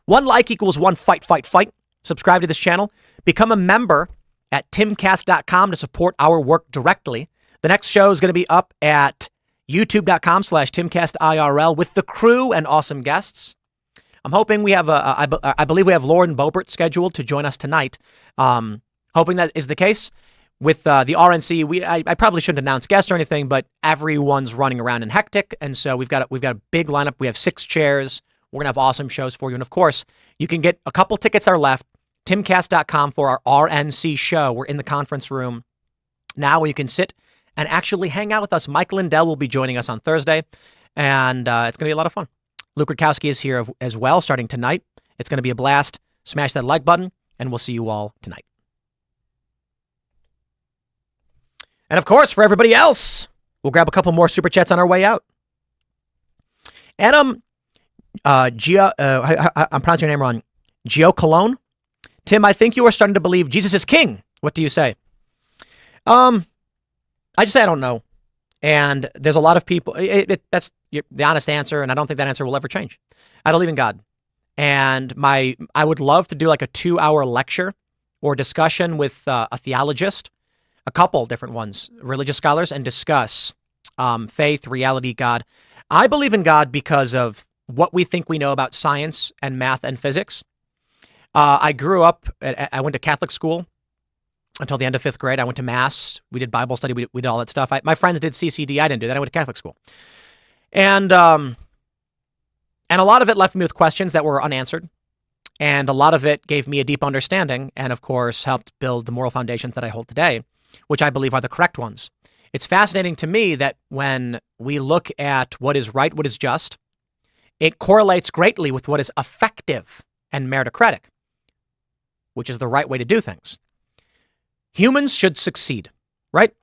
1 like equals 1 fight, fight, fight. Subscribe to this channel. Become a member at Timcast.com to support our work directly. The next show is going to be up at youtube.com/TimcastIRL with the crew and awesome guests. I'm hoping we have I believe we have Lauren Boebert scheduled to join us tonight. Hoping that is the case. With the RNC, I probably shouldn't announce guests or anything, but everyone's running around in hectic, and so we've got a big lineup. We have 6 chairs. We're gonna have awesome shows for you, and of course, you can get a couple tickets are left. Timcast.com for our RNC show. We're in the conference room now, where you can sit and actually hang out with us. Mike Lindell will be joining us on Thursday, and it's gonna be a lot of fun. Luke Rutkowski is here as well, starting tonight. It's gonna be a blast. Smash that like button, and we'll see you all tonight. And of course, for everybody else, we'll grab a couple more super chats on our way out. Adam, I'm pronouncing your name wrong. Gio Cologne. Tim, I think you are starting to believe Jesus is king. What do you say? I just say I don't know. And there's a lot of people. That's the honest answer, and I don't think that answer will ever change. I believe in God. And I would love to do like a 2-hour lecture or discussion with a theologist, a couple different ones, religious scholars, and discuss faith, reality, God. I believe in God because of what we think we know about science and math and physics. I grew up, I went to Catholic school until the end of 5th grade. I went to Mass. We did Bible study. We did all that stuff. My friends did CCD. I didn't do that. I went to Catholic school. And a lot of it left me with questions that were unanswered. And a lot of it gave me a deep understanding and, of course, helped build the moral foundations that I hold today, which I believe are the correct ones. It's fascinating to me that when we look at what is right, what is just, it correlates greatly with what is effective and meritocratic, which is the right way to do things. Humans should succeed, right?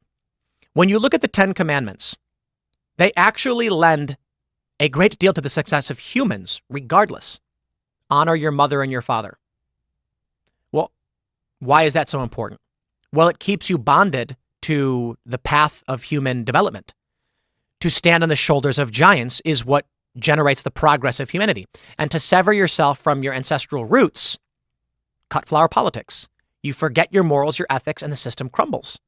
When you look at the 10 Commandments, they actually lend a great deal to the success of humans, regardless. Honor your mother and your father. Well, why is that so important? Well, it keeps you bonded to the path of human development. To stand on the shoulders of giants is what generates the progress of humanity. And to sever yourself from your ancestral roots, cut flower politics. You forget your morals, your ethics, and the system crumbles.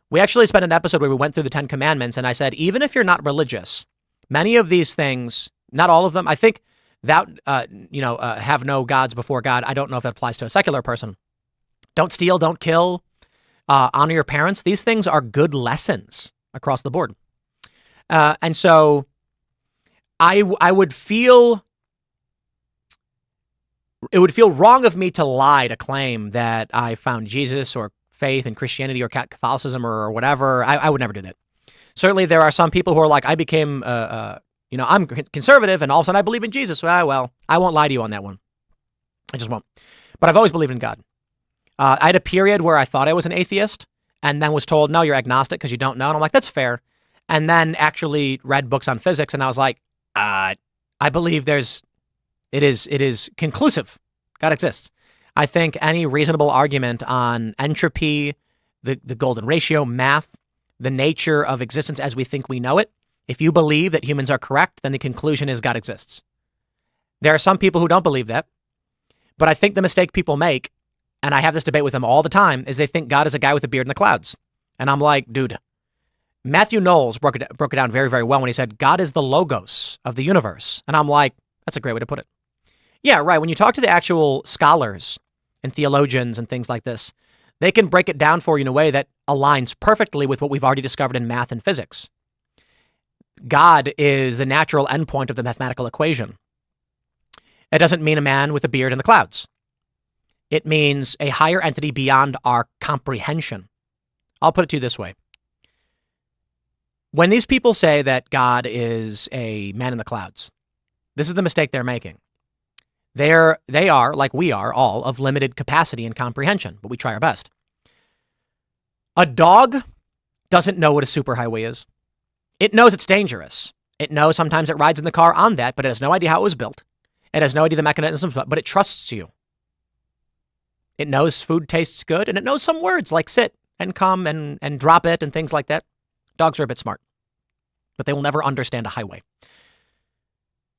We actually spent an episode where we went through the 10 Commandments, and I said, even if you're not religious, many of these things, not all of them, I think that, have no gods before God. I don't know if that applies to a secular person. Don't steal, don't kill, honor your parents. These things are good lessons across the board. And so I would feel, it would feel wrong of me to lie to claim that I found Jesus or faith in Christianity or Catholicism or whatever. I would never do that. Certainly there are some people who are like, I became, I'm conservative and all of a sudden I believe in Jesus. Well, I won't lie to you on that one. I just won't. But I've always believed in God. I had a period where I thought I was an atheist and then was told, no, you're agnostic because you don't know. And I'm like, that's fair. And then actually read books on physics. And I was like, I believe it is conclusive. God exists. I think any reasonable argument on entropy, the golden ratio, math, the nature of existence as we think we know it, if you believe that humans are correct, then the conclusion is God exists. There are some people who don't believe that, but I think the mistake people make, and I have this debate with them all the time, is they think God is a guy with a beard in the clouds. And I'm like, dude, Matthew Knowles broke it down very, very well when he said, God is the logos of the universe. And I'm like, that's a great way to put it. Yeah, right. When you talk to the actual scholars and theologians and things like this, they can break it down for you in a way that aligns perfectly with what we've already discovered in math and physics. God is the natural endpoint of the mathematical equation. It doesn't mean a man with a beard in the clouds. It means a higher entity beyond our comprehension. I'll put it to you this way. When these people say that God is a man in the clouds, this is the mistake they're making. They are, like we are, all of limited capacity and comprehension, but we try our best. A dog doesn't know what a superhighway is. It knows it's dangerous. It knows sometimes it rides in the car on that, but it has no idea how it was built. It has no idea the mechanisms, but it trusts you. It knows food tastes good, and it knows some words like sit and come and drop it and things like that. Dogs are a bit smart, but they will never understand a highway.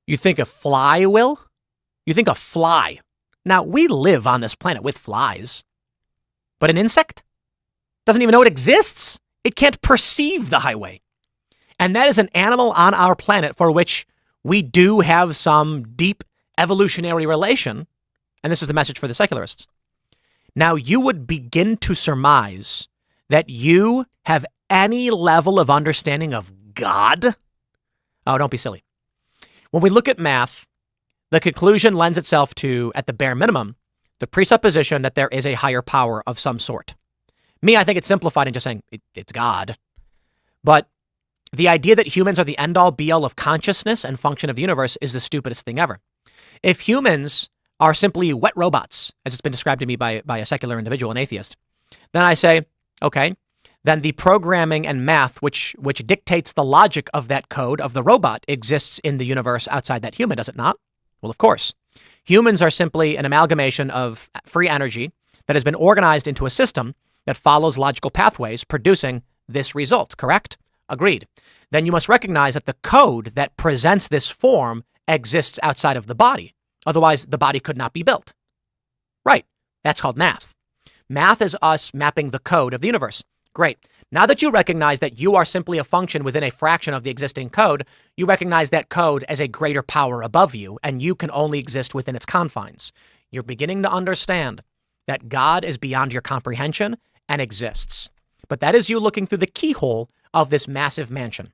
You think a fly will? You think a fly? Now, we live on this planet with flies, but an insect doesn't even know it exists. It can't perceive the highway. And that is an animal on our planet for which we do have some deep evolutionary relation. And this is the message for the secularists. Now, you would begin to surmise that you have any level of understanding of God. Oh, don't be silly. When we look at math, the conclusion lends itself to, at the bare minimum, the presupposition that there is a higher power of some sort. Me, I think it's simplified in just saying it's God. But the idea that humans are the end-all, be-all of consciousness and function of the universe is the stupidest thing ever. If humans are simply wet robots, as it's been described to me by a secular individual, an atheist, then I say, okay, then the programming and math which dictates the logic of that code of the robot exists in the universe outside that human, does it not? Well, of course. Humans are simply an amalgamation of free energy that has been organized into a system that follows logical pathways, producing this result, correct? Agreed. Then you must recognize that the code that presents this form exists outside of the body. Otherwise, the body could not be built. Right. That's called math. Math is us mapping the code of the universe. Great. Now that you recognize that you are simply a function within a fraction of the existing code, you recognize that code as a greater power above you, and you can only exist within its confines. You're beginning to understand that God is beyond your comprehension and exists. But that is you looking through the keyhole of this massive mansion.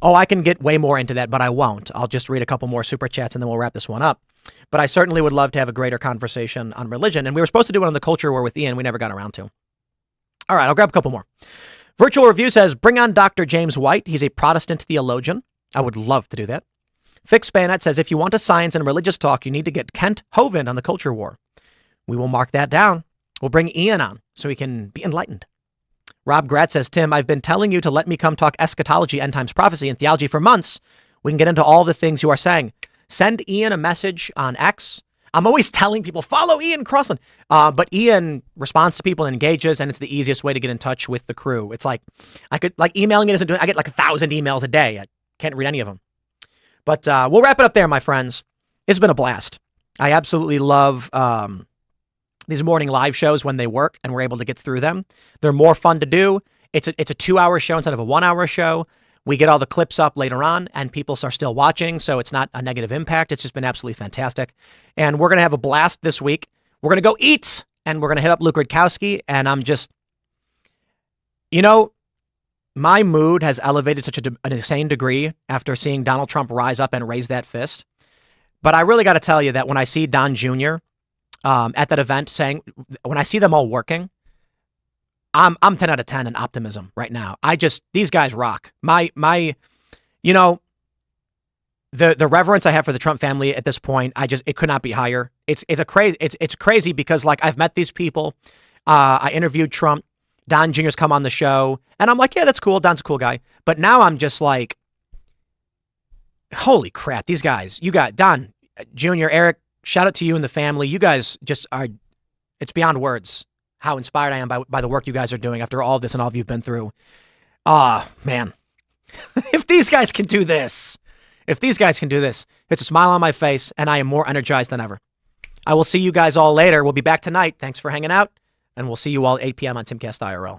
Oh, I can get way more into that, but I won't. I'll just read a couple more super chats and then we'll wrap this one up. But I certainly would love to have a greater conversation on religion. And we were supposed to do it on the culture war with Ian. We never got around to. All right, I'll grab a couple more. Virtual Review says, bring on Dr. James White. He's a Protestant theologian. I would love to do that. Fix Bayonet says, if you want a science and religious talk, you need to get Kent Hovind on the culture war. We will mark that down. We'll bring Ian on so he can be enlightened. Rob Gratz says, Tim, I've been telling you to let me come talk eschatology, end times prophecy, and theology for months. We can get into all the things you are saying. Send Ian a message on X. I'm always telling people, follow Ian Crossland. But Ian responds to people and engages, and it's the easiest way to get in touch with the crew. It's like, emailing it isn't doing, I get like 1,000 emails a day. I can't read any of them. But we'll wrap it up there, my friends. It's been a blast. I absolutely love these morning live shows when they work and we're able to get through them. They're more fun to do. It's a 2-hour show instead of a 1-hour show. We get all the clips up later on and people are still watching, so it's not a negative impact. It's just been absolutely fantastic. And we're going to have a blast this week. We're going to go eat and we're going to hit up Luke Rutkowski. And I'm just, my mood has elevated such an insane degree after seeing Donald Trump rise up and raise that fist. But I really got to tell you that when I see Don Jr. At that event saying, when I see them all working, I'm 10 out of 10 in optimism right now. These guys rock. The reverence I have for the Trump family at this point, it could not be higher. It's crazy because I've met these people. I interviewed Trump. Don Jr.'s come on the show and I'm like, yeah, that's cool. Don's a cool guy. But now I'm just like, holy crap, these guys, you got Don Jr., Eric, shout out to you and the family. You guys just are, it's beyond words how inspired I am by the work you guys are doing after all of this and all of you've been through. Man, if these guys can do this, it's a smile on my face and I am more energized than ever. I will see you guys all later. We'll be back tonight. Thanks for hanging out and we'll see you all at 8 p.m. on Timcast IRL.